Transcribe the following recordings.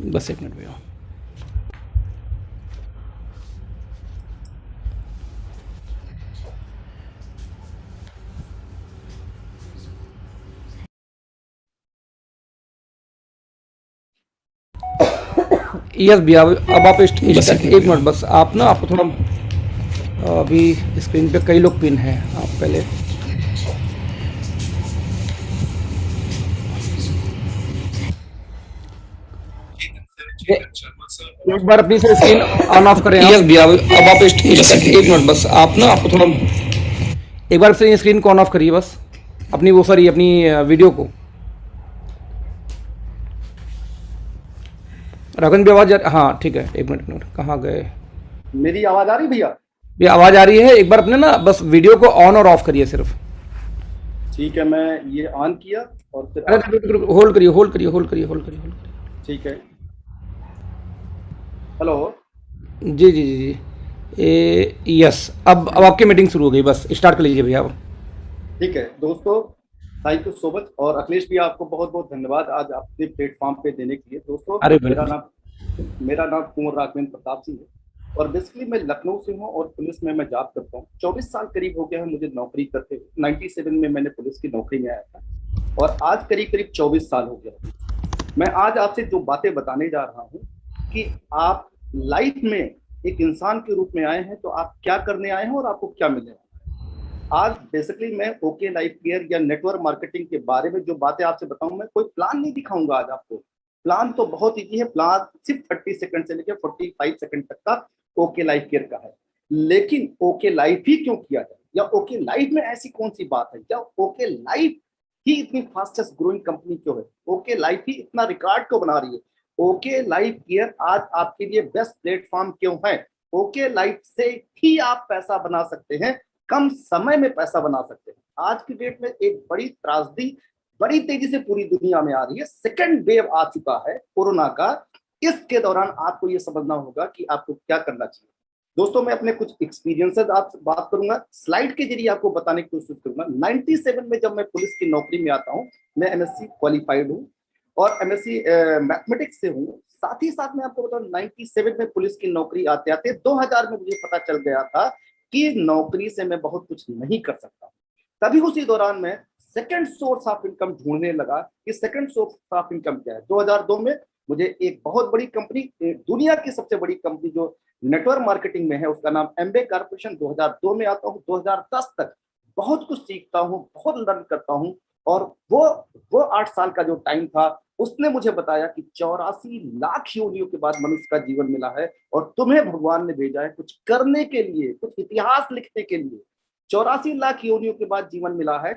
बस एक मिनट भैया। यस भैया, अब आप एक मिनट बस, आप ना आपको थोड़ा अभी स्क्रीन पे कई लोग पिन हैं, आप पहले एक बार अपनी से स्क्रीन ऑन ऑफ करें। यस भैया, अब आप एक मिनट बस, आप ना आपको थोड़ा एक बार से स्क्रीन को ऑन ऑफ करिए बस, अपनी वो सॉरी अपनी वीडियो को। राघवन भी आवाज हाँ ठीक है, एक मिनट कहाँ गए? मेरी आवाज आ रही भैया? ये आवाज आ रही है, एक बार अपने ना बस वीडियो को ऑन और ऑफ करिए सिर्फ। ठीक है, मैं ये ऑन किया और फिर अरे होल्ड करिए, होल्ड करिए, होल्ड करिए, होल्ड करिए, होल्ड करिए। ठीक है। हेलो। जी जी जी जी, यस, अब आपकी मीटिंग शुरू हो गई, बस स्टार्ट कर लीजिए भैया अब। ठीक है दोस्तों, थैंक यू सो मच। और अखिलेश भी आपको बहुत बहुत धन्यवाद आज अपने प्लेटफॉर्म पे देने के लिए। दोस्तों अरे मेरा नाम कुंवर राघवेंद्र प्रताप सिंह है और बेसिकली मैं लखनऊ से हूँ और पुलिस में मैं जॉब करता हूँ। 24 साल करीब हो गया है मुझे नौकरी करते हुए। 97 में मैंने पुलिस की नौकरी में आया था और आज करीब करीब 24 साल हो गया। मैं आज आपसे जो बातें बताने जा रहा हूँ कि आप लाइफ में एक इंसान के रूप में आए हैं तो आप क्या करने आए हैं और आपको क्या मिलेगा। आज बेसिकली मैं ओके लाइफ केयर या नेटवर्क मार्केटिंग के बारे में जो बातें आपसे बताऊं, मैं कोई प्लान नहीं दिखाऊंगा आज आपको। प्लान तो बहुत ईजी है, प्लान सिर्फ 30 सेकंड से लेकर 45 सेकंड तक का ओके लाइफ केयर का है। लेकिन ओके लाइफ ही क्यों किया जाए, या ओके लाइफ में ऐसी कौन सी बात है, या ओके लाइफ ही इतनी फास्टेस्ट ग्रोइंग कंपनी क्यों है, ओके लाइफ ही इतना रिकॉर्ड क्यों बना रही है, ओके लाइफ केयर आज आपके लिए बेस्ट प्लेटफॉर्म क्यों है, ओके लाइफ से ही आप पैसा बना सकते हैं, कम समय में पैसा बना सकते हैं। आज की डेट में एक बड़ी त्रासदी बड़ी तेजी से पूरी दुनिया में आ रही है। सेकंड वेव आ चुका है कोरोना का। इसके दौरान आपको यह समझना होगा कि आपको क्या करना चाहिए। दोस्तों मैं अपने कुछ एक्सपीरियंसेस आपसे बात करूंगा, स्लाइड के जरिए आपको बताने की कोशिश करूंगा। 97 में जब मैं पुलिस की नौकरी में आता हूं, मैं एमएससी क्वालिफाइड हूं और एमएससी मैथमेटिक्स से हूं। साथ ही साथ मैं आपको बताऊं 97 में पुलिस की नौकरी आते आते 2000 में मुझे पता चल गया था कि नौकरी से मैं बहुत कुछ नहीं कर सकता। तभी उसी दौरान मैं सेकंड सोर्स ऑफ इनकम ढूंढने लगा कि सेकंड सोर्स ऑफ इनकम क्या है। 2002 में मुझे एक बहुत बड़ी कंपनी, दुनिया की सबसे बड़ी कंपनी जो नेटवर्क मार्केटिंग में है, उसका नाम एमबे कॉर्पोरेशन, 2002 में आता हूँ। 2010 तक बहुत कुछ सीखता हूँ, बहुत लर्न करता हूँ। और वो 8 साल का जो टाइम था, उसने मुझे बताया कि 84 लाख योनियों के बाद मनुष्य का जीवन मिला है और तुम्हें भगवान ने भेजा है कुछ करने के लिए, कुछ इतिहास लिखने के लिए। 84 लाख योनियों के बाद जीवन मिला है।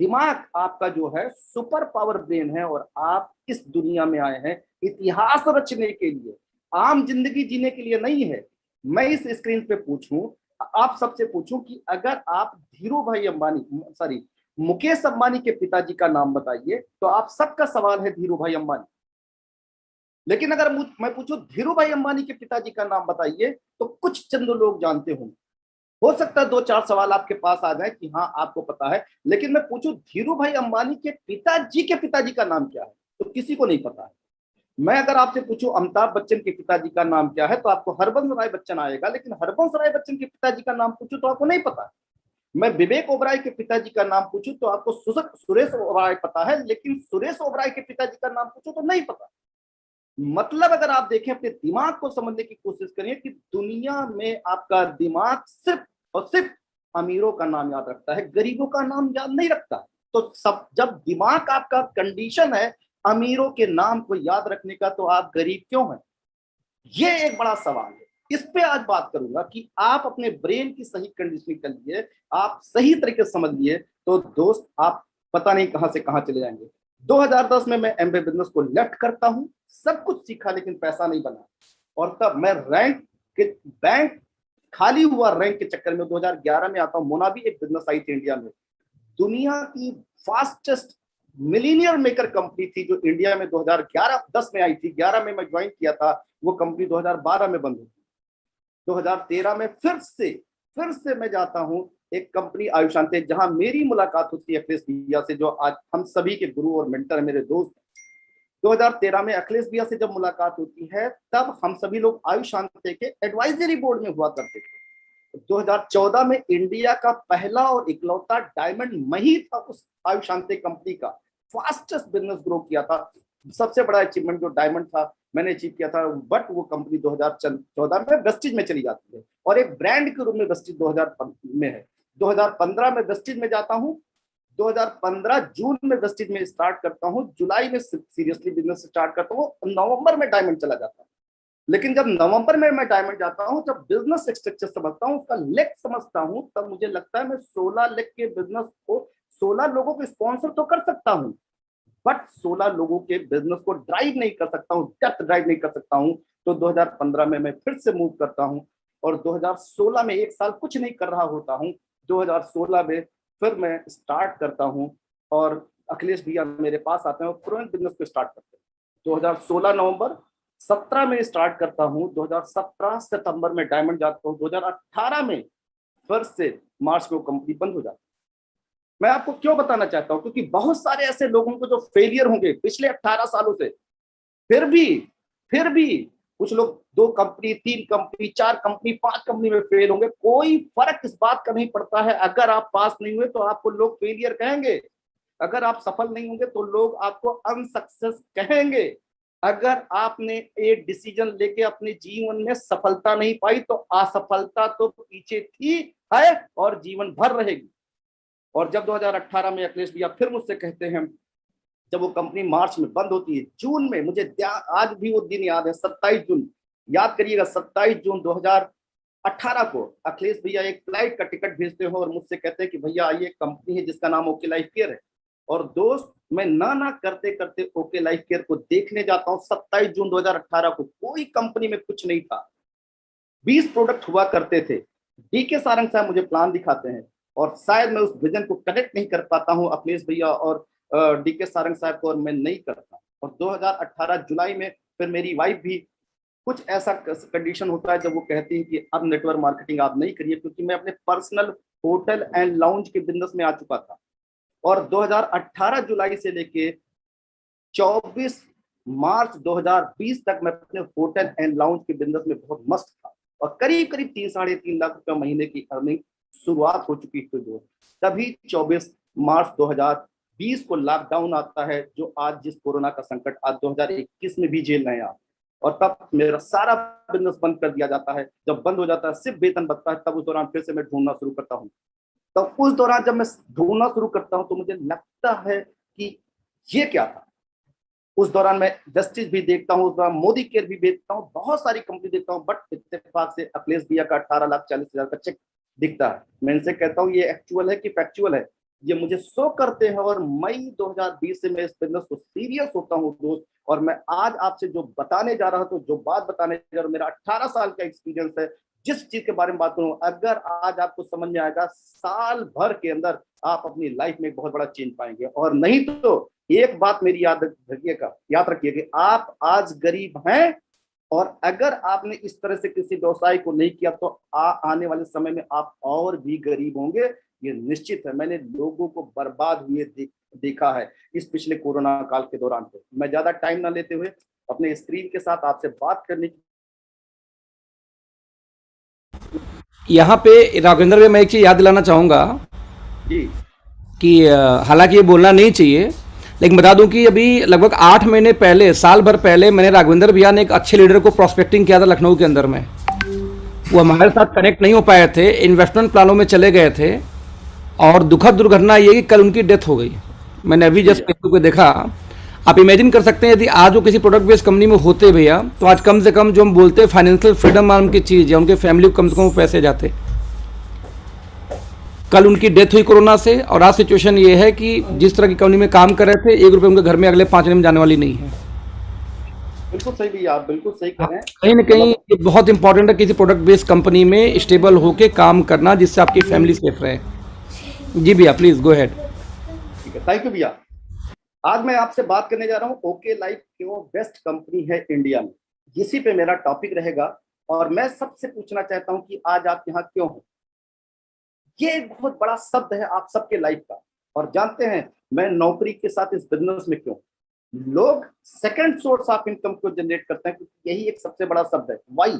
दिमाग आपका जो है सुपर पावर ब्रेन है और आप इस दुनिया में आए हैं इतिहास रचने के लिए, आम जिंदगी जीने के लिए नहीं है। मैं इस स्क्रीन पे पूछूं, आप सबसे पूछूं कि अगर आप धीरू भाई अंबानी, सॉरी मुकेश अंबानी के पिताजी का नाम बताइए, तो आप सबका सवाल है धीरू भाई अंबानी। लेकिन अगर मैं पूछूं धीरू भाई अंबानी के पिताजी का नाम बताइए, तो कुछ चंद लोग जानते होंगे। हो सकता है 2-4 सवाल आपके पास आ जाए कि हाँ आपको पता है, लेकिन मैं पूछूं धीरू भाई अंबानी के पिताजी का नाम क्या है, तो किसी को नहीं पता है। मैं अगर आपसे पूछूं अमिताभ बच्चन के पिताजी का नाम क्या है, तो आपको हरबंस राय बच्चन आएगा। लेकिन हरबंस राय बच्चन के पिताजी का नाम पूछूं तो आपको नहीं पता। मैं विवेक ओबराय के पिताजी का नाम पूछूं तो आपको सुरेश ओबराय पता है, लेकिन सुरेश ओबराय के पिताजी का नाम पूछूं तो नहीं पता। मतलब अगर आप देखें, अपने दिमाग को समझने की कोशिश करिए कि दुनिया में आपका दिमाग सिर्फ और सिर्फ अमीरों का नाम याद रखता है, गरीबों का नाम याद नहीं रखता। तो सब जब दिमाग आपका कंडीशन है अमीरों के नाम को याद रखने का, तो आप गरीब क्यों हैं? ये एक बड़ा सवाल है। इस पे आज बात करूंगा कि आप अपने ब्रेन की सही कंडीशनिंग कर लिए, आप सही तरीके से समझ लिए, तो दोस्त आप पता नहीं कहां से कहां चले जाएंगे। 2010 में मैं एमबीए बिजनेस को लेफ्ट करता हूं, सब कुछ सीखा लेकिन पैसा नहीं बना। और तब मैं रैंक के बैंक खाली हुआ रैंक के चक्कर में 2011 में आता हूं। मोनाबी एक बिजनेस आई थी इंडिया में, दुनिया की फास्टेस्ट मिलीनियर मेकर कंपनी थी, जो इंडिया में 2011-10 में आई थी। 11 में मैं ज्वाइन किया था, वो कंपनी 2012 में बंद हुई। 2013 में फिर से मैं जाता हूं एक कंपनी आयुषांत, जहां मेरी मुलाकात होती है अखिलेश भैया से, जो आज हम सभी के गुरु और मेंटर मेरे दोस्त। 2013 में अखिलेश भैया से जब मुलाकात होती है, तब हम सभी लोग आयुष शांति के एडवाइजरी बोर्ड में हुआ करते थे। 2014 में इंडिया का पहला और इकलौता डायमंड मैं ही था उस आयुष शांति कंपनी का। फास्टेस्ट बिजनेस ग्रो किया था। सबसे बड़ा अचीवमेंट जो डायमंड था मैंने अचीव किया था, बट वो कंपनी 2014 में वेस्टिज में चली जाती है और एक ब्रांड के रूप में वेस्टिज 2000 में है। 2015 में वेस्टिज में जाता हूँ, 2015 जून में वेस्टिज में स्टार्ट करता हूँ, जुलाई में सीरियसली बिजनेस स्टार्ट करता हूँ, नवंबर में डायमंड चला जाता हूँ। लेकिन जब नवंबर में मैं डायमंड जाता हूँ, जब बिजनेस स्ट्रक्चर समझता हूँ, उसका लेग समझता हूँ, तब मुझे लगता है मैं 16 लेग के बिजनेस को 16 लोगों को स्पॉन्सर तो कर सकता हूँ, बट 16 लोगों के बिजनेस को ड्राइव नहीं कर सकता हूँ, डेप्थ ड्राइव नहीं कर सकता हूँ। तो 2015 में मैं फिर से मूव करता हूँ और 2016 में एक साल कुछ नहीं कर रहा होता हूँ। 2016 में फिर मैं स्टार्ट करता हूँ और अखिलेश भैया मेरे पास आते हैं और तुरंत बिजनेस को स्टार्ट करते हैं। 2016 नवंबर, 17 में स्टार्ट करता हूँ, 2017 सितंबर में डायमंड जाता हूँ, 2018 में फिर से मार्च को कंपनी बंद हो जाती है। मैं आपको क्यों बताना चाहता हूं, क्योंकि बहुत सारे ऐसे लोगों को जो फेलियर होंगे पिछले 18 सालों से, फिर भी कुछ लोग 2 कंपनी, 3 कंपनी, 4 कंपनी, 5 कंपनी में फेल होंगे। कोई फर्क इस बात का नहीं पड़ता है। अगर आप पास नहीं हुए तो आपको लोग फेलियर कहेंगे, अगर आप सफल नहीं होंगे तो लोग आपको अनसक्सेस कहेंगे। अगर आपने एक डिसीजन लेके अपने जीवन में सफलता नहीं पाई तो असफलता तो पीछे थी, है और जीवन भर रहेगी। और जब 2018 में अखिलेश भैया फिर मुझसे कहते हैं, जब वो कंपनी मार्च में बंद होती है, जून में, मुझे आज भी वो दिन याद है, 27 जून, याद करिएगा, 27 जून 2018 को अखिलेश भैया एक फ्लाइट का टिकट भेजते हो और मुझसे कहते हैं कि भैया ये कंपनी है जिसका नाम ओके लाइफ केयर है। और दोस्त, मैं ना करते करते ओके लाइफ केयर को देखने जाता हूँ 27 जून 2018 को। कोई कंपनी में कुछ नहीं था, 20 प्रोडक्ट हुआ करते थे। डीके सारंग साहब मुझे प्लान दिखाते हैं और शायद मैं उस विजन को कनेक्ट नहीं कर पाता हूं अखिलेश भैया और डीके सारंग साहब को, और मैं नहीं करता। और 2018 जुलाई में फिर मेरी वाइफ भी, कुछ ऐसा कंडीशन होता है जब वो कहती है कि अब नेटवर्क मार्केटिंग आप नहीं करिए, क्योंकि मैं अपने पर्सनल होटल एंड लाउंज के बिजनेस में आ चुका था। और 2018 जुलाई से लेके 24 मार्च 2020 तक मैं अपने होटल एंड लाउंज के बिजनेस में बहुत मस्त था और करीब करीब 3-3.5 लाख रुपए महीने की अर्निंग शुरुआत हो चुकी थी दोस्त। तभी 24 मार्च 2020 को लॉकडाउन आता है, जो आज जिस कोरोना का संकट आज 2021 में भी झेल रहे हैं आप, और तब मेरा सारा बिजनेस बंद कर दिया जाता है। जब बंद हो जाता है, सिर्फ वेतन बचता है, तब उस दौरान फिर से मैं ढूंढना शुरू करता हूँ। तब उस दौरान जब मैं ढूंढना शुरू करता हूँ तो मुझे लगता है कि ये क्या था। उस दौरान मैं वेस्टिज भी देखता हूँ, उस दौरान मोदी केयर भी देखता हूँ, बहुत सारी कंपनी देखता हूँ, बट इत्तेफाक से अखिलेश भैया का 18,40,000 का चेक दिखता है। मैं इनसे कहता हूँ ये एक्चुअल है कि फैक्चुअल है, ये मुझे शो करते हैं। और मई 2020 से मैं इस बिजनेस को सीरियस होता हूँ दोस्त। और मैं आज आपसे जो बताने जा रहा हूँ, जो बात बताने जा रहा हूँ, मेरा 18 साल का एक्सपीरियंस है। जिस चीज के बारे में बात करूँ, अगर आज आपको समझ में आएगा, साल भर के अंदर आप अपनी लाइफ में एक बहुत बड़ा चेंज पाएंगे। और नहीं तो एक बात मेरी याद रखिएगा, याद रखिए कि आप आज गरीब हैं, और अगर आपने इस तरह से किसी व्यवसाय को नहीं किया तो आने वाले समय में आप और भी गरीब होंगे, ये निश्चित है। मैंने लोगों को बर्बाद हुए देखा है इस पिछले कोरोना काल के दौरान। पे मैं ज्यादा टाइम ना लेते हुए अपने स्क्रीन के साथ आपसे बात करने की, यहाँ पे राघवेंद्र भाई मैं एक चीज़ याद दिलाना चाहूँगा जी कि हालांकि ये बोलना नहीं चाहिए, लेकिन बता दूं कि अभी लगभग 8 महीने पहले, साल भर पहले, मैंने राघवेंद्र भैया ने एक अच्छे लीडर को प्रोस्पेक्टिंग किया था लखनऊ के अंदर में। वो हमारे साथ कनेक्ट नहीं हो पाए थे, इन्वेस्टमेंट प्लानों में चले गए थे, और दुखद दुर्घटना ये कि कल उनकी डेथ हो गई। मैंने अभी जस्ट फेसबुक पे देखा। आप इमेजिन कर सकते हैं यदि आज वो किसी प्रोडक्ट बेस्ड कंपनी में होते भैया, तो आज कम से कम जो हम बोलते हैं फाइनेंशियल फ्रीडम नाम की चीज़ या उनके फैमिली को कम से कम पैसे जाते। कल उनकी डेथ हुई कोरोना से, और आज सिचुएशन ये है कि जिस तरह की कंपनी में काम कर रहे थे, 1 रुपये उनके घर में अगले 5 दिन में जाने वाली नहीं है। बिल्कुल सही भैया, आप बिल्कुल सही कह रहे हैं। कहीं ना कहीं ये बहुत इंपॉर्टेंट है किसी प्रोडक्ट बेस्ड कंपनी में स्टेबल होके काम करना, जिससे आपकी फैमिली सेफ रहे। जी भैया, प्लीज गो अहेड। ठीक है, थैंक यू भैया। आज मैं आपसे बात करने जा रहा हूँ ओके लाइफ क्यों बेस्ट कंपनी है इंडिया में, इसी पे मेरा टॉपिक रहेगा। और मैं सबसे पूछना चाहता हूँ कि आज आप यहाँ क्यों हो। ये एक बहुत बड़ा शब्द है आप सबके लाइफ का, और जानते हैं मैं नौकरी के साथ इस बिजनेस में क्यों। लोग सेकंड सोर्स ऑफ इनकम को जनरेट करते हैं, क्योंकि यही एक सबसे बड़ा शब्द है वाई।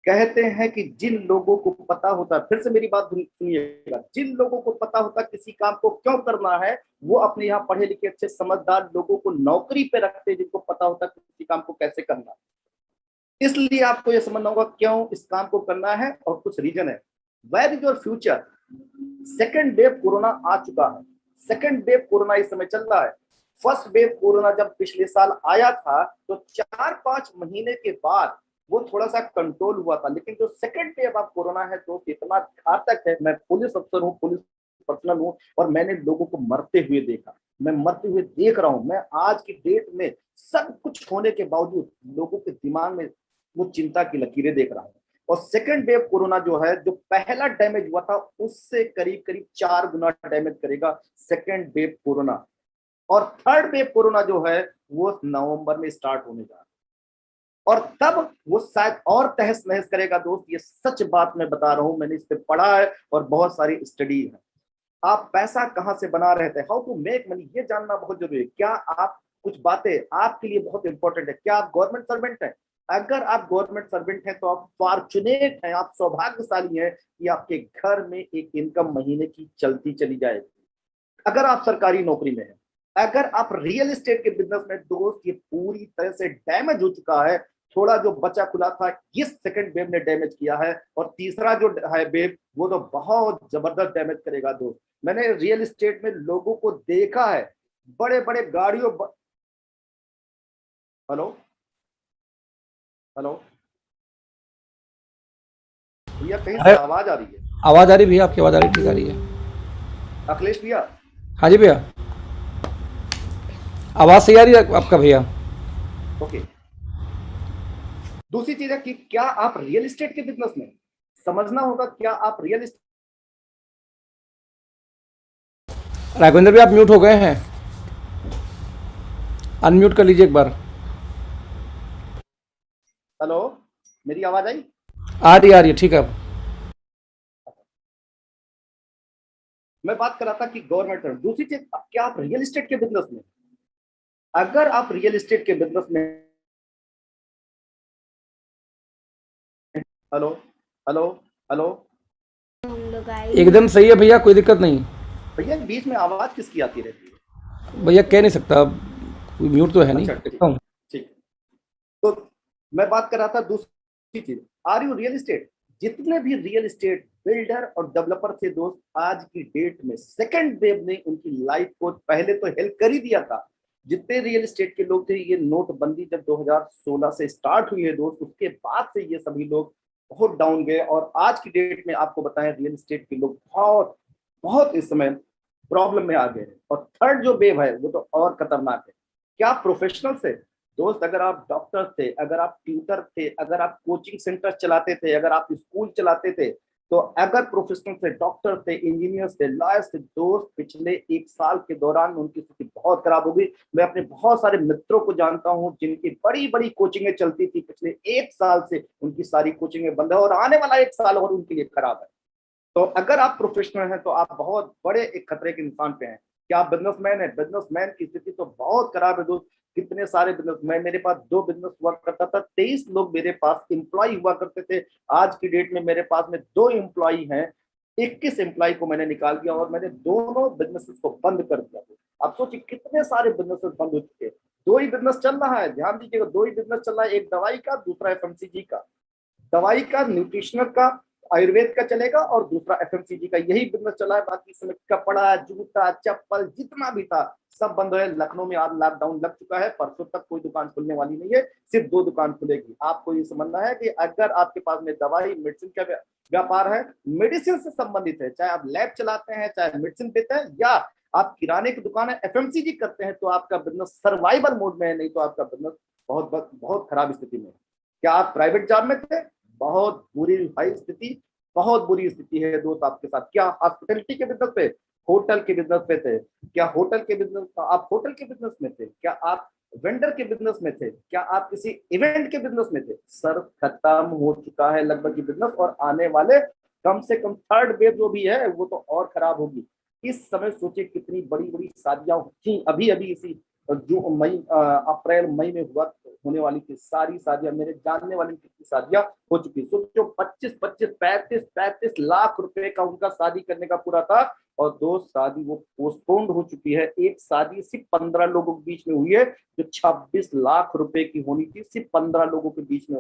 कहते हैं कि जिन लोगों को पता होता है, फिर से मेरी बात सुनिएगा, जिन लोगों को पता होता है किसी काम को क्यों करना है, वो अपने यहाँ पढ़े लिखे अच्छे समझदार लोगों को नौकरी पे रखते हैं, जिनको पता होता है किसी काम को कैसे करना है। इसलिए आपको यह समझना होगा क्यों इस काम को करना है, और कुछ रीजन है। Where is your future? Second wave corona आ चुका है, सेकेंड वेव कोरोना इस समय चल रहा है। फर्स्ट वेव कोरोना जब पिछले साल आया था तो 4-5 महीने के बाद वो थोड़ा सा कंट्रोल हुआ था, लेकिन जो सेकेंड वेव ऑफ कोरोना है तो इतना घातक है। मैं पुलिस अफसर हूँ, पुलिस पर्सनल हूँ, और मैंने लोगों को मरते हुए देखा, मैं मरते हुए देख रहा हूँ। मैं आज की डेट में सब कुछ होने के बावजूद लोगों के दिमाग में वो चिंता की लकीरें देख रहा हूँ। और सेकेंड वेव कोरोना जो है, जो पहला डैमेज हुआ था उससे करीब करीब 4 गुना डैमेज करेगा सेकेंड वेव कोरोना। और थर्ड वेव कोरोना जो है वो नवंबर में स्टार्ट होने जा रहा है, और तब वो शायद और तहस नहस करेगा। दोस्त, ये सच बात मैं बता रहा हूं, मैंने इस पे पढ़ा है और बहुत सारी स्टडी है। आप पैसा कहां से बना रहे थे, हाउ टू मेक मनी, ये जानना बहुत जरूरी है। क्या आप कुछ बातें आपके लिए बहुत इंपॉर्टेंट है, क्या आप गवर्नमेंट सर्वेंट हैं? अगर आप गवर्नमेंट सर्वेंट हैं तो आप फॉर्चुनेट हैं, आप सौभाग्यशाली हैं कि आपके घर में एक इनकम महीने की चलती चली जाएगी। अगर आप सरकारी नौकरी में हैं, अगर आप रियल एस्टेट के बिजनेस में, दोस्त ये पूरी तरह से डैमेज हो चुका है। थोड़ा जो बचा खुला था इस सेकंड वेव ने डैमेज किया है, और तीसरा जो है वेव वो तो बहुत जबरदस्त डैमेज करेगा। दोस्त, मैंने रियल एस्टेट में लोगों को देखा है, बड़े बड़े गाड़ियों हेलो हेलो भैया, कहीं से अरे, आवाज आ रही है? आवाज़ आ रही भैया, आपकी आवाज़ आ रही, ठीक आ रही है। अखिलेश भैया। हाँ जी भैया, आवाज़ सही आ रही है आपका भैया। ओके, दूसरी चीज है कि क्या आप रियल एस्टेट के बिजनेस में, समझना होगा क्या आप रियल एस्टेट। राघवेंद्र भैया, आप म्यूट हो गए हैं, अनम्यूट कर लीजिए एक बार। हेलो, मेरी आवाज आई? आ रही है, ठीक है अब। मैं बात कर रहा था कि गवर्नमेंट सर्विस। दूसरी चीज, क्या आप रियल एस्टेट के बिजनेस में, अगर आप रियल एस्टेट के बिजनेस में, हेलो हेलो हेलो एकदम सही है भैया, कोई दिक्कत नहीं। भैया, बीच में आवाज किसकी आती रहती है? भैया कह नहीं सकता, कोई म्यूट तो है नहीं, अच्छा, ठीक देखता हूँ। ठीक। तो मैं बात कर रहा था दूसरी चीज, आर यू रियल एस्टेट? जितने भी रियल एस्टेट बिल्डर और डेवलपर थे दोस्त, आज की डेट में सेकंड वेव ने उनकी लाइफ को पहले तो हेल्प कर ही दिया था। जितने रियल एस्टेट के लोग थे, ये नोटबंदी जब 2016 से स्टार्ट हुई है दोस्त, उसके बाद से ये सभी लोग बहुत डाउन गए। और आज की डेट में आपको बताएं, रियल एस्टेट के लोग बहुत बहुत इस समय प्रॉब्लम में आ गए हैं। और थर्ड जो वेव है वो तो और खतरनाक है। क्या प्रोफेशनल से दोस्त, अगर आप डॉक्टर थे, अगर आप ट्यूटर थे, अगर आप कोचिंग सेंटर चलाते थे, अगर आप स्कूल चलाते थे, तो अगर प्रोफेशनल थे, डॉक्टर थे, इंजीनियर्स थे, लॉयर्स थे, दोस्त पिछले 1 साल के दौरान उनकी स्थिति बहुत खराब हो गई। मैं अपने बहुत सारे मित्रों को जानता हूं जिनकी बड़ी बड़ी कोचिंगें चलती थी, पिछले 1 साल से उनकी सारी कोचिंगें बंद है, और आने वाला 1 साल और उनके लिए खराब है। तो अगर आप प्रोफेशनल हैं तो आप बहुत बड़े एक खतरे के इंसान पे हैं। क्या आप बिजनेसमैन है? बिजनेसमैन की स्थिति तो बहुत खराब है दोस्त। कितने सारे बिजनेस, मैं मेरे पास 2 बिजनेस हुआ करता था, 23 लोग मेरे पास एम्प्लॉय हुआ करते थे। आज की डेट में मेरे पास में 2 एम्प्लॉय हैं, 21 एम्प्लॉय को मैंने निकाल दिया, और मैंने दोनों बिजनेसेस को बंद कर दिया। आप सोचिए कितने सारे बिजनेसेस बंद हो चुके हैं। 2 ही बिजनेस चल रहा है, ध्यान दीजिएगा, 2 ही बिजनेस चल रहा है, एक दवाई का, दूसरा एफएमसीजी का। दवाई का, न्यूट्रिशनल का, आयुर्वेद का चलेगा, और दूसरा एफएमसीजी का, यही बिजनेस चला है। बाकी समय कपड़ा, जूता, चप्पल जितना भी था सब बंद है। लखनऊ में आज लॉकडाउन लग चुका है, परसों तक कोई दुकान खुलने वाली नहीं है, सिर्फ 2 दुकान खुलेगी। आपको ये समझना है कि अगर आपके पास में दवाई मेडिसिन का व्यापार है, मेडिसिन से संबंधित है, चाहे आप लैब चलाते हैं, चाहे मेडिसिन देते हैं, या आप किराने की दुकान है, एफएमसीजी करते हैं, तो आपका बिजनेस सर्वाइवल मोड में है, नहीं तो आपका बिजनेस बहुत बहुत खराब स्थिति में है। क्या आप प्राइवेट जॉब में थे? बहुत बुरी भाई स्थिति, बहुत बुरी स्थिति है दोस्त आपके साथ। क्या हॉस्पिटलिटी के बिजनेस पे, होटल के बिजनेस पे थे? क्या होटल के बिजनेस, आप होटल के बिजनेस में थे? क्या आप वेंडर के बिजनेस में थे? क्या आप किसी इवेंट के बिजनेस में थे? सर, खत्म हो चुका है लगभग ये बिजनेस, और आने वाले कम से कम थर्ड वेव जो भी है वो तो और खराब होगी। इस समय सोचिए कितनी बड़ी बड़ी शादियां थी अभी अभी इसी जो अप्रैल मई में हुआ होने वाली थी, सारी शादियां मेरे जानने वाली की शादियां हो चुकी। सोचो 25-25 35-35 लाख रुपए का उनका शादी करने का पूरा था, और 2 शादी वो पोस्टपोन्ड हो चुकी है। एक शादी सिर्फ 15 लोगों के बीच में हुई है, जो 26 लाख रुपए की होनी थी, सिर्फ 15 लोगों के बीच में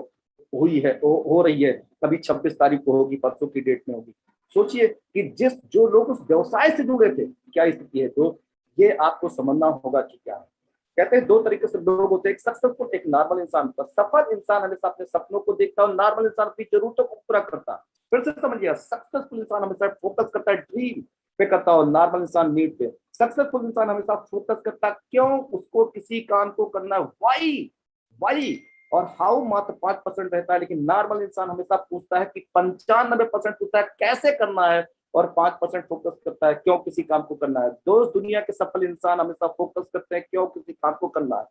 हुई है, हो रही है। कभी 26 तारीख को होगी, परसों की डेट में होगी। सोचिए कि जो लोग उस व्यवसाय से जुड़े थे, क्या स्थिति है। तो ये आपको समझना होगा कि क्या है। कहते हैं 2 तरीके से लोग होते हैं, एक सक्सेसफुल, एक नॉर्मल इंसान। तो सफल इंसान हमेशा अपने सपनों को देखता है, और नॉर्मल इंसान अपनी जरूरतों को पूरा करता है। फिर से समझिए, सक्सेसफुल इंसान हमेशा फोकस करता है ड्रीम पे करता है, और नॉर्मल इंसान नीड पे। सक्सेसफुल इंसान हमेशा फोकस करता है क्यों, उसको किसी काम को करना है, वाई वाई और हाउ मात्र 5% रहता है। लेकिन नॉर्मल इंसान हमेशा पूछता है कि 95% पूछता है कैसे करना है, और 5% फोकस करता है क्यों किसी काम को करना है। दोस्त, दुनिया के सफल इंसान हमेशा फोकस करते हैं क्यों किसी काम को करना है।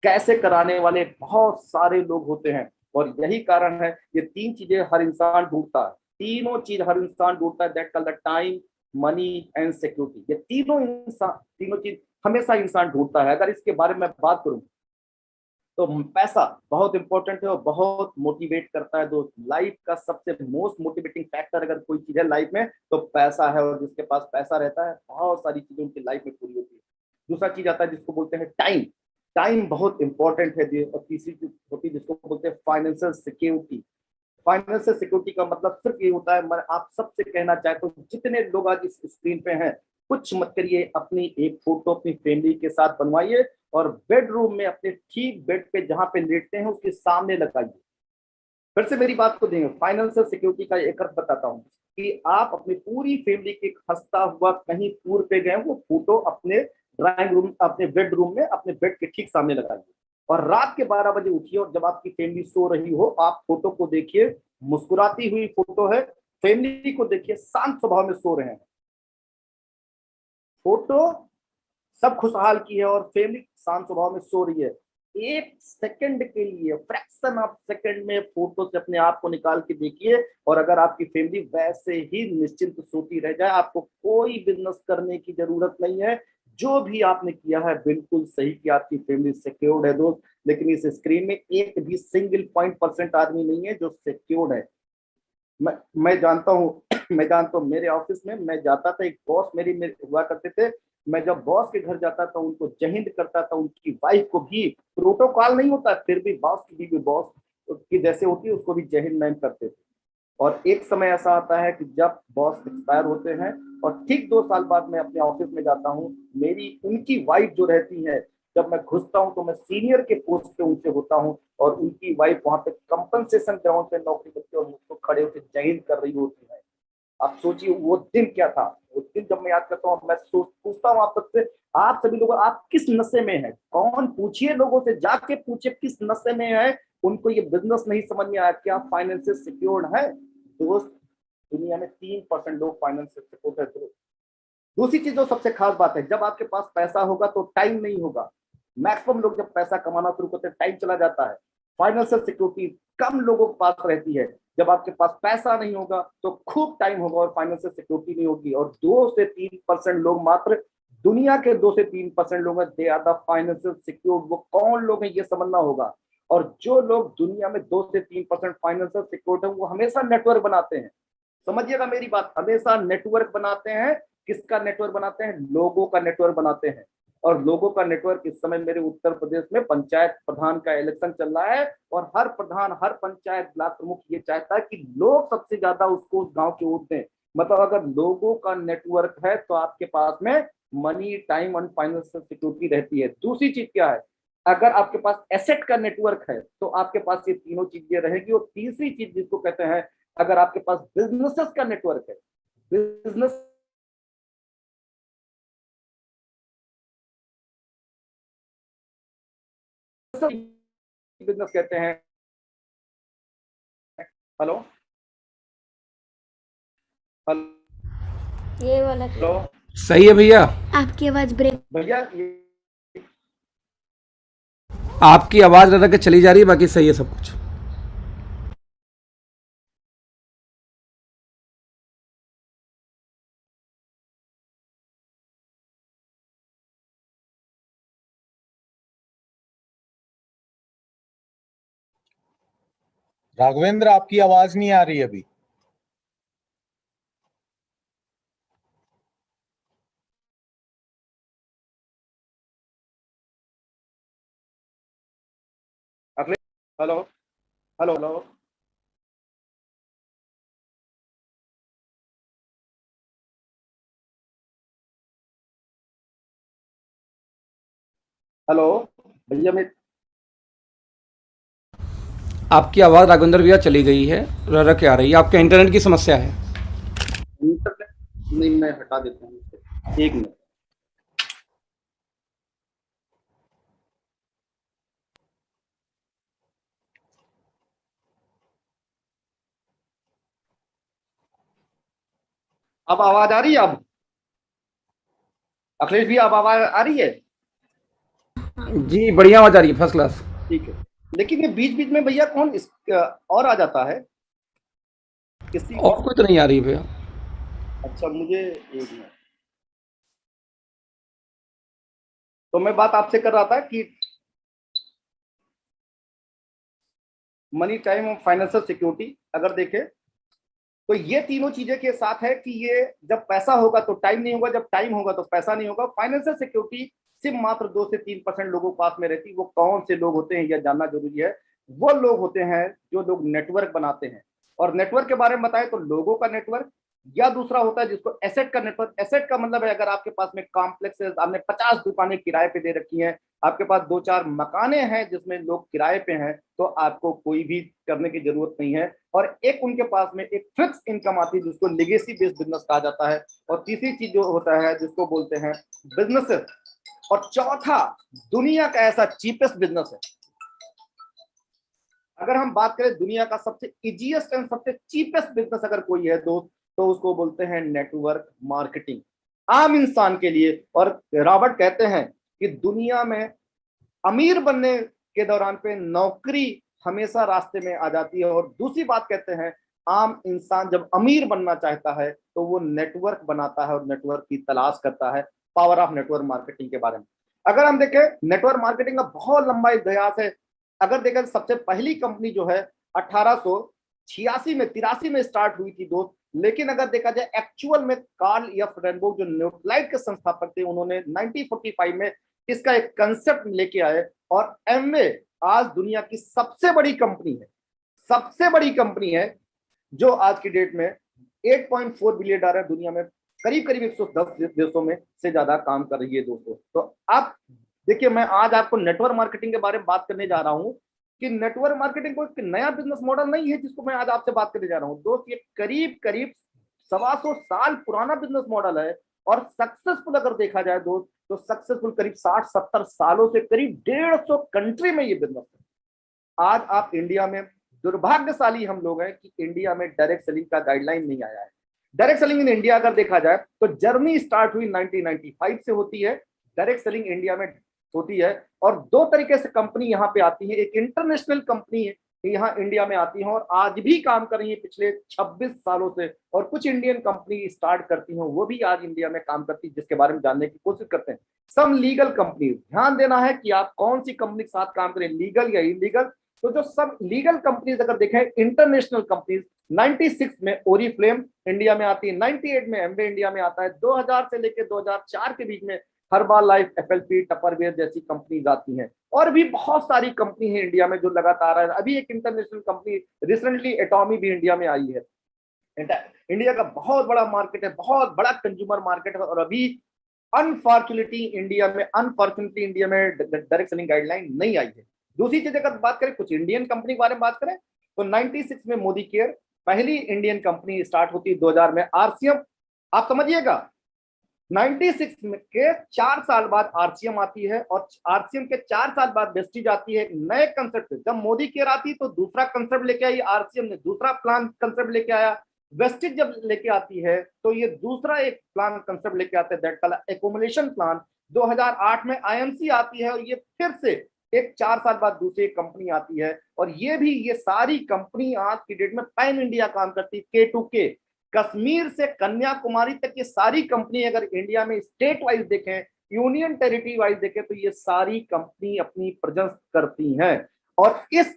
कैसे कराने वाले बहुत सारे लोग होते हैं, और यही कारण है ये 3 चीजें हर इंसान ढूंढता है। तीनों चीज हर इंसान ढूंढता है, that called the time, money and security. ये तीनों चीज हमेशा इंसान ढूंढता है। अगर इसके बारे में बात करूं तो पैसा बहुत इंपॉर्टेंट है और बहुत मोटिवेट करता है। दोस्त, लाइफ का सबसे मोस्ट मोटिवेटिंग फैक्टर अगर कोई चीज है लाइफ में तो पैसा है, और जिसके पास पैसा रहता है बहुत सारी चीजें उनकी लाइफ में पूरी होती है। दूसरा चीज आता है जिसको बोलते हैं टाइम। टाइम बहुत इंपॉर्टेंट है। और तीसरी चीज होती है जिसको बोलते हैं फाइनेंशियल सिक्योरिटी। फाइनेंशियल सिक्योरिटी का मतलब सिर्फ ये होता है, मैं आप सबसे कहना चाहता हूँ जितने लोग आज इस स्क्रीन पे हैं, कुछ मत करिए, अपनी एक फोटो अपनी फैमिली के साथ बनवाइए, और बेडरूम में अपने ठीक बेड पे जहां पे लेटते हैं उसके सामने लगाइए। फिर से मेरी बात को देंगे, फाइनेंशियल सिक्योरिटी का एक अर्थ बताता हूँ कि आप अपनी पूरी फैमिली के हंसता हुआ कहीं टूर पे गए, वो फोटो अपने ड्राइंग रूम, अपने बेडरूम में, अपने बेड के ठीक सामने लगाइए। और रात के 12 बजे उठिए, और जब आपकी फैमिली सो रही हो, आप फोटो को देखिए, मुस्कुराती हुई फोटो है, फैमिली को देखिए शांत स्वभाव में सो रहे हैं। फोटो सब खुशहाल की है और फैमिली शांत स्वभाव में सो रही है। 1 सेकंड के लिए, फ्रैक्शन ऑफ सेकंड में फोटो से अपने आप को निकाल के देखिए, और अगर आपकी फैमिली वैसे ही निश्चिंत सोती रह जाए, आपको कोई बिजनेस करने की जरूरत नहीं है। जो भी आपने किया है बिल्कुल सही किया, आपकी फैमिली सिक्योर्ड है दोस्त। लेकिन इस स्क्रीन में एक भी सिंगल पॉइंट परसेंट आदमी नहीं है जो सिक्योर्ड है। मैं जानता हूँ मैं जानता हूँ, मेरे ऑफिस में मैं जाता था, एक बॉस मेरे हुआ करते थे। मैं जब बॉस के घर जाता था, उनको जय हिंद करता था, उनकी वाइफ को भी, प्रोटोकॉल नहीं होता फिर भी बॉस की बीवी बॉस की जैसे होती है उसको भी जय हिंद मैम करते थे। और एक समय ऐसा आता है कि जब बॉस एक्सपायर होते हैं, और ठीक 2 साल बाद मैं अपने ऑफिस में जाता हूँ, मेरी उनकी वाइफ जो रहती है, जब मैं घुसता हूँ तो मैं सीनियर के पोस्ट पे उनसे होता हूँ, और उनकी वाइफ वहां पे कंपनसेशन ग्राउंड पे नौकरी करती है, और मुझको खड़े होकर जय हिंद कर रही होती है। आप सोचिए वो दिन क्या था। वो दिन जब मैं याद करता हूँ, मैं सोच पूछता हूँ आप सबसे, आप सभी लोग आप किस नशे में हैं? कौन, पूछिए लोगों से, जाके पूछिए किस नशे में है। उनको ये बिजनेस नहीं समझ में आया, क्या फाइनेंशियल सिक्योर्ड है? दोस्त, दुनिया में 3% लोग फाइनेंशियल सिक्योर्ड है दोस्त। दूसरी चीज जो सबसे खास बात है, जब आपके पास पैसा होगा तो टाइम नहीं होगा। मैक्सिमम लोग जब पैसा कमाना शुरू करते हैं, टाइम चला जाता है। फाइनेंशियल सिक्योरिटी कम लोगों के पास रहती है। जब आपके पास पैसा नहीं होगा तो खूब टाइम होगा और फाइनेंशियल सिक्योरिटी नहीं होगी। और 2 से 3% लोग मात्र, दुनिया के 2 से 3% लोग हैं, they are the financial secured. वो कौन लोग हैं ये समझना होगा। और जो लोग दुनिया में 2 से 3% फाइनेंशियल सिक्योर्ड है, वो हमेशा नेटवर्क बनाते हैं। समझिएगा मेरी बात, हमेशा नेटवर्क बनाते हैं। किसका नेटवर्क बनाते हैं? लोगों का नेटवर्क बनाते हैं। और लोगों का नेटवर्क, इस समय मेरे उत्तर प्रदेश में पंचायत प्रधान का इलेक्शन चल रहा है, और हर प्रधान, हर पंचायत ब्लॉक प्रमुख ये चाहता है कि लोग सबसे ज्यादा उसको उस गांव के वोट दें। मतलब अगर लोगों का नेटवर्क है तो आपके पास में money, time and financial security रहती है। दूसरी चीज क्या है? अगर आपके पास एसेट का नेटवर्क है तो आपके पास ये तीनों चीजें रहेगी। और तीसरी चीज जिसको कहते हैं, अगर आपके पास बिजनेसेस का नेटवर्क है, बिजनेस बिजनेस कहते हैं। हेलो, ये वाला हेलो सही है भैया। आपकी आवाज ब्रेक। भैया, ये आपकी आवाज़ रह के चली जा रही है, बाकी सही है सब कुछ। राघवेंद्र, आपकी आवाज नहीं आ रही अभी। Hello hello hello. हेलो भैया, मैं आपकी आवाज़ राघवेंद्र भैया चली गई है, रह रह के आ रही है। आपके इंटरनेट की समस्या है। इंटरनेट नहीं, मैं हटा देता हूँ इसको। एक मिनट। अब आवाज आ रही है? अब अखिलेश भैया, अब आवाज आ रही है? जी बढ़िया आवाज़ आ रही है, फर्स्ट क्लास। ठीक है। लेकिन ये बीच बीच में भैया कौन और आ जाता है किसी। और कोई तो नहीं आ रही भैया। अच्छा, मुझे एक मिनट। तो मैं बात आपसे कर रहा था कि मनी, टाइम और फाइनेंशियल सिक्योरिटी अगर देखें तो ये तीनों चीजें के साथ है कि ये जब पैसा होगा तो टाइम नहीं होगा, जब टाइम होगा तो पैसा नहीं होगा। फाइनेंशियल सिक्योरिटी सिर्फ मात्र 2 से 3% लोगों के पास में रहती है। वो कौन से लोग होते हैं यह जानना जरूरी है। वो लोग होते हैं जो लोग नेटवर्क बनाते हैं। और नेटवर्क के बारे में बताएं तो लोगों का नेटवर्क, या दूसरा होता है जिसको एसेट का नेटवर्क। एसेट का मतलब है अगर आपके पास में कॉम्प्लेक्स है, आपने 50 दुकानें किराए पे दे रखी हैं, आपके पास 2-4 मकाने हैं जिसमें लोग किराए पे हैं, तो आपको कोई भी करने की जरूरत नहीं है। और एक उनके पास में एक फिक्स इनकम आती है जिसको लेगेसी बेस्ड बिजनेस कहा जाता है। और तीसरी चीज जो होता है जिसको बोलते हैं बिजनेस। और चौथा दुनिया का ऐसा चीपेस्ट बिजनेस है। अगर हम बात करें दुनिया का सबसे इजीएस्ट एंड सबसे चीपेस्ट बिजनेस अगर कोई है दोस्त, तो उसको बोलते हैं नेटवर्क मार्केटिंग, आम इंसान के लिए। और रॉबर्ट कहते हैं कि दुनिया में अमीर बनने के दौरान पे नौकरी हमेशा रास्ते में आ जाती है। और दूसरी बात कहते हैं, आम इंसान जब अमीर बनना चाहता है तो वो नेटवर्क बनाता है और नेटवर्क की तलाश करता है। पावर ऑफ नेटवर्क मार्केटिंग के बारे में अगर हम देखें, नेटवर्क मार्केटिंग का बहुत लंबा इतिहास है। अगर देखें सबसे पहली कंपनी जो है 1886 में 83 में स्टार्ट हुई थी दोस्त। लेकिन अगर देखा जाए एक्चुअल में कार्ल एफ रेनबो जो न्यूक्लाइड के संस्थापक थे, उन्होंने 1945 में इसका एक कंसेप्ट लेके आए। और एमवे आज दुनिया की सबसे बड़ी कंपनी है, सबसे बड़ी कंपनी है जो आज की डेट में 8.4 बिलियन डॉलर दुनिया में करीब करीब 110 देशों में से ज्यादा काम कर रही है दोस्तों। तो आप देखिए, मैं आज आपको नेटवर्क मार्केटिंग के बारे में बात करने जा रहा हूं कि नेटवर्क मार्केटिंग कोई नया बिजनेस मॉडल नहीं है जिसको मैं आज आपसे बात करने जा रहा हूं दोस्त। ये करीब करीब 125 साल पुराना बिजनेस मॉडल है। और सक्सेसफुल अगर देखा जाए दोस्त, तो सक्सेसफुल करीब 60-70 सालों से करीब 150 कंट्री में ये बिजनेस है। आज आप इंडिया में, दुर्भाग्यशाली हम लोग हैं कि इंडिया में डायरेक्ट सेलिंग का गाइडलाइन नहीं आया है। डायरेक्ट सेलिंग इन इंडिया अगर देखा जाए तो जर्नी स्टार्ट हुई 1995 से होती है। डायरेक्ट सेलिंग इंडिया में होती है। और दो तरीके से कंपनी यहाँ पे आती है। एक इंटरनेशनल कंपनी है यहाँ इंडिया में आती है और आज भी काम कर रही है पिछले 26 सालों से। और कुछ इंडियन कंपनी स्टार्ट करती हैं, वो भी आज इंडिया में काम करती है, जिसके बारे में जानने की कोशिश करते हैं। सम लीगल कंपनी, ध्यान देना है कि आप कौन सी कंपनी के साथ काम करें, लीगल या इलीगल। तो जो सब लीगल कंपनीज अगर देखें, इंटरनेशनल कंपनीज 96 में ओरिफ्लेम इंडिया में आती है, 98 में एमवे इंडिया में आता है, 2000 से लेकर 2004 के बीच में हर्बा लाइफ, एफएलपी, टपरवेयर जैसी कंपनीज आती हैं। और भी बहुत सारी कंपनी है इंडिया में जो लगातार है। अभी एक इंटरनेशनल कंपनी रिसेंटली एटॉमी भी इंडिया में आई है। इंडिया का बहुत बड़ा मार्केट है, बहुत बड़ा कंज्यूमर मार्केट है। और अभी अनफॉर्चुनेटली इंडिया में डायरेक्ट सेलिंग गाइडलाइन नहीं आई है। दूसरी चीज अगर बात करें, कुछ इंडियन कंपनी के बारे में बात करें तो 96 में मोदी केयर पहली इंडियन कंपनी स्टार्ट होती है। 2000 में आरसीएम, आप समझिएगा 96 में के 4 साल बाद आरसीएम आती है। और आरसीएम के 4 साल बाद वेस्टिज आती है। नए कंसेप्ट, जब मोदी केयर आती तो दूसरा कंसेप्ट लेके आई, आरसीएम ने दूसरा प्लान कंसेप्ट लेके आया। वेस्टिज जब लेके आती है तो ये दूसरा एक प्लान कंसेप्ट लेके आते हैं, दैट कॉल्ड एक्यूमुलेशन प्लान। 2008 में आईएमसी आती है और ये फिर से एक 4 साल बाद दूसरी कंपनी आती है। और ये सारी कंपनी आज की डेट में पैन इंडिया काम करती है। K2K, कश्मीर से कन्याकुमारी तक ये सारी कंपनी अगर इंडिया में स्टेट वाइज देखें, यूनियन टेरिटरी वाइज देखें, तो ये सारी कंपनी अपनी प्रेजेंस करती हैं। और इस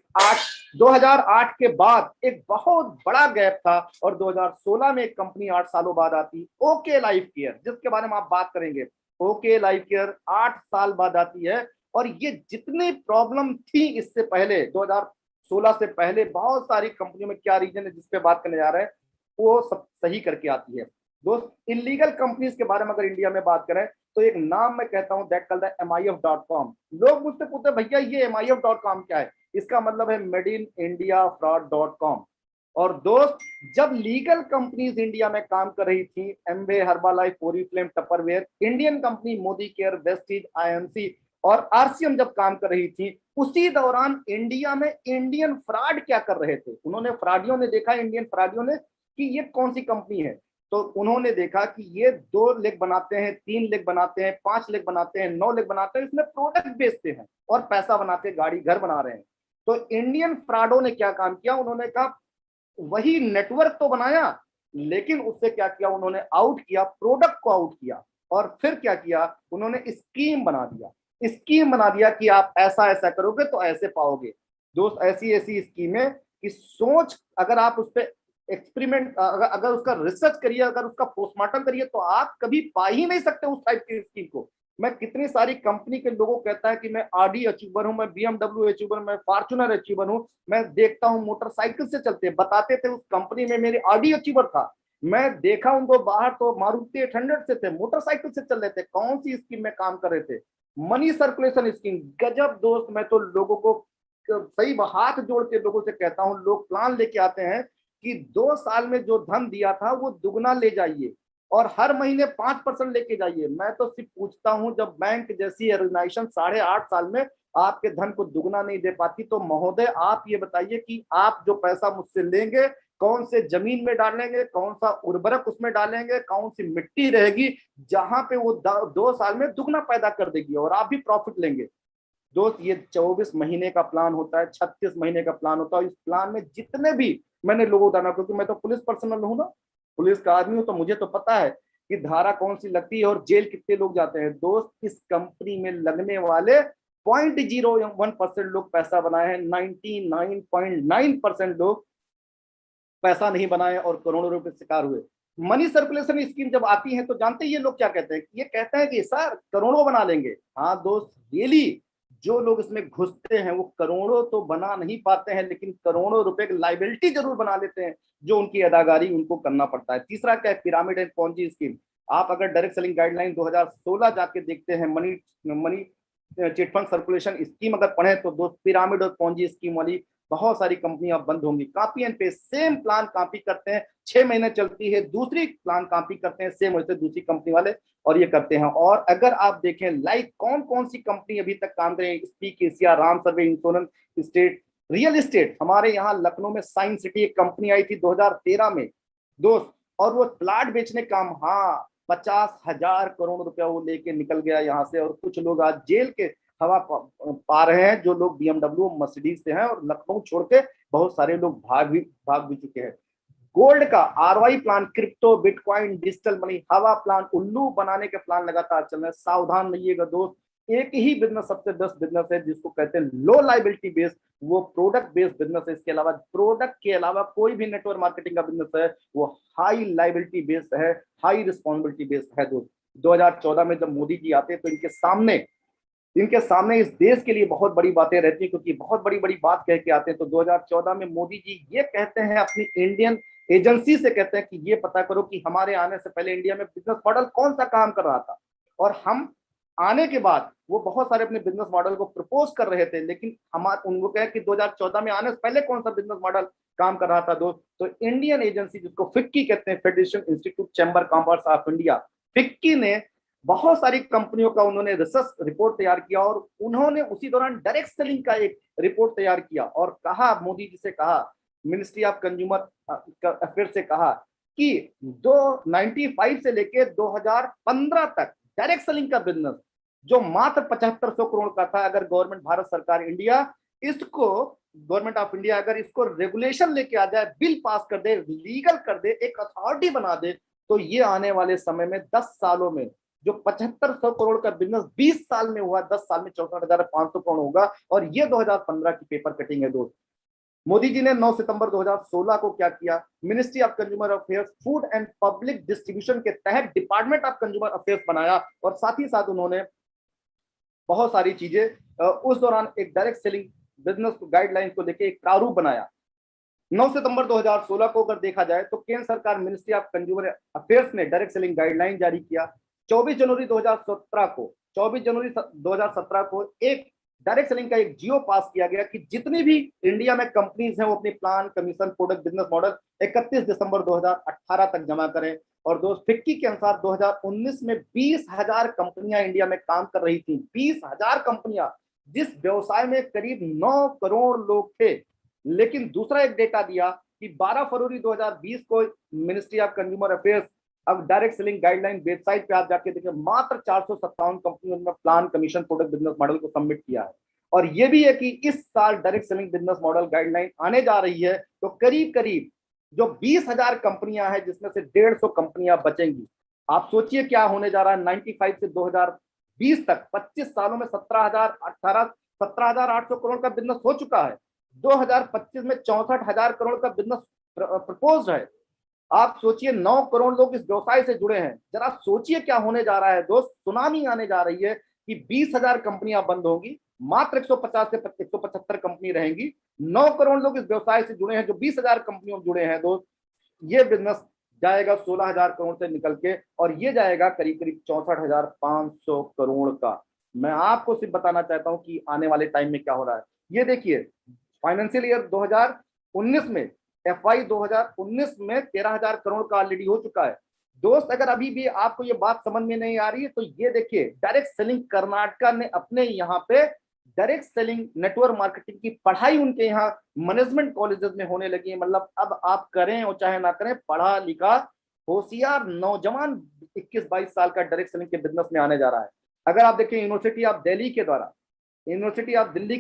2008 के बाद एक बहुत बड़ा गैप था, और 2016 में एक कंपनी 8 सालों बाद आती, ओके लाइफ केयर, जिसके बारे में आप बात करेंगे। ओके लाइफ केयर 8 साल बाद आती है, और ये जितनी प्रॉब्लम थी इससे पहले 2016 से पहले बहुत सारी कंपनियों में, क्या रीजन है जिस पे बात करने जा रहे हैं, वो सब सही करके आती है। दोस्त, इलीगल कंपनीज के बारे में अगर इंडिया में बात करें तो एक नाम मैं कहता हूं, दैट कॉल्ड MIF.com। लोग मुझसे पूछते भैया ये MIF.com क्या है? इसका मतलब है मेड इन इंडिया फ्रॉड.com। और दोस्त, जब लीगल कंपनीज इंडिया में काम कर रही थी, Amway, Herbalife, Oriflame, Tupperware, Indian company Modi care, Vestige, IMC और RCM जब काम कर रही थी, उसी दौरान इंडिया में इंडियन फ्रॉड क्या कर रहे थे, उन्होंने, फ्रॉडियों ने देखा, इंडियन फ्रॉडियों ने, कि ये कौन सी कंपनी है। तो उन्होंने देखा कि ये 2 लेग बनाते हैं, 3 लेग बनाते हैं, 5 लेग बनाते हैं, 9 लेग बनाते हैं, इसमें प्रोडक्ट बेचते हैं और पैसा बनाते, गाड़ी घर बना रहे हैं। तो इंडियन फ्रॉडों ने क्या काम किया, उन्होंने कहा वही नेटवर्क तो बनाया, लेकिन उससे क्या किया, उन्होंने आउट किया, प्रोडक्ट को आउट किया, और फिर क्या किया, उन्होंने स्कीम बना दिया। स्कीम बना दिया कि आप ऐसा ऐसा करोगे तो ऐसे पाओगे। दोस्त, ऐसी ऐसी स्कीमें कि सोच, अगर आप उस पर एक्सपेरिमेंट, अगर उसका रिसर्च करिए, अगर उसका पोस्टमार्टम करिए, तो आप कभी पा ही नहीं सकते उस टाइप की स्कीम को। मैं कितनी सारी कंपनी के लोगों को कहता है कि मैं RD अचीवर हूं, मैं BMW अचीवर, मैं फॉर्च्यूनर अचीवर हूं, मैं देखता हूं मोटरसाइकिल से चलते, बताते थे उस कंपनी में मेरे RD अचीवर था, मैं देखा उनको बाहर तो मारुति 800 से थे, मोटरसाइकिल से चल रहे थे, कौन सी स्कीम में काम कर रहे थे, मनी सर्कुलेशन स्कीम। गजब दोस्त, मैं तो लोगों को सही हाथ जोड़ के लोगों से कहता हूं, लोग प्लान लेके आते हैं कि 2 साल में जो धन दिया था वो दुगना ले जाइए, और हर महीने 5% लेके जाइए। मैं तो सिर्फ पूछता हूं, जब बैंक जैसी ऑर्गेनाइजेशन 8.5 साल में आपके धन को दुगना नहीं दे पाती, तो महोदय आप ये बताइए कि आप जो पैसा मुझसे लेंगे, कौन से जमीन में डालेंगे, कौन सा उर्वरक उसमें डालेंगे, कौन सी मिट्टी रहेगी जहां पे वो 2 साल में दुगना पैदा कर देगी और आप भी प्रॉफिट लेंगे। दोस्त, ये 24 महीने का प्लान होता है, 36 महीने का प्लान होता है। इस प्लान में जितने भी मैंने लोगों को बताना, क्योंकि मैं तो पुलिस पर्सनल हूं ना, पुलिस का आदमी हूं, तो मुझे तो पता है कि धारा कौन सी लगती है और जेल कितने लोग जाते हैं। दोस्त, इस कंपनी में लगने वाले 0.01% लोग पैसा बनाए हैं, 99.9% लोग पैसा नहीं बनाए और करोड़ों रुपए शिकार हुए। मनी सर्कुलेशन स्कीम जब आती है तो जानते हैं ये लोग क्या कहते हैं, ये कहते हैं कि सर करोड़ों बना लेंगे। हाँ दोस्त, रियली जो लोग इसमें घुसते हैं वो करोड़ों तो बना नहीं पाते हैं, लेकिन करोड़ों रुपए की लाइबिलिटी जरूर बना लेते हैं, जो उनकी अदागारी उनको करना पड़ता है। तीसरा क्या है, पिरामिड एंड पॉन्जी स्कीम। आप अगर डायरेक्ट सेलिंग गाइडलाइन 2016 जाके देखते हैं, money money chit fund circulation scheme अगर पढ़े, तो दोस्त पिरामिड और पॉन्जी स्कीम वाली बहुत सारी कंपनियां बंद होंगी। Copy and paste, same plan copy करते हैं, 6 महीने चलती है, दूसरी प्लान कॉपी करते हैं सेम वैसे दूसरी कंपनी वाले, और ये करते हैं। और अगर आप देखें लाइक कौन कौन सी कंपनी अभी तक काम करें, स्पीक एशिया, राम सर्वे इंश्योरेंस, स्टेट रियल एस्टेट। हमारे यहाँ लखनऊ में साइंस सिटी एक कंपनी आई थी 2013 में दोस्त, और वो प्लाट बेचने काम, हाँ 50,000 करोड़ रुपया वो लेके निकल गया यहाँ से, और कुछ लोग आज जेल के हवा पा रहे हैं, जो लोग BMW मर्सिडीज से हैं, और लखनऊ छोड़ के बहुत सारे लोग भाग भी चुके हैं। गोल्ड का ROI plan, crypto, bitcoin, digital money, हवा प्लान, उल्लू बनाने के प्लान लगातार चल रहे हैं। सावधान रहिएगा दोस्त, एक ही बिजनेस सबसे बेस्ट बिजनेस है जिसको कहते हैं लो लाइबिलिटी बेस्ड, वो प्रोडक्ट बेस्ड बिजनेस है। इसके अलावा प्रोडक्ट के अलावा कोई भी नेटवर्क मार्केटिंग का बिजनेस है वो हाई लाइबिलिटी बेस्ड है, हाई रिस्पॉन्सिबिलिटी बेस्ड है दोस्त। 2014 में जब मोदी जी आते हैं तो इनके सामने इस देश के लिए बहुत बड़ी बातें रहती है, क्योंकि बहुत बड़ी बड़ी बात कह के आते हैं। तो 2014 में मोदी जी ये कहते हैं अपनी इंडियन एजेंसी से, कहते हैं कि ये पता करो कि हमारे आने से पहले इंडिया में बिजनेस मॉडल कौन सा काम कर रहा था, और हम आने के बाद वो बहुत सारे अपने बिजनेस मॉडल को प्रपोज कर रहे थे, लेकिन उनको कहे कि 2014 में आने से पहले कौन सा बिजनेस मॉडल काम कर रहा था दोस्त। तो इंडियन एजेंसी, जिसको फिक्की कहते हैं, federation institute chamber commerce of India, FICCI ने बहुत सारी कंपनियों का उन्होंने रिसर्च रिपोर्ट तैयार किया, और उन्होंने उसी दौरान डायरेक्ट सेलिंग का एक रिपोर्ट तैयार किया, और कहा, मोदी जी से कहा, मिनिस्ट्री ऑफ कंज्यूमर अफेयर से कहा कि 95 से लेके 2015 तक डायरेक्ट सेलिंग का बिजनेस जो मात्र 7500 करोड़ का था, अगर गवर्नमेंट, भारत सरकार इंडिया इसको, गवर्नमेंट ऑफ इंडिया अगर इसको रेगुलेशन लेके आ जाए, बिल पास कर दे, लीगल कर दे, एक अथॉरिटी बना दे, तो ये आने वाले समय में 10 सालों में जो 7500 करोड़ का बिजनेस 20 साल में हुआ, 10 साल में 64,500 करोड़ होगा। और ये 2015 की पेपर कटिंग है दोस्त। मोदी जी ने 9 सितंबर 2016 को क्या किया, ministry of consumer affairs food and public distribution के तहत डिपार्टमेंट ऑफ कंज्यूमर अफेयर्स बनाया। और साथ ही साथ उन्होंने बहुत सारी चीजें उस दौरान एक डायरेक्ट सेलिंग बिजनेस गाइडलाइन को लेकर एक प्रारूप बनाया। 9 सितंबर 2016 को अगर देखा जाए तो केंद्र सरकार मिनिस्ट्री ऑफ कंज्यूमर अफेयर्स ने डायरेक्ट सेलिंग गाइडलाइन जारी किया। 24 जनवरी 2017 को एक डायरेक्ट सेलिंग का एक जियो पास किया गया कि जितनी भी इंडिया में कंपनीज हैं वो अपनी plan, commission, product, business model 31 दिसंबर 2018 तक जमा करें। और दोस्त फिक्की के अनुसार 2019 में 20,000 कंपनियां इंडिया में काम कर रही थी। 20,000 कंपनियां, जिस व्यवसाय में करीब 9 करोड़ लोग थे। लेकिन दूसरा एक डेटा दिया कि 12 फरवरी 2020 को मिनिस्ट्री ऑफ कंज्यूमर अफेयर्स अब डायरेक्ट सेलिंग गाइडलाइन वेबसाइट पे आप जाके देखिए, मात्र 457 कंपनियों ने plan, commission, product, business model को सबमिट किया है। और ये भी है कि इस साल direct selling business model guideline आने जा रही है, तो करीब करीब जो 20,000 कंपनियां हैं जिसमें से 150 कंपनियां बचेंगी। आप सोचिए क्या होने जा रहा है। 95 से 2020 तक 25 सालों में 17,800 करोड़ का बिजनेस हो चुका है। 2025 में 64,000 करोड़ का बिजनेस प्रपोज है। आप सोचिए 9 करोड़ लोग इस व्यवसाय से जुड़े हैं। जरा सोचिए क्या होने जा रहा है दोस्त। सुनामी आने जा रही है कि 20,000 कंपनियां बंद होगी, मात्र 150 से 175 कंपनी रहेंगी। 9 करोड़ लोग इस व्यवसाय से जुड़े हैं, जो 20,000 कंपनियों जुड़े हैं दोस्त। ये बिजनेस जाएगा 16,000 करोड़ से निकल के, और ये जाएगा करीब करीब 64,500 करोड़ का। मैं आपको सिर्फ बताना चाहता हूं कि आने वाले टाइम में क्या हो रहा है। ये देखिए, फाइनेंशियल ईयर 2019 में, FY 2019 में 13,000 करोड़ का ऑलरेडी हो चुका है दोस्त। अगर अभी भी आपको ये बात समझ में नहीं आ रही है तो ये देखिए, डायरेक्ट सेलिंग कर्नाटका ने अपने यहाँ पे डायरेक्ट सेलिंग नेटवर्क मार्केटिंग की पढ़ाई उनके यहाँ मैनेजमेंट कॉलेजेस में होने लगी है। मतलब अब आप करें और चाहे ना करें, पढ़ा लिखा होशियार नौजवान 21-22 साल का डायरेक्ट सेलिंग के बिजनेस में आने जा रहा है। अगर आप देखें यूनिवर्सिटी ऑफ दिल्ली के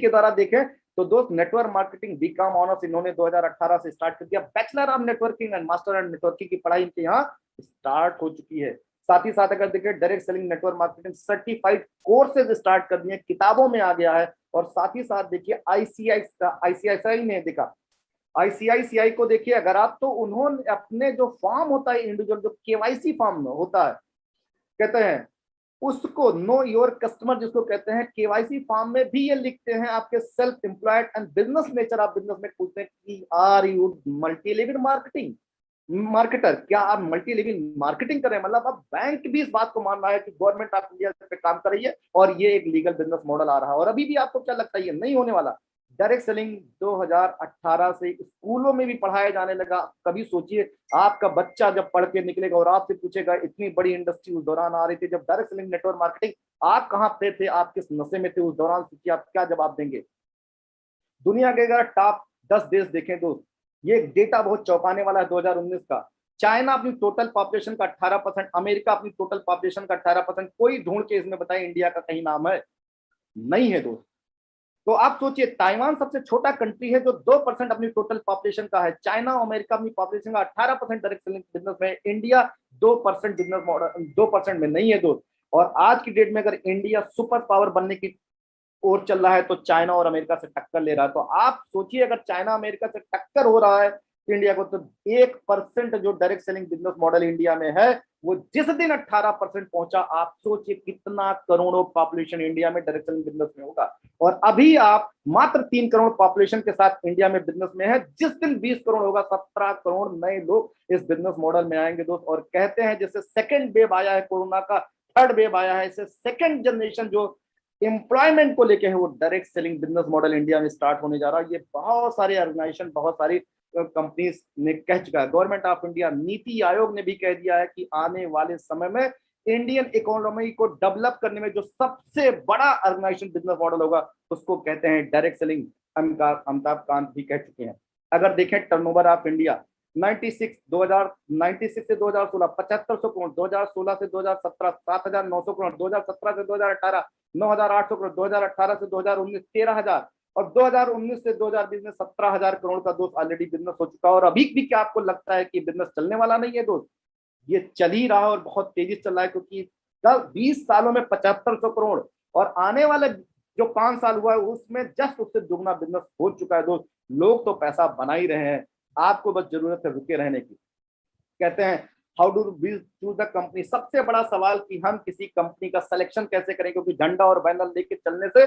द्वारा देखें तो दोस्त, नेटवर्क मार्केटिंग बीकॉम ऑनर्स इन्होंने 2018 से स्टार्ट कर दिया। Bachelor of networking and master of networking की पढ़ाई इनके यहाँ स्टार्ट हो चुकी है। साथ ही साथ अगर देखें, direct selling network marketing certified courses start कर दिए, किताबों में आ गया है। और साथ ही साथ देखिए, आईसीआईसीआई ने देखा, आईसीआईसीआई को देखिए अगर आप, तो उन्होंने अपने जो फॉर्म होता है इंडिविजुअल, जो केवाईसी फॉर्म होता है, कहते हैं उसको नो योर कस्टमर जिसको कहते हैं, केवाईसी फॉर्म में भी ये लिखते हैं आपके self employed and business nature of business में पूछते हैं कि are you multi level marketing marketer, क्या आप मल्टी लेवल मार्केटिंग करें। मतलब अब बैंक भी इस बात को मान रहा है कि गवर्नमेंट ऑफ इंडिया पे काम कर रही है और ये एक लीगल बिजनेस मॉडल आ रहा है। और अभी भी आपको क्या लगता है, ये नहीं होने वाला। डायरेक्ट सेलिंग 2018 से स्कूलों में भी पढ़ाया जाने लगा। कभी सोचिए, आपका बच्चा जब पढ़ के निकलेगा और आपसे पूछेगा, इतनी बड़ी इंडस्ट्री उस दौरान आ रही थी जब डायरेक्ट सेलिंग नेटवर्क मार्केटिंग, आप कहां पे थे, आप किस नशे में थे उस दौरान, सोचिए आप क्या जवाब देंगे। दुनिया के अगर टॉप 10 देश देखें दोस्त, ये डेटा बहुत चौंकाने वाला है 2019 का। चाइना अपनी टोटल पॉपुलेशन का 18%, अमेरिका अपनी टोटल पॉपुलेशन का 18%। कोई ढूंढ के इसमें बताए इंडिया का कहीं नाम है? नहीं है दोस्त। तो आप सोचिए, ताइवान सबसे छोटा कंट्री है जो 2% अपनी टोटल पॉपुलेशन का है। चाइना, अमेरिका अपनी पॉपुलेशन का 18% डायरेक्ट सेलिंग बिजनेस में, इंडिया 2% बिजनेस मॉडल 2% में नहीं है दोस्त। और आज की डेट में अगर इंडिया सुपर पावर बनने की ओर चल रहा है तो चाइना और अमेरिका से टक्कर ले रहा है। तो आप सोचिए, अगर चाइना अमेरिका से टक्कर हो रहा है इंडिया को, तो 1% जो direct selling business model India में है, वो जिस दिन 18% पहुंचा, आप सोचिए कितना करोड़ों पॉपुलेशन इंडिया में डायरेक्ट सेलिंग बिजनेस में होगा। और अभी आप मात्र 3 करोड़ पॉपुलेशन के साथ इंडिया में बिजनेस में है। जिस दिन 20 करोड़ होगा, 17 करोड़ नए लोग इस बिजनेस मॉडल में आएंगे दोस्त। और कहते हैं जैसे सेकेंड वेव आया है कोरोना का, थर्ड वेव आया है, इसे सेकेंड जनरेशन जो एम्प्लॉयमेंट को लेके है, वो direct selling business model India में स्टार्ट होने जा रहा है। ये बहुत सारे ऑर्गेनाइजेशन, बहुत सारी कंपनीज ने कह चुका है। Government of India, NITI Aayog ने भी कह दिया है कि आने वाले समय में इंडियन इकोनॉमी को डेवलप करने में जो सबसे बड़ा ऑर्गेनाइजेशन बिजनेस मॉडल होगा, उसको कहते हैं डायरेक्ट सेलिंग। अमिताभ कांत भी कह चुके हैं। अगर देखें टर्नओवर ऑफ इंडिया, 96 से 2016 7500 करोड़, 2016 से 2017 7,900 करोड़, 2017 से 2018 9,800 करोड़, 2018 से 2019 13,000, और 2019 से 2020 में 17,000 करोड़ का दोस्त ऑलरेडी बिजनेस हो चुका है। और अभी भी क्या आपको लगता है कि बिजनेस चलने वाला नहीं है दोस्त? ये चल ही रहा है और बहुत तेजी से चल रहा है, क्योंकि 20 सालों में 7500 करोड़, और आने वाले जो 5 साल हुआ है उसमें जस्ट उससे दुगना बिजनेस हो चुका है दोस्त। लोग तो पैसा बना ही रहे हैं, आपको बस जरूरत है रुके रहने की। कहते हैं how do we choose the company, सबसे बड़ा सवाल कि हम किसी कंपनी का सिलेक्शन कैसे करें, क्योंकि झंडा और बैनर लेके चलने से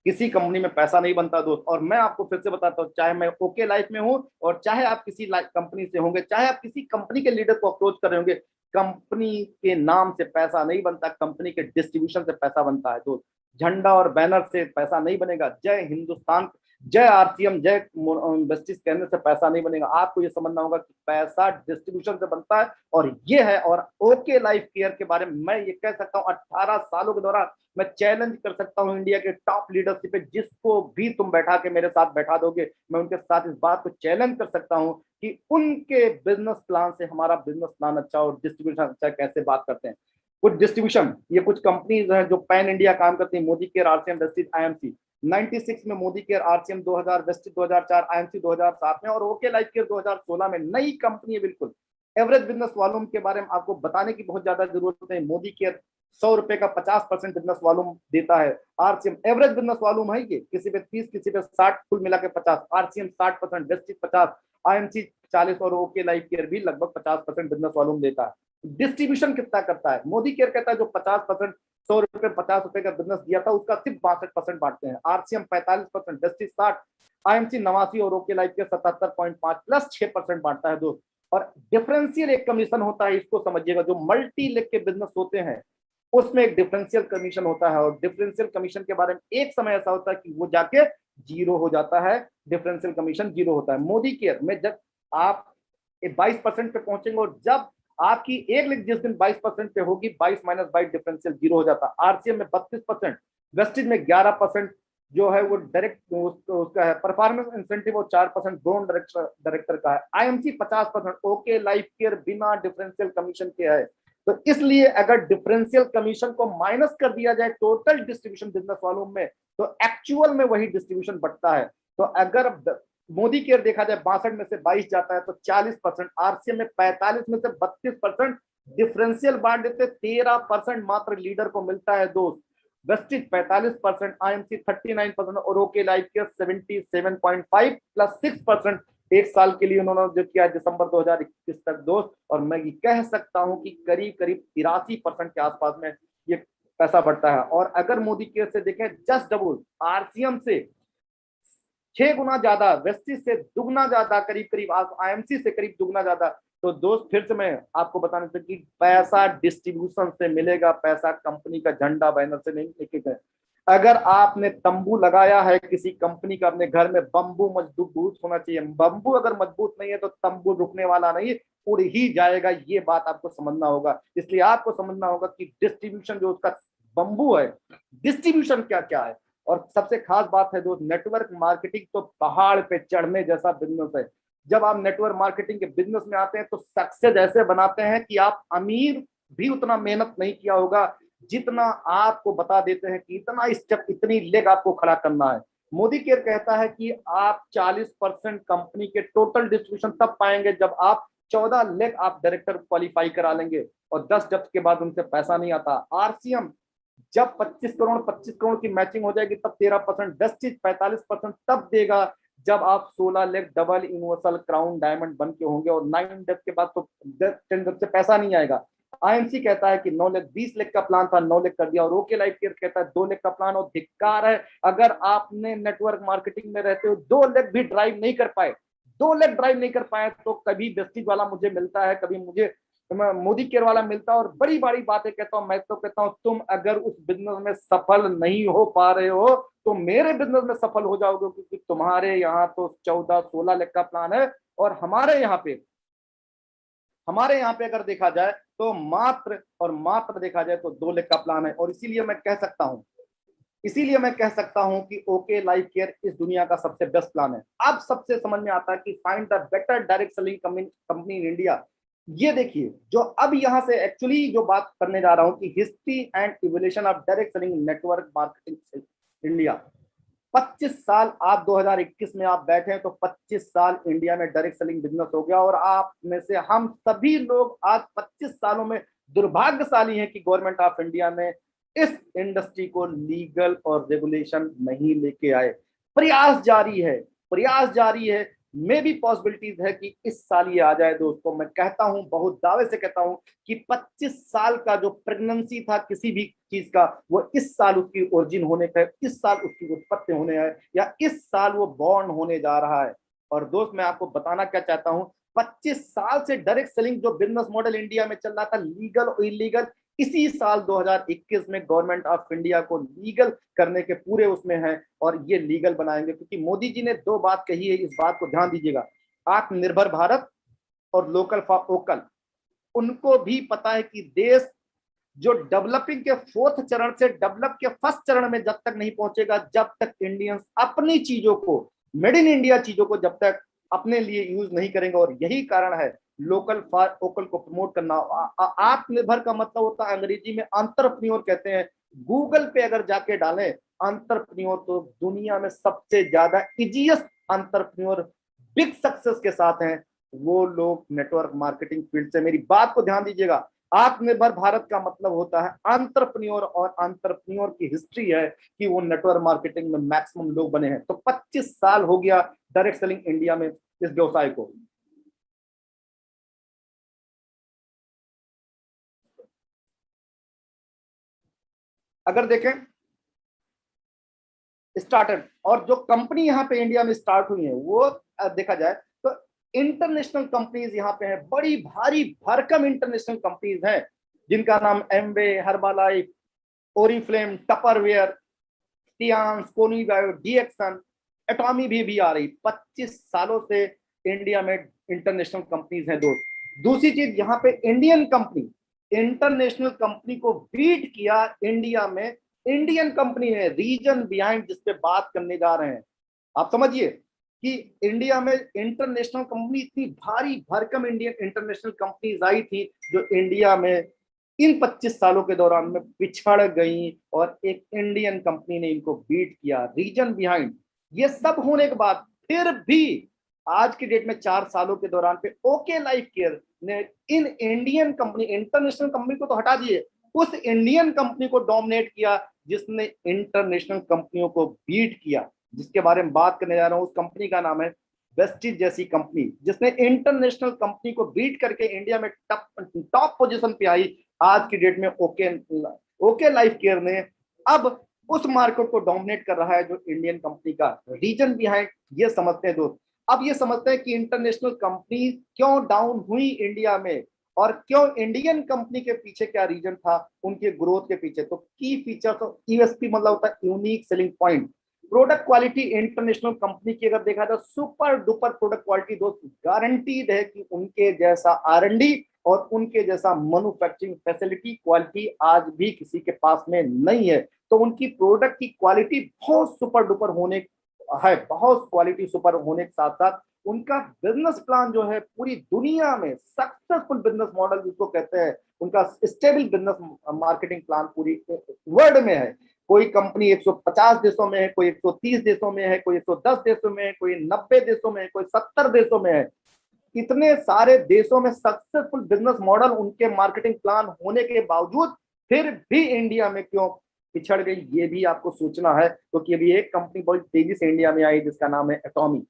किसी कंपनी में पैसा नहीं बनता दोस्त। और मैं आपको फिर से बताता हूँ, चाहे मैं ओके लाइफ में हूँ और चाहे आप किसी कंपनी से होंगे, चाहे आप किसी कंपनी के लीडर को अप्रोच कर रहे होंगे, कंपनी के नाम से पैसा नहीं बनता, कंपनी के डिस्ट्रीब्यूशन से पैसा बनता है दोस्त। झंडा और बैनर से पैसा नहीं बनेगा, जय हिंदुस्तान, जय आरसीएम, जय इन्वेस्टिस कहने से पैसा नहीं बनेगा। आपको ये समझना होगा कि पैसा डिस्ट्रीब्यूशन से बनता है, और ये है। और ओके लाइफ केयर के बारे में मैं ये कह सकता हूँ, 18 सालों के दौरान मैं चैलेंज कर सकता हूँ इंडिया के टॉप लीडरशिप पे, जिसको भी तुम बैठा के मेरे साथ बैठा दोगे, मैं उनके साथ इस बात को चैलेंज कर सकता हूँ कि उनके बिजनेस प्लान से हमारा बिजनेस प्लान अच्छा और डिस्ट्रीब्यूशन अच्छा कैसे बात करते हैं। कुछ डिस्ट्रीब्यूशन, ये कुछ कंपनीज हैं जो पैन इंडिया काम करती है, Modi care, RCM, Vestige, IMC. 96 में Modi care, RCM 2000, Vestige 2004, IMC 2007 में, और ओके लाइफ केयर 2016 में। नई कंपनी है बिल्कुल। एवरेज बिजनेस वॉल्यूम के बारे में आपको बताने की बहुत ज्यादा जरूरत है। मोदी केयर 100 रुपए का 50% बिजनेस वॉल्यूम देता है। आरसीएम एवरेज बिजनेस वॉल्यूम है ये, किसी पे 30, किसी पे 60, कुल मिला के 50। आरसीएम 60%, वेस्टिज 50, आईएमसी 40, और ओके लाइफ केयर भी लगभग 50% बिजनेस वॉल्यूम देता है। डिस्ट्रीब्यूशन कितना करता है? मोदी केयर कहता है जो 50%, 100 रुपए 50 रुपए का बिजनेस दिया था उसका सिर्फ 62% बांटते हैं। आरसीएम 45%, वेस्टिज 60, आईएमसी 89 और ओके लाइफ केयर 77.5 प्लस 6% बांटता है दोस्त। और डिफरेंशियल एक कमीशन होता है, इसको समझिएगा, जो मल्टी लेग के बिजनेस होते हैं उसमें एक डिफरेंशियल कमीशन होता है। और डिफरेंशियल कमीशन के बारे में एक समय ऐसा होता है कि वो जाके जीरो हो जाता है, डिफरेंशियल कमीशन जीरो होता है। मोदी केयर में जब आप 22% पे पहुंचेंगे, और जब आपकी एक लिख जिस दिन 22% पे होगी, 22 माइनस 22 डिफरेंशियल जीरो हो जाता है। आरसीएम में 32%, वेस्टिज में 11% जो है वो डायरेक्ट उसका है परफॉर्मेंस इंसेंटिव, और 4% बोर्ड डायरेक्टर का है। आईएमसी 50%, ओके लाइफ केयर बिना डिफरेंशियल कमीशन के है। तो इसलिए अगर डिफरेंशियल कमीशन को माइनस कर दिया जाए टोटल डिस्ट्रीब्यूशन बिजनेस वॉल्यूम में, तो एक्चुअल में वही डिस्ट्रीब्यूशन बढ़ता है। तो अगर मोदी केयर देखा जाए 62 में से 22 जाता है तो 40%, आरसीएम में 45 में से 32% डिफरेंशियल बांट देते, 13% मात्र लीडर को मिलता है दोस्त। वेस्टिज 45%, आईएमसी 39% और ओके लाइफ केयर 77.5 प्लस 6% एक साल के लिए उन्होंने जो किया दिसंबर 2021 तक दोस्त। और मैं ये कह सकता हूं कि करीब करीब 83% के आसपास में ये पैसा बढ़ता है। और अगर मोदी केयर से देखें जस्ट डबल, आरसीएम से 6 गुना ज्यादा, वेस्टिज से दुगना ज्यादा, करीब करीब आईएमसी से करीब दुगना ज्यादा। तो दोस्त फिर से मैं आपको बताना चाहता कि पैसा डिस्ट्रीब्यूशन से मिलेगा, पैसा कंपनी का झंडा बैनर से नहीं लेके गए। अगर आपने तंबू लगाया है किसी कंपनी का अपने घर में, बंबू मजबूत होना चाहिए। बंबू अगर मजबूत नहीं है तो तंबू रुकने वाला नहीं, उड़ ही जाएगा। ये बात आपको समझना होगा। इसलिए आपको समझना होगा कि डिस्ट्रीब्यूशन जो उसका बंबू है, डिस्ट्रीब्यूशन क्या क्या है। और सबसे खास बात है दोस्त, नेटवर्क मार्केटिंग तो पहाड़ पे चढ़ने जैसा बिजनेस है। जब आप नेटवर्क मार्केटिंग के बिजनेस में आते हैं तो सक्सेस ऐसे बनाते हैं कि आप अमीर भी उतना मेहनत नहीं किया होगा जितना आपको बता देते हैं कि इतना स्टेप, इतनी लेग आपको खड़ा करना है। मोदी केयर कहता है कि आप 40% कंपनी के टोटल डिस्ट्रीब्यूशन तब पाएंगे जब आप 14 लेग आप डायरेक्टर क्वालिफाई करा लेंगे, और 10 डेप्थ के बाद उनसे पैसा नहीं आता। आरसीएम जब 25 करोड़ की मैचिंग हो जाएगी तब 13%, वेस्टिज 45% तब देगा जब आप 16 leg double universal crown diamond बन के होंगे, और 9 डेप्थ के बाद तो 10 डेप्थ से पैसा नहीं आएगा। आईएमसी कहता है कि 9 लाख 20 लाख का प्लान था, 9 लाख कर दिया। और ओके लाइफ केयर कहता है 2 लाख का प्लान, और धिक्कार है अगर आपने नेटवर्क मार्केटिंग में रहते हो 2 लाख भी ड्राइव नहीं कर पाए, 2 लाख ड्राइव नहीं कर पाए, तो कभी वेस्टिज वाला मुझे मिलता है, कभी मुझे मोदी केयर वाला मिलता है, और बड़ी बड़ी बातें कहता हूं। मैं तो कहता हूं तुम अगर उस बिजनेस में सफल नहीं हो पा रहे हो तो मेरे बिजनेस में सफल हो जाओगे, क्योंकि तुम्हारे यहाँ तो 14-16 लाख का प्लान है, और हमारे यहाँ पे अगर देखा जाए तो मात्र देखा जाए तो 2 लाख का प्लान है। और इसीलिए मैं कह सकता हूं कि ओके लाइफ केयर इस दुनिया का सबसे बेस्ट प्लान है। अब सबसे समझ में आता है कि find the better direct selling company in India. ये देखिए, जो अब यहां से एक्चुअली जो बात करने जा रहा हूं कि history and evolution of direct selling network marketing India. 25 साल, आप 2021 में आप बैठे हैं तो 25 साल इंडिया में डायरेक्ट सेलिंग बिजनेस हो गया, और आप में से हम सभी लोग आज 25 सालों में दुर्भाग्यशाली है कि गवर्नमेंट ऑफ इंडिया ने इस इंडस्ट्री को लीगल और रेगुलेशन नहीं लेके आए। प्रयास जारी है, प्रयास जारी है। मे भी पॉसिबिलिटीज है कि इस साल ये आ जाए दोस्तों। मैं कहता हूं, बहुत दावे से कहता हूं कि 25 साल का जो प्रेगनेंसी था किसी भी चीज का, वो इस साल उसकी ओरिजिन होने का, इस साल उसकी उत्पत्ति होने है, या इस साल वो बॉर्न होने जा रहा है। और दोस्त मैं आपको बताना क्या चाहता हूं, 25 साल से डायरेक्ट सेलिंग जो बिजनेस मॉडल इंडिया में चल रहा था, लीगल और इलीगल, इसी साल 2021 में गवर्नमेंट ऑफ इंडिया को लीगल करने के पूरे उसमें है, और ये लीगल बनाएंगे। क्योंकि मोदी जी ने दो बात कही है, इस बात को ध्यान दीजिएगा, आत्मनिर्भर भारत और लोकल फॉर वोकल। उनको भी पता है कि देश जो डेवलपिंग के फोर्थ चरण से डेवलप के फर्स्ट चरण में जब तक नहीं पहुंचेगा, जब तक इंडियंस अपनी चीजों को, मेड इन इंडिया चीजों को जब तक अपने लिए यूज नहीं करेंगे। और यही कारण है लोकल फॉर वोकल को प्रमोट करना। आत्मनिर्भर का मतलब होता है अंग्रेजी में एंटरप्रेन्योर कहते हैं। गूगल पे अगर जाके डालें एंटरप्रेन्योर, तो दुनिया में सबसे ज्यादा इजीएस्ट एंटरप्रेन्योर बिग सक्सेस के साथ हैं वो लोग नेटवर्क मार्केटिंग फील्ड से। मेरी बात को ध्यान दीजिएगा, आत्मनिर्भर भारत का मतलब होता है एंटरप्रेन्योर, और एंटरप्रेन्योर की हिस्ट्री है कि वो नेटवर्क मार्केटिंग में मैक्सिमम लोग बने हैं। तो 25 साल हो गया डायरेक्ट सेलिंग इंडिया में इस व्यवसाय को। अगर देखें स्टार्टअप और जो कंपनी यहाँ पे इंडिया में स्टार्ट हुई है, वो देखा जाए तो इंटरनेशनल कंपनीज यहाँ पे हैं, बड़ी भारी भरकम इंटरनेशनल कंपनीज हैं, जिनका नाम एमवे, हर्बालाइफ, ओरिफ्लेम, टपरवेयर, टियान्स, कोनी बायो, डीएक्सन, एटॉमी भी आ रही। 25 सालों से इंडिया में इंटरनेशनल कंपनीज हैं। दूसरी चीज, यहाँ पे इंडियन कंपनी इंटरनेशनल कंपनी को बीट किया इंडिया में इंडियन कंपनी है, रीजन बिहाइंड, जिसपे बात करने जा रहे हैं। आप समझिए कि इंडिया में इंटरनेशनल कंपनी इतनी भारी भरकम इंडियन इंटरनेशनल कंपनीज आई थी जो इंडिया में इन 25 सालों के दौरान में पिछड़ गई, और एक इंडियन कंपनी ने इनको बीट किया। रीजन बिहाइंड ये सब होने के बाद फिर भी आज की डेट में 4 सालों के दौरान पे ओके लाइफ केयर ने in Indian company, international company को तो हटा दिए, उस इंडियन कंपनी को डोमिनेट किया जिसने इंटरनेशनल कंपनियों को बीट किया। जिसके बारे में बात करने जा रहा हूं, उस कंपनी का नाम है वेस्टिज जैसी कंपनी, जिसने इंटरनेशनल कंपनी को बीट करके इंडिया में टॉप पोजीशन पे आई। आज की डेट में ओके लाइफ केयर ने अब उस मार्केट को डोमिनेट कर रहा है जो इंडियन कंपनी का। रीजन बिहाइंड ये समझते हैं दोस्त। अब ये समझते हैं कि इंटरनेशनल कंपनी क्यों डाउन हुई इंडिया में, और क्यों इंडियन कंपनी के पीछे क्या रीजन था उनके ग्रोथ के पीछे। तो की फीचर्स ऑफ यूएसपी मतलब होता है unique selling point. Product quality international company की अगर देखा जाए, सुपर डुपर प्रोडक्ट क्वालिटी दोस्त, गारंटीड है कि उनके जैसा आर&डी और उनके जैसा मैन्युफैक्चरिंग फैसिलिटी क्वालिटी आज भी किसी के पास में नहीं है। तो उनकी प्रोडक्ट की क्वालिटी बहुत सुपर डुपर होने है, बहुत क्वालिटी सुपर होने के साथ साथ उनका बिजनेस प्लान जो है पूरी दुनिया में सक्सेसफुल बिजनेस मॉडल जिसको कहते हैं, उनका स्टेबल बिजनेस मार्केटिंग प्लान पूरी वर्ल्ड में है। कोई कंपनी 150 देशों में है, कोई 130 देशों में है, कोई 110 देशों में है, कोई 90 देशों में है, कोई 70 देशों में है। इतने सारे देशों में सक्सेसफुल बिजनेस मॉडल उनके मार्केटिंग प्लान होने के बावजूद फिर भी इंडिया में क्यों पिछड़ गई, ये भी आपको सोचना है। क्योंकि अभी एक कंपनी बहुत तेजी से इंडिया में आई जिसका नाम है एटॉमी।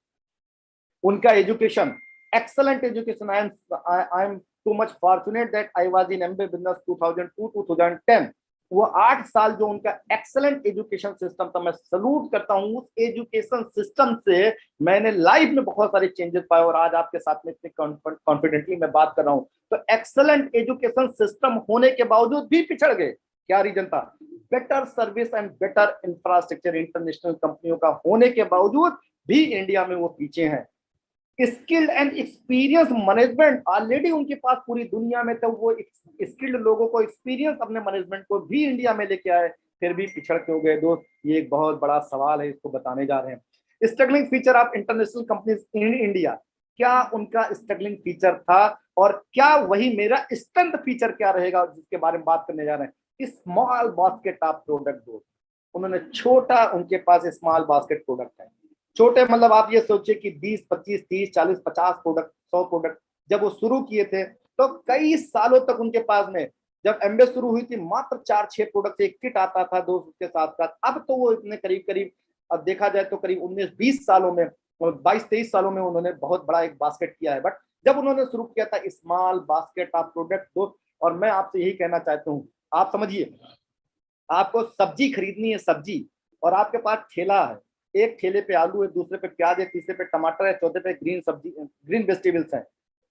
उनका education, excellent education. I am to much fortunate that I was in MBA business 2002 2010। वो 8 साल जो उनका एक्सलेंट एजुकेशन सिस्टम था, मैं सलूट करता हूं। उस एजुकेशन सिस्टम से मैंने लाइफ में बहुत सारे चेंजेस पाए, और आज आपके साथ में इतने कॉन्फिडेंटली मैं बात कर रहा हूं। तो एक्सलेंट एजुकेशन सिस्टम होने के बावजूद भी पिछड़ गए। क्या रीजन था? Better service and better infrastructure international कंपनियों का होने के बावजूद भी इंडिया में वो पीछे हैं। Skilled and experience management already उनके पास पूरी दुनिया में, तो वो स्किल्ड लोगों को, एक्सपीरियंस अपने मैनेजमेंट को भी इंडिया में लेके आए, फिर भी पिछड़ के हो गए दोस्त। ये एक बहुत बड़ा सवाल है, इसको बताने जा रहे हैं। Struggling feature of international companies in India, क्या उनका स्ट्रगलिंग फीचर था, और क्या वही मेरा स्ट्रेंथ फीचर क्या रहेगा, जिसके बारे में बात करने जा रहे हैं। स्मॉल बास्केट ऑफ प्रोडक्ट दोस्त, उन्होंने छोटा, उनके पास स्मॉल बास्केट प्रोडक्ट है। छोटे मतलब आप ये सोचिए कि 20, 25, 30, 40, 50 प्रोडक्ट, 100 प्रोडक्ट जब वो शुरू किए थे, तो कई सालों तक उनके पास में जब एमबे शुरू हुई थी मात्र 4-6 प्रोडक्ट एक किट आता था दोस्त उसके साथ साथ। अब तो वो इतने करीब करीब, अब देखा जाए तो करीब 19-20 सालों में, 22-23 सालों में उन्होंने बहुत बड़ा एक बास्केट किया है। बट जब उन्होंने शुरू किया था स्मॉल बास्केट ऑफ प्रोडक्ट दोस्त, और मैं आपसे यही कहना चाहता हूँ, आप समझिए, आपको सब्जी खरीदनी है, सब्जी, और आपके पास ठेला है, एक ठेले पे आलू है, दूसरे पे प्याज है, तीसरे पे टमाटर है, चौथे पे ग्रीन सब्जी, ग्रीन वेजिटेबल्स है।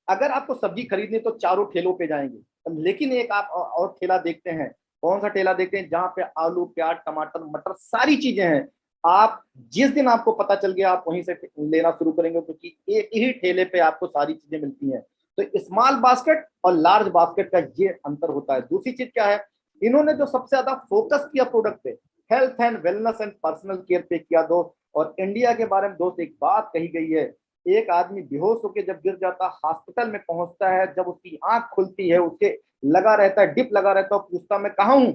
अगर आपको सब्जी खरीदनी तो चारों ठेलों पे जाएंगे, लेकिन एक आप और ठेला देखते हैं, कौन सा ठेला देखते हैं, जहां पे आलू प्याज टमाटर मटर सारी चीजें हैं। आप जिस दिन आपको पता चल गया आप वहीं से लेना शुरू करेंगे, क्योंकि एक ही ठेले पे आपको सारी चीजें मिलती हैं। तो स्मॉल बास्केट और लार्ज बास्केट का ये अंतर होता है। दूसरी चीज क्या है, इन्होंने जो सबसे ज्यादा फोकस किया प्रोडक्ट पे, health and wellness and personal care पे किया दोस्त। और इंडिया के बारे में दोस्त एक बात कही गई है, एक आदमी बेहोश होकर जब गिर जाता, हॉस्पिटल में पहुंचता है, जब उसकी आंख खुलती है, उसके लगा रहता है, डिप लगा रहता है, पूछता मैं कहाँ हूं,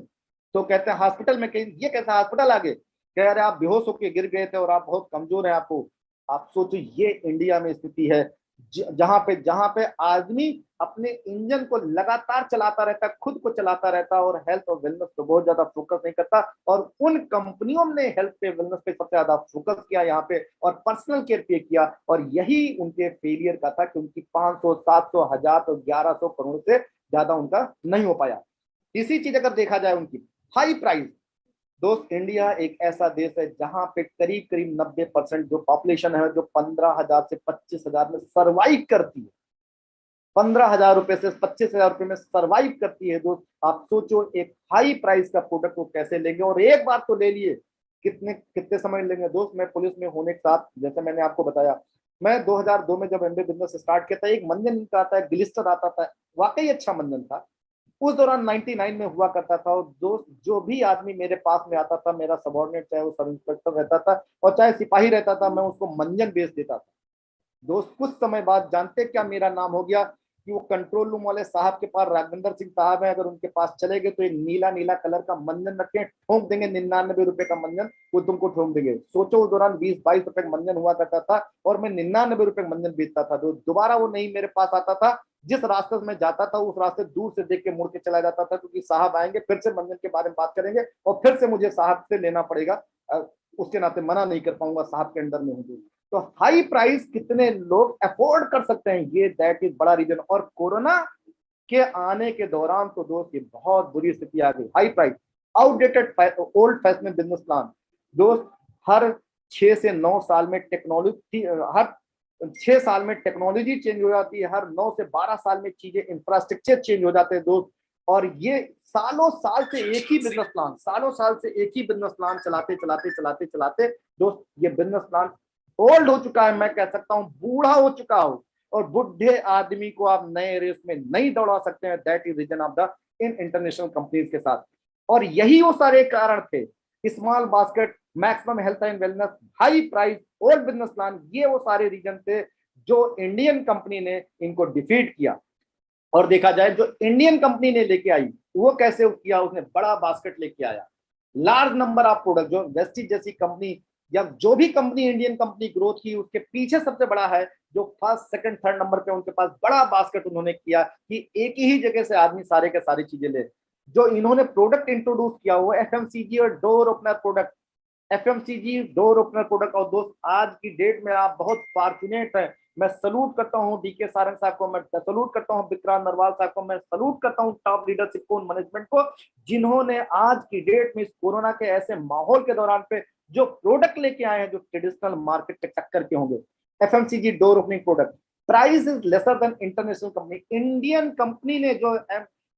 तो कहते हैं हॉस्पिटल में। कहीं ये कैसा हॉस्पिटल आगे, कह रहे आप बेहोश होकर गिर गए थे और आप बहुत कमजोर हैं आपको। आप सोचो ये इंडिया में स्थिति है, जहां पे आदमी अपने इंजन को लगातार चलाता रहता है, खुद को चलाता रहता है, और हेल्थ और वेलनेस पे बहुत ज्यादा फोकस नहीं करता। और उन कंपनियों ने हेल्थ पे वेलनेस पे सबसे ज्यादा फोकस किया यहाँ पे, और पर्सनल केयर पे किया, और यही उनके फेलियर का था कि उनकी 500 700 1000 तो 1100 करोड़ से ज्यादा उनका नहीं हो पाया। इसी चीज अगर देखा जाए उनकी हाई प्राइस दोस्त, इंडिया एक ऐसा देश है जहां पे करीब करीब 90% जो पॉपुलेशन है, जो 15,000 से 25,000 में सरवाइव करती है, 15,000 रुपए से 25,000 रुपए में सरवाइव करती है दोस्त। आप सोचो एक हाई प्राइस का प्रोडक्ट वो कैसे लेंगे, और एक बार तो ले लिए, कितने कितने समय लेंगे दोस्त। मैं पुलिस में होने के साथ, जैसे मैंने आपको बताया, मैं 2002 में जब एमबे बिजनेस स्टार्ट किया था, एक मंजन आता है, ग्लिस्टर आता था, वाकई अच्छा मंजन था। उस दौरान 99 में हुआ करता था, और दोस्त जो भी आदमी मेरे पास में आता था, मेरा सबॉर्डिनेट, चाहे वो सब इंस्पेक्टर रहता था और चाहे सिपाही रहता था, मैं उसको मंजन बेच देता था दोस्त। कुछ समय बाद जानते क्या मेरा नाम हो गया, कि वो कंट्रोल रूम वाले साहब के पास, राघवेंद्र सिंह साहब है, अगर उनके पास चले गए तो एक नीला नीला कलर का मंजन रखे, ठोक देंगे 99 रुपए का मंजन, वो तुमको ठोक देंगे। सोचो उस दौरान 20-22 रुपए का मंजन हुआ करता था, और मैं 99 रुपए मंजन बेचता था। तो दोबारा वो नहीं मेरे पास आता था, जिस रास्ते से मैं जाता था उस रास्ते दूर से देख के मुड़ के चला जाता था, क्योंकि साहब आएंगे फिर से मंजन के बारे में बात करेंगे, और फिर से मुझे साहब से लेना पड़ेगा, उसके नाते मना नहीं कर पाऊंगा, साहब के अंडर में हूँ। तो हाई प्राइस कितने लोग अफोर्ड कर सकते हैं, ये दैट इज बड़ा रीजन। और कोरोना के आने के दौरान तो दोस्त ये बहुत बुरी स्थिति आ गई, high price, outdated old fashion business plan दोस्त। हर 6 से 9 साल में टेक्नोलॉजी, हर 6 साल में टेक्नोलॉजी चेंज हो जाती है, हर 9 से 12 साल में चीजें, इंफ्रास्ट्रक्चर चेंज हो जाते हैं दोस्त। और ये सालों साल से एक ही बिजनेस प्लान, सालों साल से एक ही बिजनेस प्लान चलाते चलाते चलाते चलाते दोस्त, ये बिजनेस प्लान ओल्ड हो चुका है, मैं कह सकता हूं बूढ़ा हो चुका हो। और बुढ़े आदमी को आप नए रेस में नहीं दौड़ा सकते हैं, that is reason of the in international companies के साथ। और यही वो सारे कारण थे, small basket, maximum health and wellness, high price, old business plan, ये वो सारे रीजन थे जो इंडियन कंपनी ने इनको डिफीट किया। और देखा जाए जो इंडियन कंपनी ने लेके आई वो कैसे किया, उसने बड़ा बास्केट लेके आया, लार्ज नंबर ऑफ प्रोडक्ट। जो वेस्टिज जैसी कंपनी या जो भी कंपनी इंडियन कंपनी ग्रोथ की, उसके पीछे सबसे बड़ा है जो फर्स्ट सेकंड थर्ड नंबर पे, उनके पास बड़ा बास्केट उन्होंने किया कि एक ही जगह से आदमी सारे के सारी चीजें ले। जो इन्होंने प्रोडक्ट इंट्रोड्यूस किया वो एफएमसीजी और door opener product, FMCG door opener product. और दोस्त आज की डेट में आप बहुत फॉर्चुनेट हैं, मैं सलूट करता हूं डीके सारंग साहब को, मैं सलूट करता हूं विक्रांत नरवाल साहब को, मैं सलूट करता हूं टॉप लीडरशिप को, मैनेजमेंट को, जिन्होंने आज की डेट में इस कोरोना के ऐसे माहौल के दौरान पे जो प्रोडक्ट लेके आए हैं जो ट्रेडिशनल मार्केट के टक्कर के होंगे। FMCG door opening product, price is lesser than international company. Indian company ने जो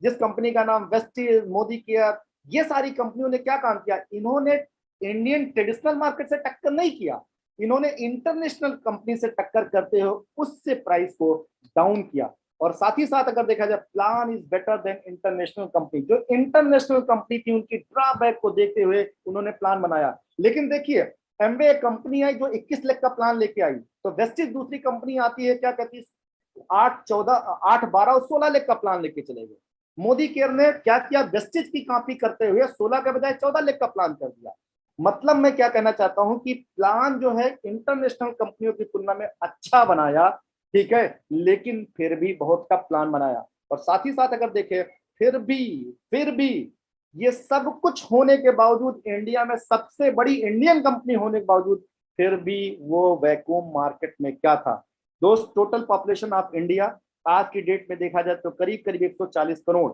जिस कंपनी का नाम वेस्टिज, मोदी केयर, ये सारी कंपनियों ने क्या काम किया, इन्होंने इंडियन ट्रेडिशनल मार्केट से टक्कर नहीं किया, इन्होंने इंटरनेशनल कंपनी से टक्कर करते हुए उससे प्राइस को डाउन किया। और साथ ही साथ अगर देखा जाए plan is better than international company, जो इंटरनेशनल कंपनी थी उनकी ड्रॉबैक को देखते हुए उन्होंने प्लान बनाया। लेकिन देखिए एमबे कंपनी आई जो 21 लाख का प्लान लेके आई, तो वेस्टिज दूसरी कंपनी आती है क्या कहती है 8 12 और 16 लाख का प्लान लेके चले गए। मोदी केयर ने क्या किया, वेस्टिज की कॉपी करते हुए 16 के बजाय 14 लाख का प्लान कर दिया। मतलब मैं क्या कहना चाहता हूं कि प्लान जो है इंटरनेशनल कंपनियों की तुलना में अच्छा बनाया, ठीक है, लेकिन फिर भी बहुत का प्लान बनाया। और साथ ही साथ अगर देखें फिर भी ये सब कुछ होने के बावजूद, इंडिया में सबसे बड़ी इंडियन कंपनी होने के बावजूद, फिर भी वो वैक्यूम मार्केट में क्या था दोस्त? टोटल पॉपुलेशन ऑफ इंडिया आज की डेट में देखा जाए तो करीब करीब 140 करोड़।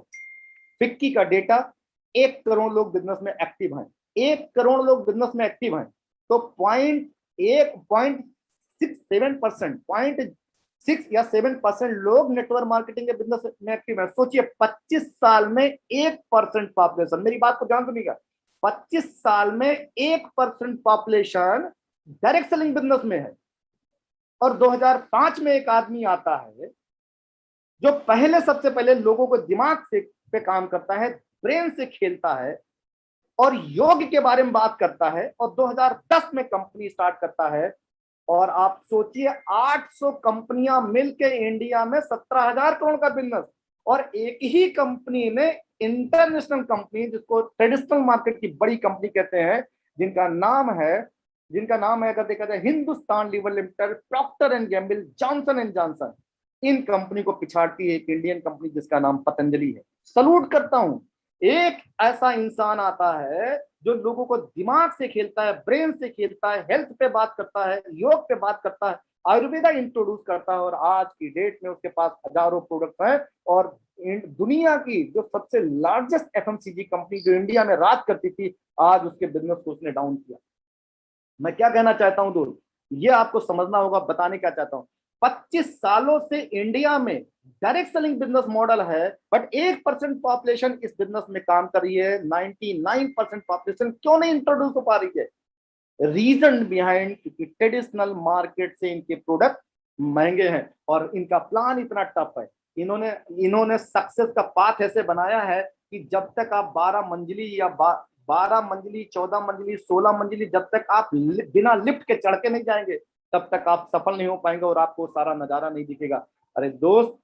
फिक्की का डेटा 1 करोड़ लोग बिजनेस में एक्टिव हैं। 1 करोड़ लोग बिजनेस में एक्टिव हैं, तो 0.67%, 0.6 या 7% लोग नेटवर्क मार्केटिंग के बिजनेस में एक्टिव है। सोचिए 25 साल में 1% पॉपुलेशन, मेरी बात को ध्यान सुनिएगा, 25 साल में 1% पॉपुलेशन डायरेक्ट सेलिंग बिजनेस में है। और 2005 में एक आदमी आता है जो सबसे पहले लोगों को दिमाग से पे काम करता है, ब्रेन से खेलता है और योग के बारे में बात करता है, और 2010 में कंपनी स्टार्ट करता है। और आप सोचिए 800 कंपनियां मिलके इंडिया में 17,000 करोड़ का बिजनेस। और एक ही कंपनी ने इंटरनेशनल कंपनी, जिसको ट्रेडिशनल मार्केट की बड़ी कंपनी कहते हैं, जिनका नाम है अगर देखा जाए Hindustan Lever Limited, Procter and Gamble, Johnson and Johnson, इन कंपनी को पिछाड़ती है एक इंडियन कंपनी जिसका नाम पतंजलि है। सलूट करता हूं, एक ऐसा इंसान आता है जो लोगों को दिमाग से खेलता है, ब्रेन से खेलता है, हेल्थ पे बात करता है, योग पे बात करता है, आयुर्वेदा इंट्रोड्यूस करता है, और आज की डेट में उसके पास हजारों प्रोडक्ट हैं। और दुनिया की जो सबसे लार्जेस्ट एफएमसीजी कंपनी जो इंडिया में राज करती थी, आज उसके बिजनेस को उसने डाउन किया। मैं क्या कहना चाहता हूं दोस्त, ये आपको समझना होगा, बताने क्या चाहता हूं। 25 सालों से इंडिया में डायरेक्ट सेलिंग बिजनेस मॉडल है, बट 1% पॉपुलेशन इस बिजनेस में काम कर रही है। 99% पॉपुलेशन क्यों नहीं इंट्रोड्यूस हो पा रही है? रीजन बिहाइंड, क्योंकि ट्रेडिशनल मार्केट से इनके प्रोडक्ट महंगे हैं और इनका प्लान इतना टफ है। इन्होंने सक्सेस का पाथ ऐसे बनाया है कि जब तक आप 12 मंजिली या 12 मंजिली, 14 मंजिली, 16 मंजिली, जब तक आप बिना लिफ्ट के चढ़ के नहीं जाएंगे, तब तक आप सफल नहीं हो पाएंगे और आपको सारा नजारा नहीं दिखेगा। अरे दोस्त,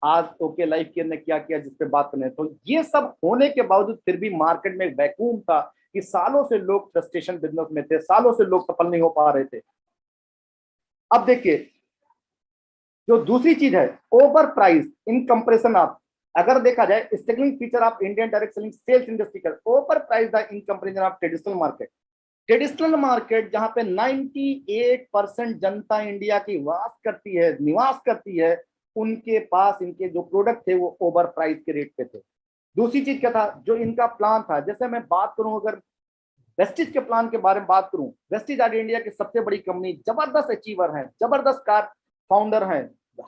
आज ओके लाइफ केयर ने क्या किया जिस पे बात करने, तो ये सब होने के बावजूद फिर भी मार्केट में वैक्यूम था कि सालों से लोग फ्रस्ट्रेशन बिजनेस में थे, सालों से लोग सफल नहीं हो पा रहे थे। अब देखिए, जो दूसरी चीज है, over price in comparison of, अगर देखा जाए struggling feature of Indian direct selling sales industry का, over price the in comparison of traditional market. Traditional market जहां पे 98% जनता इंडिया की निवास करती है, उनके पास इनके जो प्रोडक्ट थे वो ओवर प्राइस के रेट पे थे। दूसरी चीज क्या था, जो इनका प्लान था, जैसे मैं बात करूं, अगर वेस्टिज के प्लान के बारे में बात करूं, वेस्टिज आज इंडिया की सबसे बड़ी कंपनी, जबरदस्त अचीवर है, जबरदस्त कार फाउंडर है,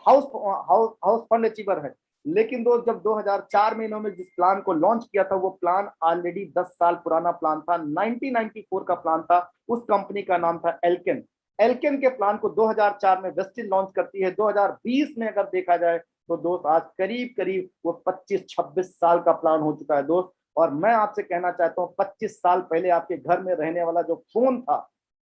हाउस फंड अचीवर है। लेकिन दोस्त, जब 2004 में इन्होंने जिस प्लान को लॉन्च किया था, वो प्लान ऑलरेडी 10 साल पुराना प्लान था, 1994 का प्लान था। उस कंपनी का नाम था एल्केन। एल्केन के प्लान को 2004 में वेस्टिज लॉन्च करती है। 2020 में अगर देखा जाए तो दोस्त, आज करीब करीब वो 25-26 साल का प्लान हो चुका है दोस्त। और मैं आपसे कहना चाहता हूँ, 25 साल पहले आपके घर में रहने वाला जो फोन था,